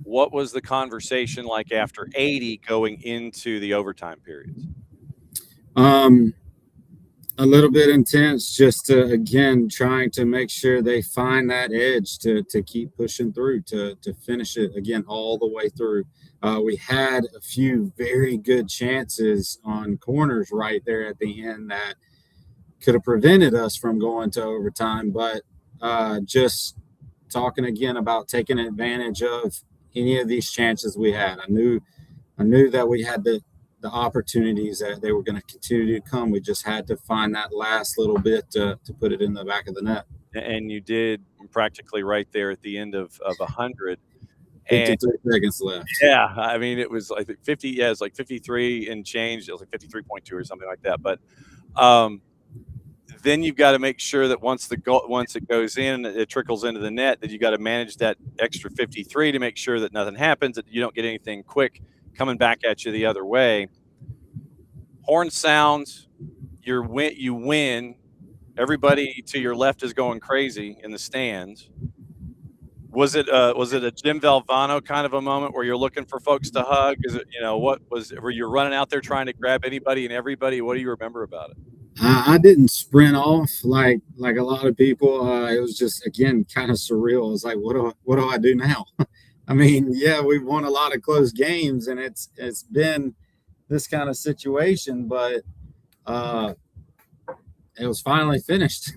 What was the conversation like after 80 going into the overtime periods? A little bit intense, just to, again, trying to make sure they find that edge to keep pushing through, to finish it again all the way through. We had a few very good chances on corners right there at the end that could have prevented us from going to overtime, but just talking again about taking advantage of any of these chances we had. I knew that we had the opportunities, that they were going to continue to come. We just had to find that last little bit to put it in the back of the net. And you did practically right there at the end of 100. 53 seconds left. Yeah, I mean, it was, I think, 50. Yeah, it's like 53 and change. It was like 53.2 or something like that. But then you've got to make sure that once it goes in, it trickles into the net, that you got to manage that extra 53 to make sure that nothing happens, that you don't get anything quick coming back at you the other way. Horn sounds, you win. Everybody to your left is going crazy in the stands. Was it a Jim Valvano kind of a moment where you're looking for folks to hug? Is it, were you running out there trying to grab anybody and everybody? What do you remember about it? I didn't sprint off like a lot of people. It was just, again, kind of surreal. It was like, what do I do now? I mean, yeah, we've won a lot of close games, and it's been this kind of situation, but it was finally finished.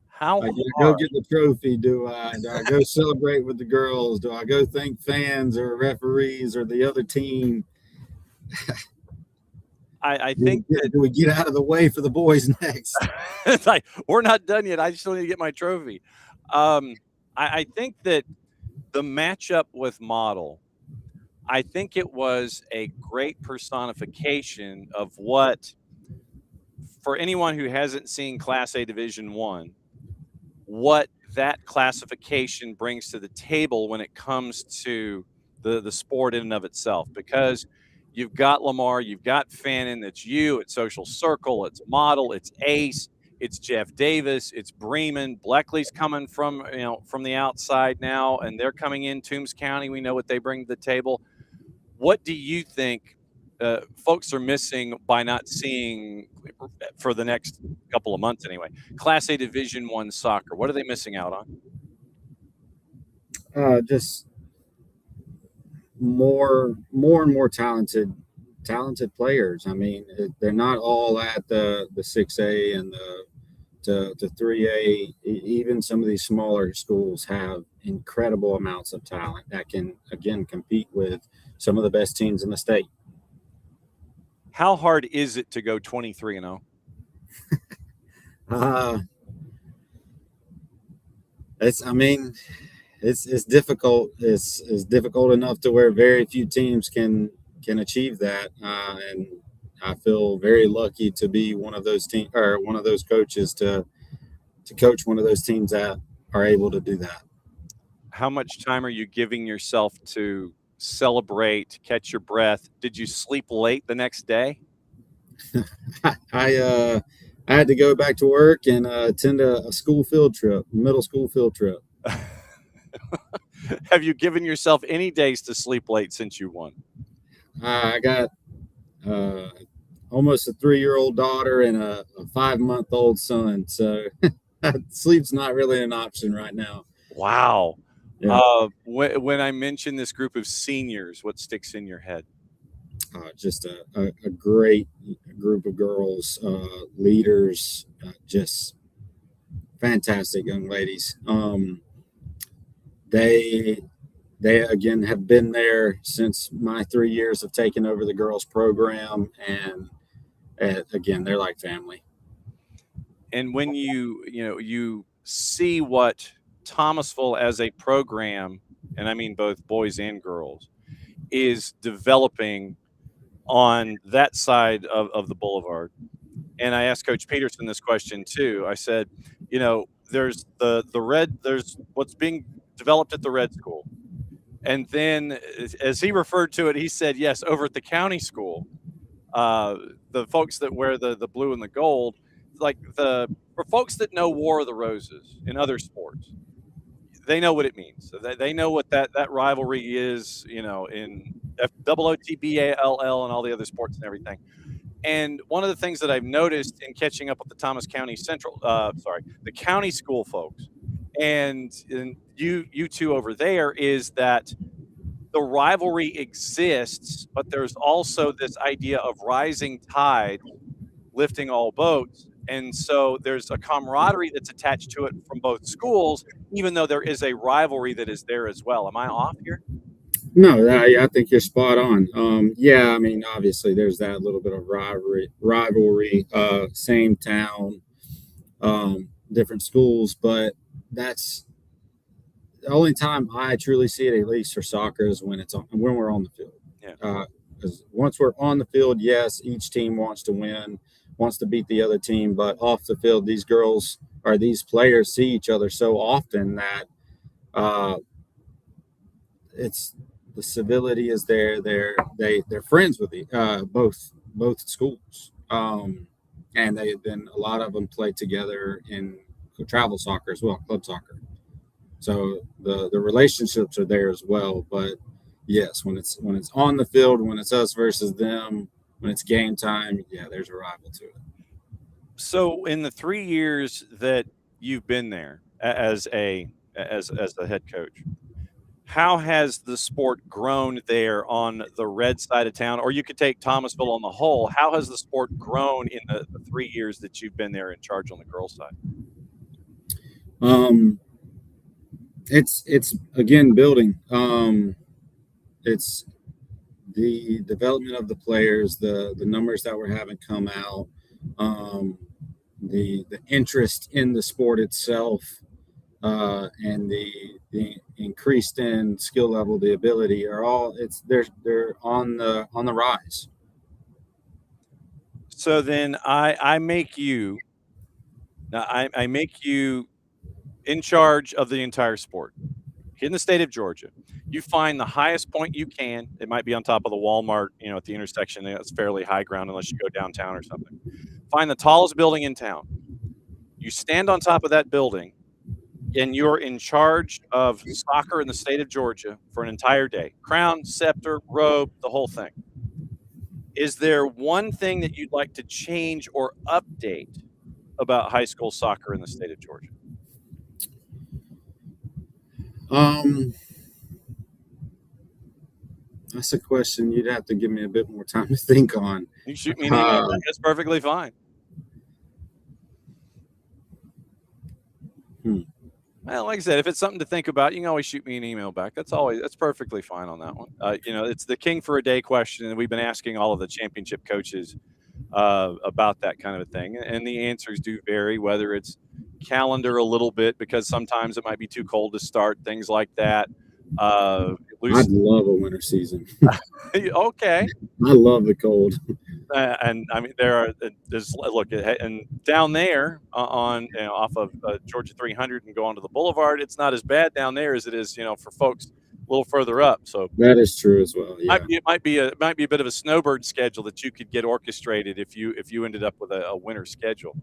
How I go get the trophy? Do I go celebrate with the girls? Do I go thank fans or referees or the other team? I think do we get out of the way for the boys next? It's like, we're not done yet. I still need to get my trophy. I think that the matchup with Model, I think it was a great personification of what, for anyone who hasn't seen Class A Division I, what that classification brings to the table when it comes to the sport in and of itself. Because you've got Lamar, you've got Fannin, it's you, it's Social Circle, it's Model, it's Ace, it's Jeff Davis, it's Bremen. Bleckley's coming from the outside now, and they're coming in. Toombs County, we know what they bring to the table. What do you think folks are missing by not seeing, for the next couple of months anyway, Class A Division I soccer? What are they missing out on? Just more and more talented players. I mean, they're not all at the 6A and the 3A. Even some of these smaller schools have incredible amounts of talent that can, again, compete with some of the best teams in the state. How hard is it to go 23-0? It's difficult. It's difficult enough to where very few teams can achieve that, and I feel very lucky to be one of those coaches to coach one of those teams that are able to do that. How much time are you giving yourself to celebrate, catch your breath? Did you sleep late the next day? I had to go back to work and attend a middle school field trip. Have you given yourself any days to sleep late since you won? I got almost a 3-year-old daughter and a 5-month-old son, so sleep's not really an option right now. Wow. Yeah. When I mention this group of seniors, what sticks in your head? Just a great group of girls, leaders, just fantastic young ladies. They again have been there since my 3 years of taking over the girls program, and again, they're like family. And when you see what Thomasville as a program, and I mean both boys and girls, is developing on that side of the boulevard. And I asked Coach Peterson this question too. I said, there's there's what's being developed at the Red School. And then as he referred to it, he said, yes, over at the county school, the folks that wear the blue and the gold, for folks that know War of the Roses in other sports, they know what it means. They know what that rivalry is, in WOTBALL and all the other sports and everything. And one of the things that I've noticed in catching up with the Thomas County the county school folks, and you two over there, is that the rivalry exists, but there's also this idea of rising tide lifting all boats. And so there's a camaraderie that's attached to it from both schools, even though there is a rivalry that is there as well. Am I off here? No, I think you're spot on. Yeah, I mean, obviously there's that little bit of rivalry, same town, different schools, but that's the only time I truly see it, at least for soccer, is when we're on the field. Yeah. Because once we're on the field, yes, each team wants to win, wants to beat the other team, but off the field, these players see each other so often that it's the civility is there. They're friends with both schools, and a lot of them play together in travel soccer as well, club soccer. So the relationships are there as well. But yes, when it's on the field, when it's us versus them, when it's game time, yeah, there's a rival to it. So in the 3 years that you've been there as the head coach, how has the sport grown there on the red side of town? Or you could take Thomasville on the whole. How has the sport grown in the 3 years that you've been there in charge on the girls' side? It's again building. It's the development of the players, the numbers that we're having come out, the interest in the sport itself, and the increased in skill level, the ability are all they're on the rise. So then I make you in charge of the entire sport in the state of Georgia. You find the highest point you can. It might be on top of the Walmart, at the intersection. That's fairly high ground unless you go downtown or something. Find the tallest building in town. You stand on top of that building, and you're in charge of soccer in the state of Georgia for an entire day. Crown, scepter, robe, the whole thing. Is there one thing that you'd like to change or update about high school soccer in the state of Georgia? That's a question you'd have to give me a bit more time to think on. You shoot me an email. That's perfectly fine. Well, like I said, if it's something to think about, you can always shoot me an email back. That's perfectly fine on that one. It's the king for a day question, and we've been asking all of the championship coaches about that kind of a thing, and the answers do vary. Whether it's calendar a little bit, because sometimes it might be too cold to start, things like that. I'd love a winter season. Okay. I love the cold. And I mean, and down there on off of Georgia 300 and go onto the boulevard, it's not as bad down there as it is, for folks a little further up. So that is true as well. Yeah. It might be a bit of a snowbird schedule that you could get orchestrated if you ended up with a winter schedule.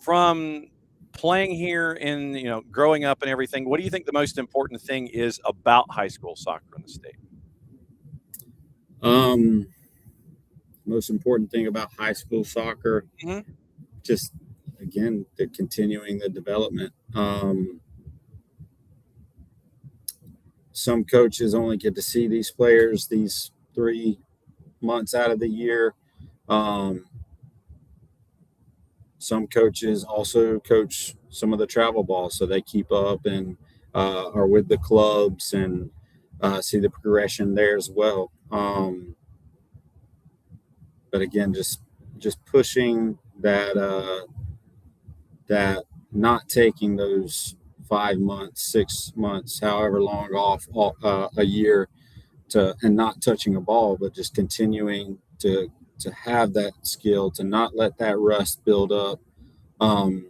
From playing here in, growing up and everything, what do you think the most important thing is about high school soccer in the state? Most important thing about high school soccer, just again, the continuing the development. Some coaches only get to see these players these 3 months out of the year. Some coaches also coach some of the travel ball, so they keep up and are with the clubs and see the progression there as well. But again, just pushing that not taking those 5 months, 6 months, however long off a year and not touching a ball, but just continuing to have that skill, to not let that rust build up, and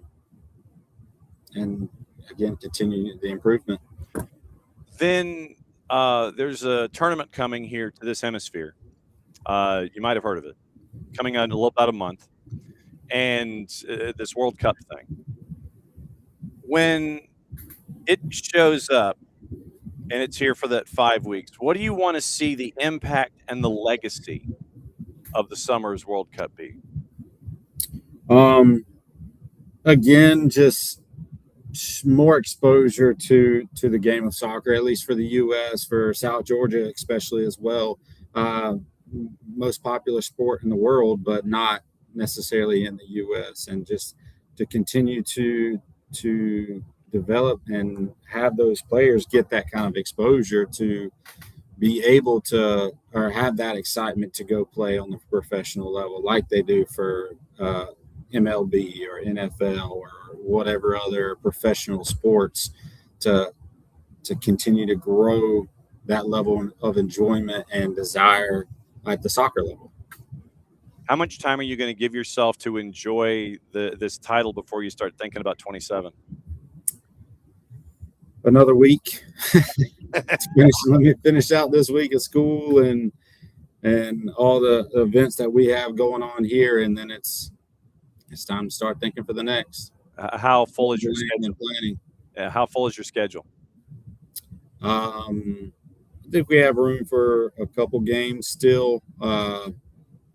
again continue the improvement. Then there's a tournament coming here to this hemisphere. You might have heard of it. Coming out in about a month, and this World Cup thing. When it shows up and it's here for that 5 weeks, what do you want to see the impact and the legacy of the summer's World Cup be? Again, just more exposure to the game of soccer, at least for the U.S., for South Georgia especially as well. Most popular sport in the world, but not necessarily in the U.S. And just to continue to develop and have those players get that kind of exposure to be able to, or have that excitement to go play on the professional level like they do for MLB or NFL or whatever other professional sports, to continue to grow that level of enjoyment and desire at the soccer level. How much time are you going to give yourself to enjoy this title before you start thinking about 27? Another week. Let me finish out this week of school and all the events that we have going on here, and then it's time to start thinking for the next. How full is your schedule? Planning. How full is your schedule? I think we have room for a couple games still,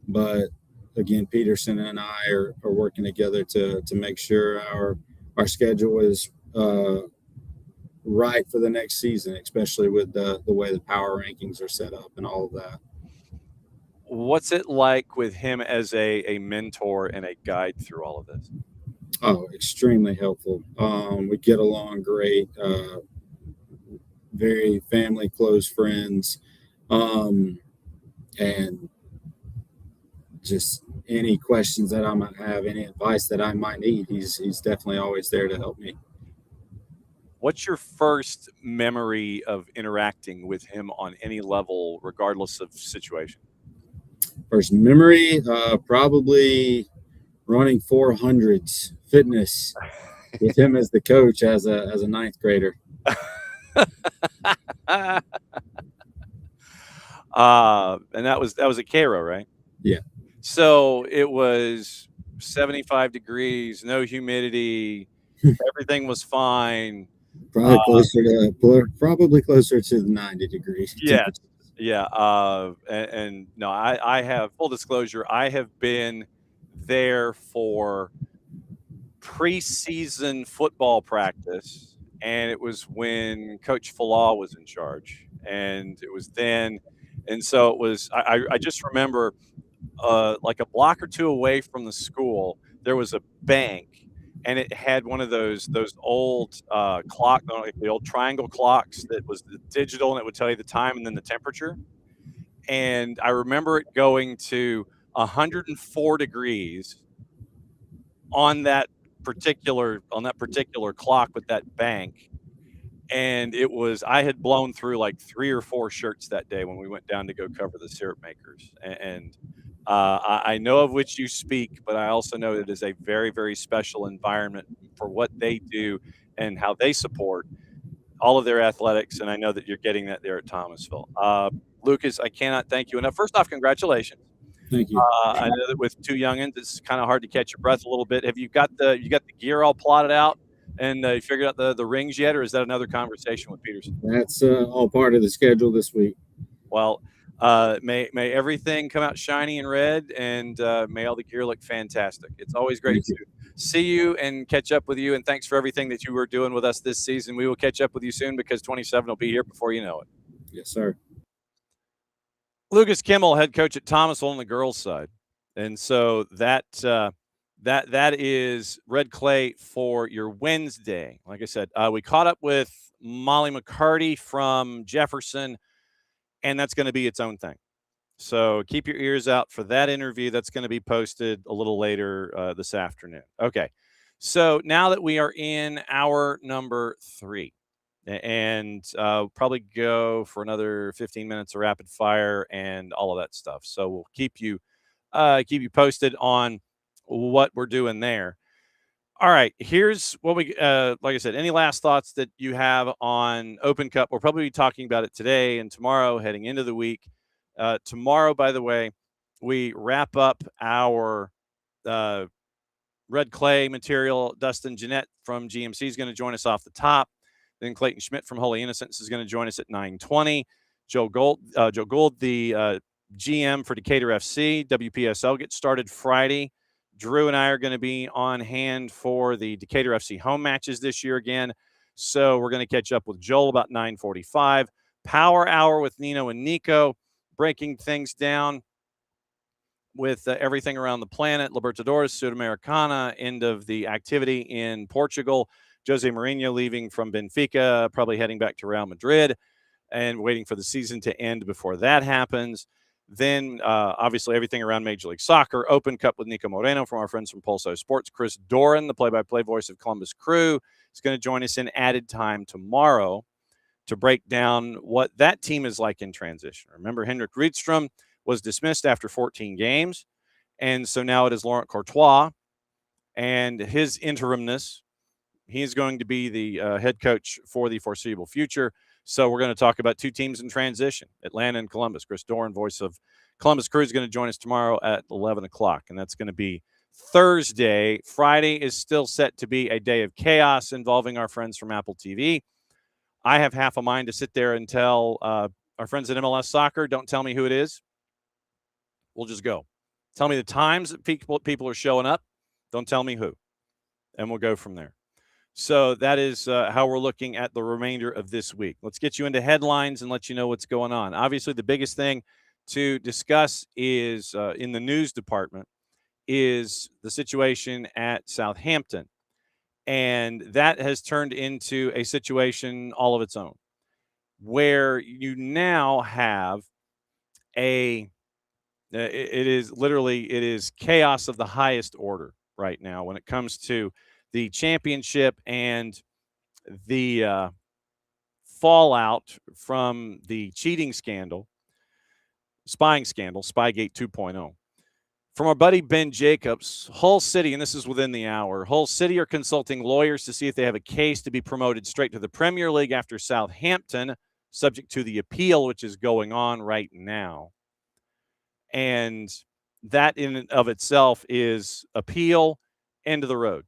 but again, Peterson and I are working together to make sure our schedule is right for the next season, especially with the way the power rankings are set up and all of that. What's it like with him as a mentor and a guide through all of this? Oh, extremely helpful. We get along great. Very family, close friends, and just any questions that I might have, any advice that I might need, he's definitely always there to help me. What's your first memory of interacting with him on any level, regardless of situation? First memory, probably running 400s fitness with him as the coach as a ninth grader. And that was at Cairo, right? Yeah. So it was 75 degrees, no humidity, everything was fine. Probably closer to the 90 degrees. Yes. Yeah. And no, I have, full disclosure, I have been there for preseason football practice, and it was when Coach Falah was in charge, and it was then, and so it was. I just remember, like a block or two away from the school, there was a bank, and it had one of those old clock, like the old triangle clocks that was digital, and it would tell you the time and then the temperature. And I remember it going to 104 degrees on that particular clock with that bank. And it was, I had blown through like 3 or 4 shirts that day when we went down to go cover the syrup makers. And I know of which you speak, but I also know that it is a very, very special environment for what they do and how they support all of their athletics. And I know that you're getting that there at Thomasville. Lucas, I cannot thank you enough. First off, congratulations. Thank you. I know that with 2 youngins, it's kind of hard to catch your breath a little bit. Have you got the gear all plotted out and you figured out the rings yet, or is that another conversation with Peterson? That's all part of the schedule this week. Well, may everything come out shiny and red, and may all the gear look fantastic. It's always great to see you and catch up with you, and thanks for everything that you were doing with us this season. We will catch up with you soon because 27 will be here before you know it. Yes, sir. Lucas Kimmel, head coach at Thomasville on the girls' side, and so that is red clay for your Wednesday. Like I said, we caught up with Molly McCarty from Jefferson, and that's going to be its own thing. So keep your ears out for that interview. That's going to be posted a little later this afternoon. Okay, so now that we are in hour number 3. And probably go for another 15 minutes of rapid fire and all of that stuff. So we'll keep you posted on what we're doing there. All right, here's what we like I said. Any last thoughts that you have on Open Cup? We'll probably be talking about it today and tomorrow, heading into the week. Tomorrow, by the way, we wrap up our red clay material. Dustin Jeanette from GMC is going to join us off the top. Then Clayton Schmidt from Holy Innocents is going to join us at 9:20. Joe Gould, the GM for Decatur FC. WPSL gets started Friday. Drew and I are going to be on hand for the Decatur FC home matches this year again. So we're going to catch up with Joel about 9:45. Power Hour with Nino and Nico, breaking things down with everything around the planet. Libertadores, Sudamericana, end of the activity in Portugal. Jose Mourinho leaving from Benfica, probably heading back to Real Madrid, and waiting for the season to end before that happens. Then, obviously, everything around Major League Soccer. Open Cup with Nico Moreno from our friends from Pulso Sports. Chris Doran, the play-by-play voice of Columbus Crew, is going to join us in added time tomorrow to break down what that team is like in transition. Remember, Henrik Rydstrom was dismissed after 14 games, and so now it is Laurent Courtois and his interimness. He is going to be the head coach for the foreseeable future. So we're going to talk about 2 teams in transition, Atlanta and Columbus. Chris Doran, voice of Columbus Crew, is going to join us tomorrow at 11 o'clock, and that's going to be Thursday. Friday is still set to be a day of chaos involving our friends from Apple TV. I have half a mind to sit there and tell our friends at MLS Soccer, don't tell me who it is. We'll just go. Tell me the times that people are showing up. Don't tell me who. And we'll go from there. So that is how we're looking at the remainder of this week. Let's get you into headlines and let you know what's going on. Obviously, the biggest thing to discuss is in the news department is the situation at Southampton. And that has turned into a situation all of its own, where you now have it is chaos of the highest order right now when it comes to the championship and the fallout from the cheating scandal, spying scandal, Spygate 2.0. From our buddy Ben Jacobs, Hull City, and this is within the hour, Hull City are consulting lawyers to see if they have a case to be promoted straight to the Premier League after Southampton, subject to the appeal, which is going on right now. And that in and of itself is appeal, end of the road.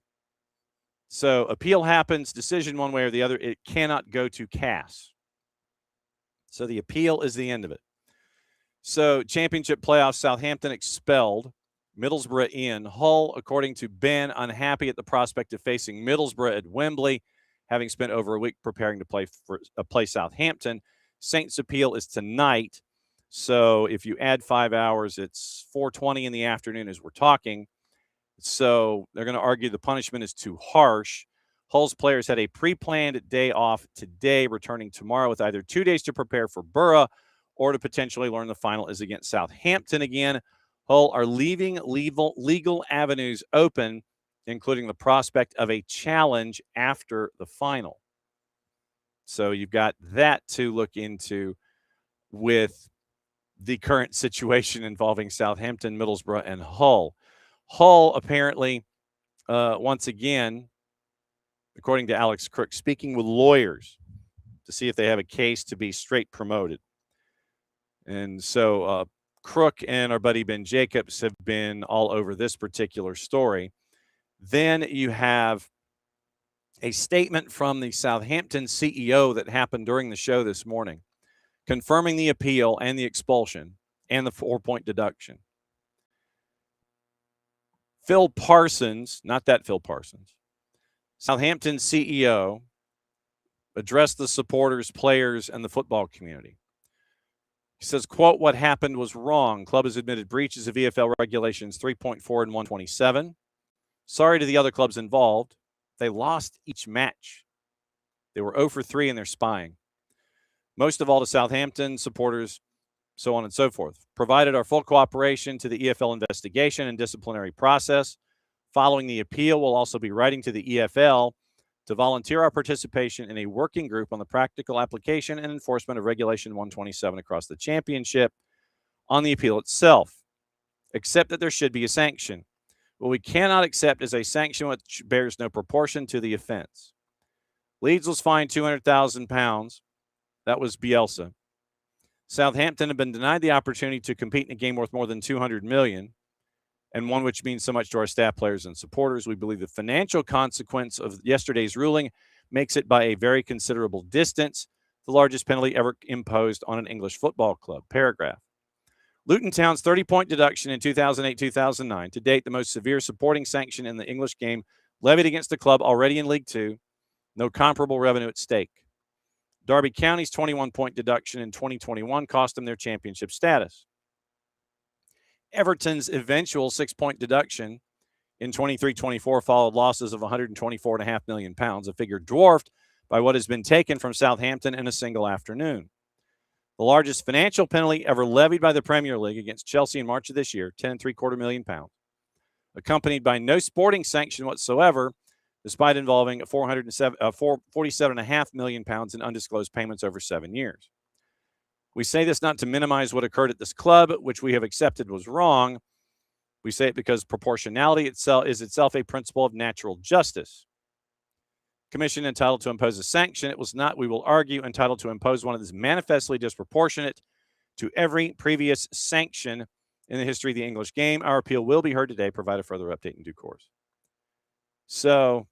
So appeal happens, decision one way or the other, it cannot go to CAS. So the appeal is the end of it. So championship playoffs, Southampton expelled, Middlesbrough in. Hull, according to Ben, unhappy at the prospect of facing Middlesbrough at Wembley, having spent over a week preparing to play Southampton. Saints' appeal is tonight. So if you add 5 hours, it's 4:20 in the afternoon as we're talking. So they're going to argue the punishment is too harsh. Hull's players had a pre-planned day off today, returning tomorrow with either 2 days to prepare for Borough or to potentially learn the final is against Southampton again. Hull are leaving legal avenues open, including the prospect of a challenge after the final. So you've got that to look into with the current situation involving Southampton, Middlesbrough, and Hull. Hull apparently, once again, according to Alex Crook, speaking with lawyers to see if they have a case to be straight promoted. And so Crook and our buddy Ben Jacobs have been all over this particular story. Then you have a statement from the Southampton CEO that happened during the show this morning, confirming the appeal and the expulsion and the 4-point deduction. Phil Parsons, not that Phil Parsons, Southampton CEO, addressed the supporters, players, and the football community. He says, quote, "What happened was wrong. Club has admitted breaches of EFL regulations 3.4 and 127. Sorry to the other clubs involved. They lost each match. They were 0 for 3 in their spying. Most of all to Southampton supporters, so on and so forth. Provided our full cooperation to the EFL investigation and disciplinary process. Following the appeal, we'll also be writing to the EFL to volunteer our participation in a working group on the practical application and enforcement of Regulation 127 across the championship on the appeal itself. Accept that there should be a sanction. What we cannot accept is a sanction which bears no proportion to the offense. Leeds was fined £200,000. That was Bielsa. Southampton have been denied the opportunity to compete in a game worth more than $200 million, and one which means so much to our staff, players, and supporters. We believe the financial consequence of yesterday's ruling makes it by a very considerable distance the largest penalty ever imposed on an English football club. Paragraph. Luton Town's 30-point deduction in 2008-2009, to date the most severe supporting sanction in the English game levied against the club already in League Two. No comparable revenue at stake. Derby County's 21-point deduction in 2021 cost them their championship status. Everton's eventual 6-point deduction in 23-24 followed losses of £124.5 million, a figure dwarfed by what has been taken from Southampton in a single afternoon. The largest financial penalty ever levied by the Premier League against Chelsea in March of this year, £10.75 million, accompanied by no sporting sanction whatsoever, despite involving £47.5 million in undisclosed payments over 7 years. We say this not to minimize what occurred at this club, which we have accepted was wrong. We say it because proportionality itself is itself a principle of natural justice. Commission entitled to impose a sanction. It was not, we will argue, entitled to impose one that is manifestly disproportionate to every previous sanction in the history of the English game. Our appeal will be heard today, provide a further update in due course. So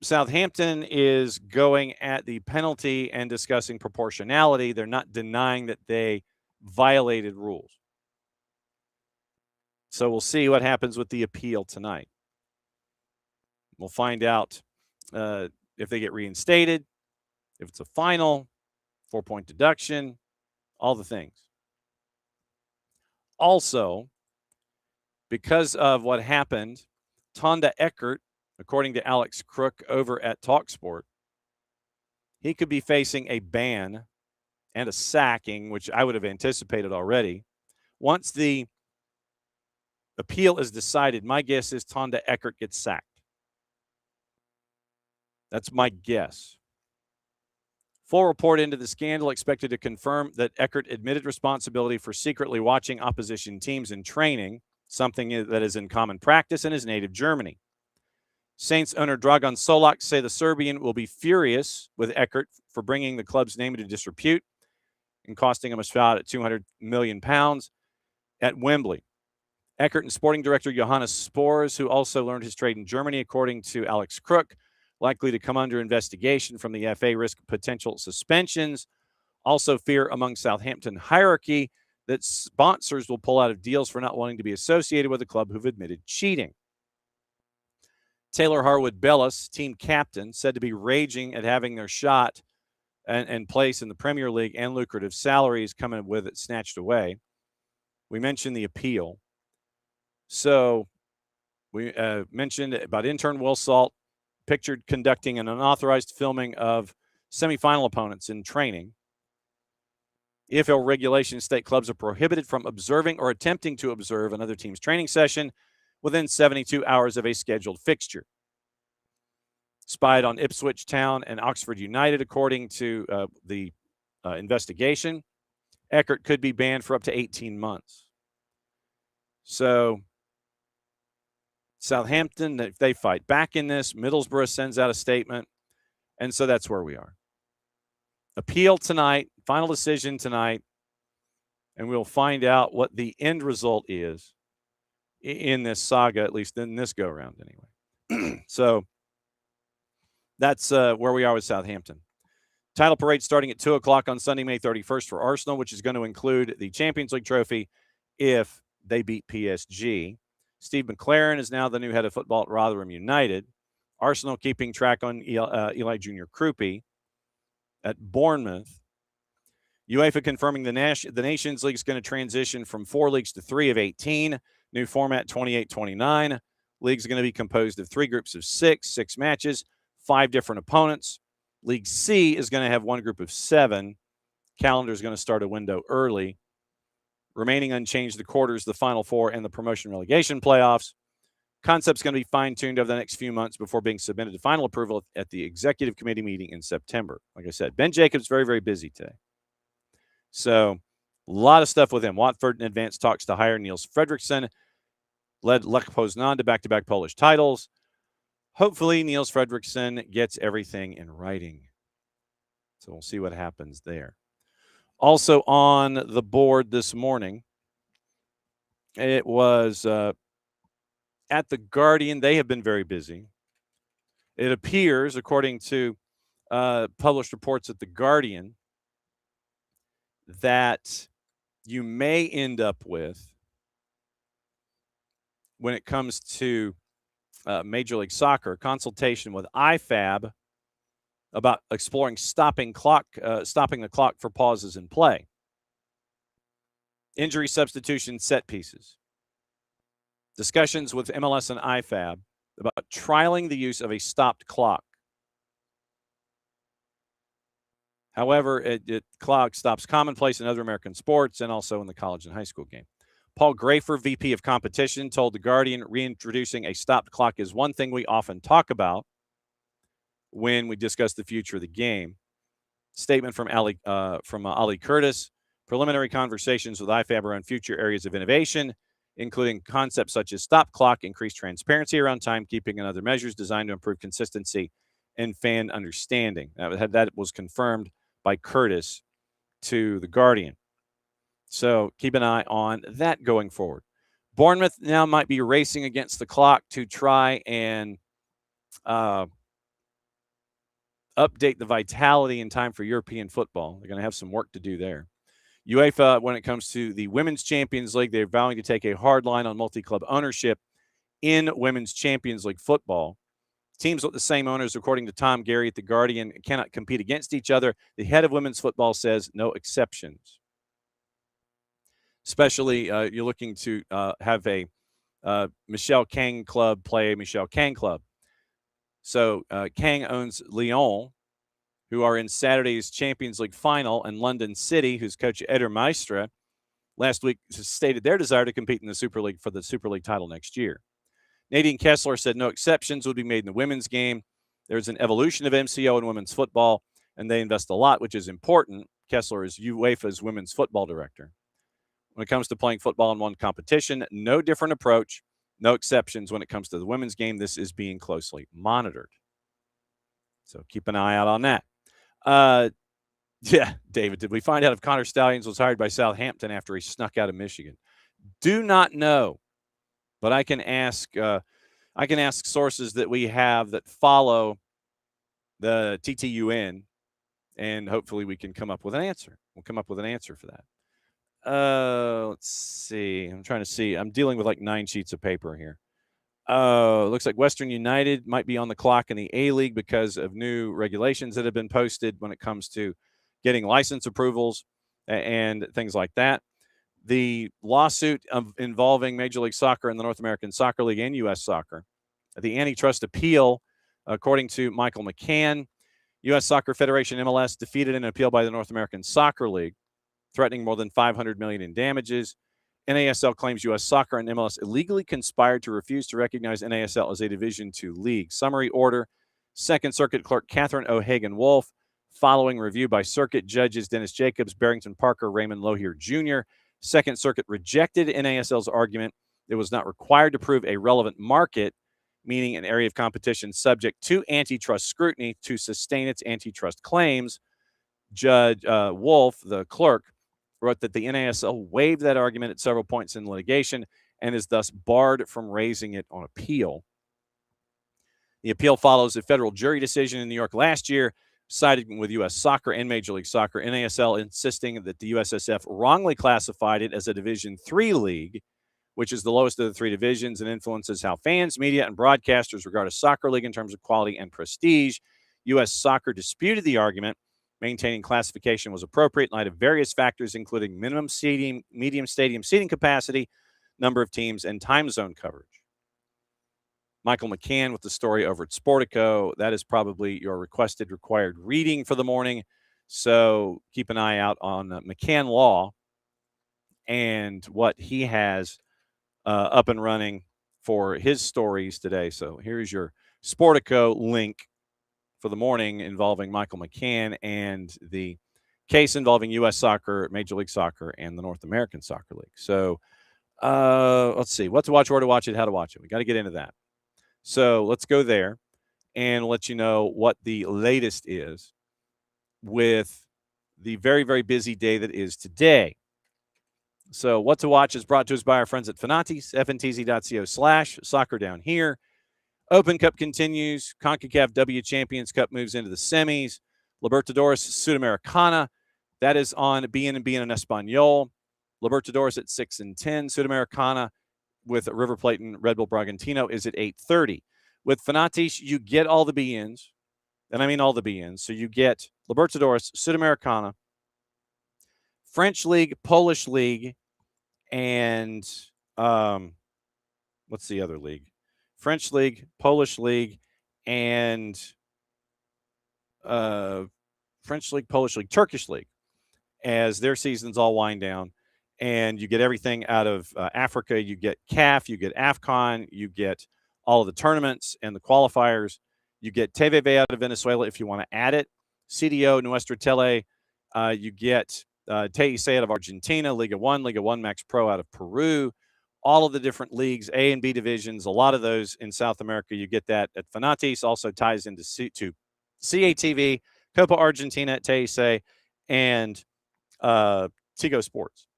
Southampton is going at the penalty and discussing proportionality. They're not denying that they violated rules. So we'll see what happens with the appeal tonight. We'll find out if they get reinstated, if it's a final, 4-point deduction, all the things. Also, because of what happened, Tonda Eckert, according to Alex Crook over at TalkSport, he could be facing a ban and a sacking, which I would have anticipated already. Once the appeal is decided, my guess is Tonda Eckert gets sacked. That's my guess. Full report into the scandal expected to confirm that Eckert admitted responsibility for secretly watching opposition teams in training, something that is in common practice in his native Germany. Saints owner Dragan Solak say the Serbian will be furious with Eckert for bringing the club's name into disrepute and costing him a spot at £200 million at Wembley. Eckert and sporting director Johannes Spors, who also learned his trade in Germany, according to Alex Crook, likely to come under investigation from the FA, risk potential suspensions. Also fear among Southampton hierarchy that sponsors will pull out of deals for not wanting to be associated with a club who've admitted cheating. Taylor Harwood Bellis, team captain, said to be raging at having their shot and place in the Premier League and lucrative salaries coming with it snatched away. We mentioned the appeal. So we mentioned about intern Will Salt, pictured conducting an unauthorized filming of semifinal opponents in training. EFL regulations state clubs are prohibited from observing or attempting to observe another team's training session within 72 hours of a scheduled fixture. Spied on Ipswich Town and Oxford United, according to the investigation. Eckert could be banned for up to 18 months. So Southampton, if they fight back in this, Middlesbrough sends out a statement, and so that's where we are. Appeal tonight, final decision tonight, and we'll find out what the end result is in this saga, at least in this go-round anyway. So that's where we are with Southampton. Title parade starting at 2 o'clock on Sunday, May 31st for Arsenal, which is going to include the Champions League trophy if they beat PSG. Steve McLaren is now the new head of football at Rotherham United. Arsenal keeping track on Eli Junior Krupi at Bournemouth. UEFA confirming the Nations League is going to transition from 4 leagues to 3 of 18. New format 28-29. League's going to be composed of 3 groups of 6 matches, 5 different opponents. League C is going to have 1 group of 7. Calendar is going to start a window early. Remaining unchanged, the quarters, the Final Four, and the promotion relegation playoffs. Concept's going to be fine-tuned over the next few months before being submitted to final approval at the executive committee meeting in September. Like I said, Ben Jacobs very, very busy today. So a lot of stuff with him. Watford in advanced talks to hire Niels Fredriksson. Led Lech Poznan to back-to-back Polish titles. Hopefully, Niels Fredriksson gets everything in writing. So we'll see what happens there. Also on the board this morning, it was at The Guardian. They have been very busy. It appears, according to published reports at The Guardian, that you may end up with, when it comes to Major League Soccer, consultation with IFAB about exploring stopping the clock for pauses in play. Injury substitution set pieces. Discussions with MLS and IFAB about trialing the use of a stopped clock. However, clock stops commonplace in other American sports and also in the college and high school game. Paul Grafer, VP of Competition, told The Guardian reintroducing a stopped clock is one thing we often talk about when we discuss the future of the game. Statement from Ali Curtis. Preliminary conversations with IFAB around future areas of innovation, including concepts such as stop clock, increased transparency around timekeeping, and other measures designed to improve consistency and fan understanding. That was confirmed by Curtis to The Guardian. So keep an eye on that going forward. Bournemouth now might be racing against the clock to try and update the vitality in time for European football. They're going to have some work to do there. UEFA, when it comes to the Women's Champions League, they're vowing to take a hard line on multi-club ownership in Women's Champions League football. Teams with the same owners, according to Tom Gary at The Guardian, cannot compete against each other. The head of women's football says no exceptions. Especially you're looking to have a Michelle Kang club play a Michelle Kang club. So Kang owns Lyon, who are in Saturday's Champions League final, and London City, whose coach Eder Maestra last week stated their desire to compete in the Super League for the Super League title next year. Nadine Kessler said no exceptions would be made in the women's game. There's an evolution of MCO in women's football, and they invest a lot, which is important. Kessler is UEFA's women's football director. When it comes to playing football in one competition, no different approach, no exceptions when it comes to the women's game. This is being closely monitored. So keep an eye out on that. Yeah, David, did we find out if Connor Stallions was hired by Southampton after he snuck out of Michigan? Do not know, but I can ask sources that we have that follow the TTUN, and hopefully we can come up with an answer. We'll come up with an answer for that. Let's see. I'm trying to see. I'm dealing with like 9 sheets of paper here. Looks like Western United might be on the clock in the A-League because of new regulations that have been posted when it comes to getting license approvals and things like that. The lawsuit involving Major League Soccer and the North American Soccer League and U.S. Soccer, the antitrust appeal, according to Michael McCann, U.S. Soccer Federation MLS defeated an appeal by the North American Soccer League, threatening more than $500 million in damages. NASL claims U.S. Soccer and MLS illegally conspired to refuse to recognize NASL as a Division II league. Summary order, Second Circuit Clerk Catherine O'Hagan-Wolf, following review by Circuit Judges Dennis Jacobs, Barrington Parker, Raymond Lohier Jr., Second Circuit rejected NASL's argument it was not required to prove a relevant market, meaning an area of competition subject to antitrust scrutiny, to sustain its antitrust claims. Judge Wolf, the clerk, wrote that the NASL waived that argument at several points in litigation and is thus barred from raising it on appeal. The appeal follows a federal jury decision in New York last year, siding with U.S. Soccer and Major League Soccer, NASL insisting that the USSF wrongly classified it as a Division III league, which is the lowest of the 3 divisions and influences how fans, media, and broadcasters regard a soccer league in terms of quality and prestige. U.S. Soccer disputed the argument, maintaining classification was appropriate in light of various factors, including minimum seating, medium stadium seating capacity, number of teams, and time zone coverage. Michael McCann with the story over at Sportico. That is probably your required reading for the morning. So keep an eye out on McCann Law and what he has up and running for his stories today. So here's your Sportico link for the morning involving Michael McCann and the case involving U.S. Soccer, Major League Soccer, and the North American Soccer League. So let's see. What to watch, where to watch it, how to watch it. We got to get into that. So let's go there and let you know what the latest is with the very, very busy day that is today. So what to watch is brought to us by our friends at Fanati's, fntz.co/soccer down here. Open Cup continues. CONCACAF W Champions Cup moves into the semis. Libertadores Sudamericana, that is on BN and BN Espanol. Libertadores at 6 and 10. Sudamericana with River Plate and Red Bull Bragantino is at 8:30. With Fanati's, you get all the BNs, and I mean all the BNs. So you get Libertadores, Sudamericana, French League, Polish League, and what's the other league? French League, Polish League, and French League, Polish League, Turkish League, as their seasons all wind down. And you get everything out of Africa. You get CAF, you get AFCON, you get all of the tournaments and the qualifiers. You get TVV out of Venezuela if you want to add it. CDO, Nuestra Tele. You get TIC out of Argentina, Liga 1 Max Pro out of Peru. All of the different leagues, A and B divisions, a lot of those in South America. You get that at Fanati's. Also ties into CATV, Copa Argentina at TIC, and Tigo Sports.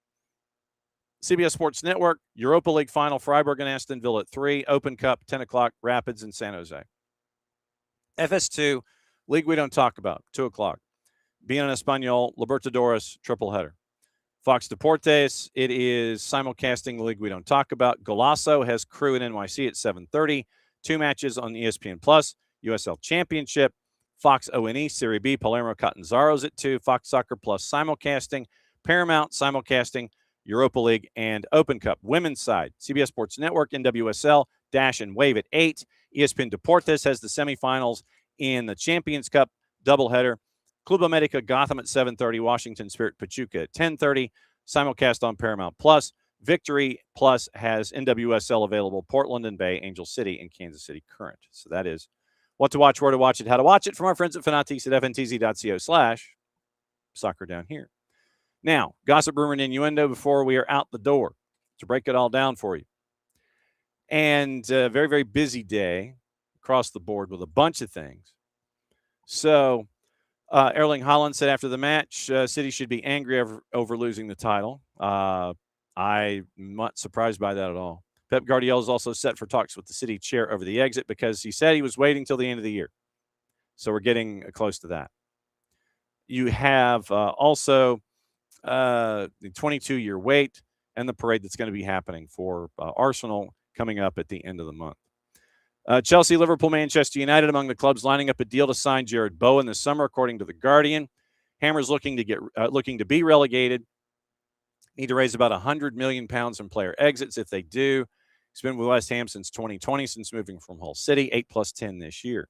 CBS Sports Network, Europa League final, Freiburg and Aston Villa at 3, Open Cup, 10 o'clock, Rapids and San Jose. FS2, league we don't talk about, 2 o'clock. Bien Espanol, Libertadores, triple header. Fox Deportes, it is simulcasting the league we don't talk about. Golazo has Crew and NYC at 7:30. 2 matches on ESPN Plus, USL Championship. Fox O&E, Serie B, Palermo Catanzaros at 2. Fox Soccer Plus simulcasting. Paramount simulcasting Europa League and Open Cup. Women's side, CBS Sports Network, NWSL, Dash and Wave at 8. ESPN Deportes has the semifinals in the Champions Cup doubleheader. Club America Gotham at 7:30, Washington Spirit Pachuca at 10:30, simulcast on Paramount Plus. Victory Plus has NWSL available, Portland and Bay, Angel City, and Kansas City Current. So that is what to watch, where to watch it, how to watch it from our friends at Fanatics at fntz.co/soccer down here. Now, gossip, rumor, and innuendo before we are out the door to break it all down for you. And a very, very busy day across the board with a bunch of things. So, Erling Haaland said after the match, City should be angry over losing the title. I'm not surprised by that at all. Pep Guardiola is also set for talks with the City chair over the exit because he said he was waiting till the end of the year. So we're getting close to that. You have also the 22-year wait and the parade that's going to be happening for Arsenal coming up at the end of the month. Chelsea, Liverpool, Manchester United among the clubs lining up a deal to sign Jared Bowen this summer, according to The Guardian. Hammers looking to be relegated. Need to raise about £100 million in player exits. If they do, he's been with West Ham since 2020, since moving from Hull City, 8 + 10 this year.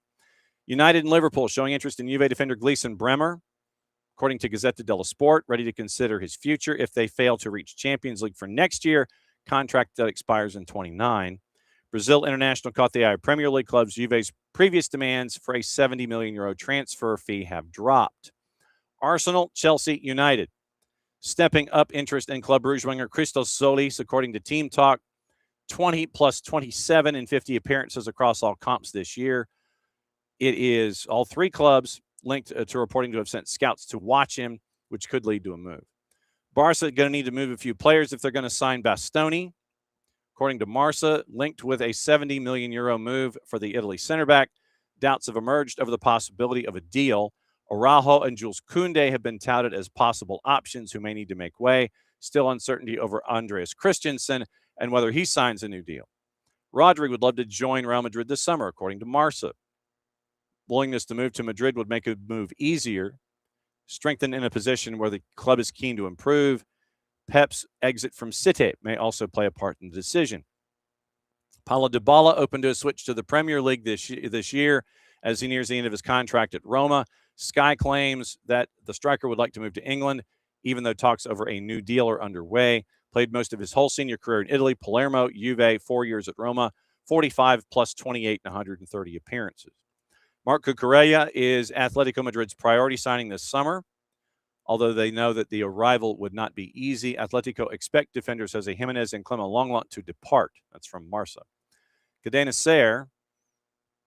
United and Liverpool showing interest in Juve defender Gleison Bremer, according to Gazzetta dello Sport, ready to consider his future if they fail to reach Champions League for next year, contract that expires in 29. Brazil International caught the eye of Premier League clubs. Juve's previous demands for a €70 million transfer fee have dropped. Arsenal, Chelsea, United. Stepping up interest in Club Brugge winger Christos Solis, according to Team Talk. 20 + 27 in 50 appearances across all comps this year. It is all 3 clubs linked to reporting to have sent scouts to watch him, which could lead to a move. Barca going to need to move a few players if they're going to sign Bastoni. According to Marca, linked with a €70 million move for the Italy center back. Doubts have emerged over the possibility of a deal. Araujo and Jules Koundé have been touted as possible options who may need to make way. Still uncertainty over Andreas Christensen and whether he signs a new deal. Rodri would love to join Real Madrid this summer, according to Marca. Willingness to move to Madrid would make a move easier. Strengthened in a position where the club is keen to improve. Pep's exit from City may also play a part in the decision. Paulo Dybala open to a switch to the Premier League this year as he nears the end of his contract at Roma. Sky claims that the striker would like to move to England, even though talks over a new deal are underway. Played most of his whole senior career in Italy, Palermo, Juve, 4 years at Roma, 45 + 28 and 130 appearances. Marc Cucurella is Atletico Madrid's priority signing this summer. Although they know that the arrival would not be easy, Atletico expect defenders Jose Jimenez and Clement Lenglet to depart. That's from Marca. Cadena Ser,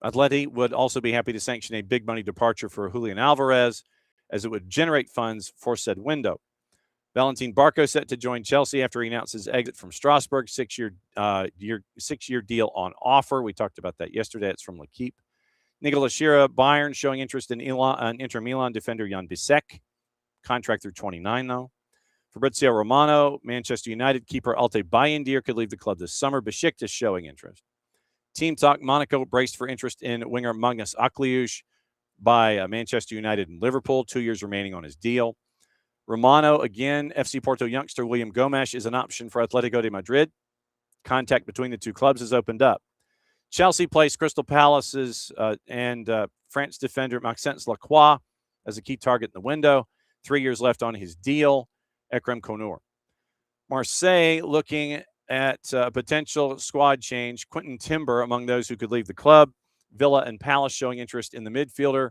Atleti would also be happy to sanction a big money departure for Julian Alvarez, as it would generate funds for said window. Valentin Barco set to join Chelsea after he announced his exit from Strasbourg, 6-year deal on offer. We talked about that yesterday. It's from L'Equipe. Nicola Schira, Bayern showing interest in Inter Milan defender Jan Bisek. Contract through 29, though. Fabrizio Romano, Manchester United keeper Alte Bayindir could leave the club this summer. Besiktas showing interest. Team Talk, Monaco braced for interest in winger Magnus Akliush by Manchester United and Liverpool. 2 years remaining on his deal. Romano, again, FC Porto youngster William Gomes is an option for Atletico de Madrid. Contact between the two clubs has opened up. Chelsea placed Crystal Palace's and France defender Maxence Lacroix as a key target in the window. 3 years left on his deal. Ekrem Konur. Marseille looking at potential squad change. Quentin Timber among those who could leave the club. Villa and Palace showing interest in the midfielder.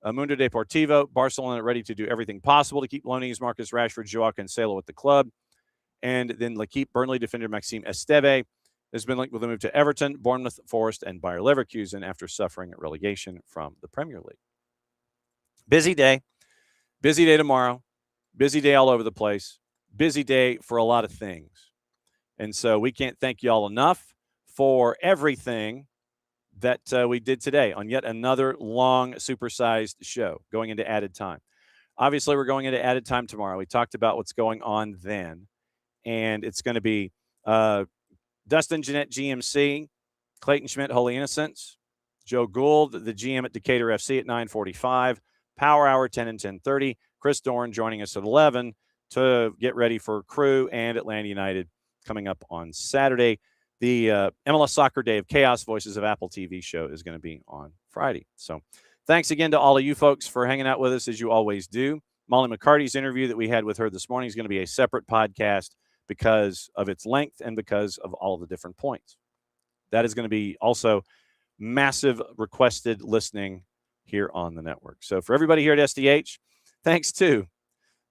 Mundo Deportivo, Barcelona ready to do everything possible to keep loanees Marcus Rashford, Joao Cancelo at the club. And then L'Equipe, Burnley defender Maxime Esteve has been linked with a move to Everton, Bournemouth, Forest, and Bayer Leverkusen after suffering relegation from the Premier League. Busy day. Busy day tomorrow. Busy day all over the place. Busy day for a lot of things. And so we can't thank you all enough for everything that we did today on yet another long supersized show going into added time. Obviously, we're going into added time tomorrow. We talked about what's going on then, and it's going to be Dustin Jeanette, GMC, Clayton Schmidt, Holy Innocents, Joe Gould, the GM at Decatur FC at 9:45, Power Hour 10 and 10:30, Chris Dorn joining us at 11 to get ready for Crew and Atlanta United coming up on Saturday. The MLS Soccer Day of Chaos Voices of Apple TV show is going to be on Friday. So thanks again to all of you folks for hanging out with us as you always do. Molly McCarty's interview that we had with her this morning is going to be a separate podcast because of its length and because of all of the different points. That is going to be also massive requested listening here on the network. So for everybody here at SDH, thanks to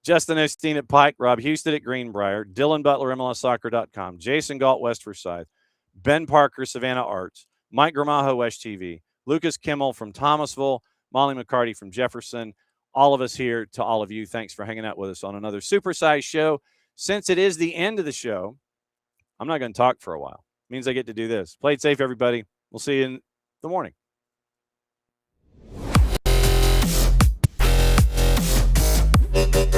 Justin Osteen at Pike, Rob Houston at Greenbrier, Dylan Butler, MLSsoccer.com, Jason Galt, West Forsyth, Ben Parker, Savannah Arts, Mike Gramajo, WESH-TV, Lucas Kimmel from Thomasville, Molly McCarty from Jefferson, all of us here, to all of you, thanks for hanging out with us on another supersized show. Since it is the end of the show, I'm not going to talk for a while. It means I get to do this. Play it safe, everybody. We'll see you in the morning.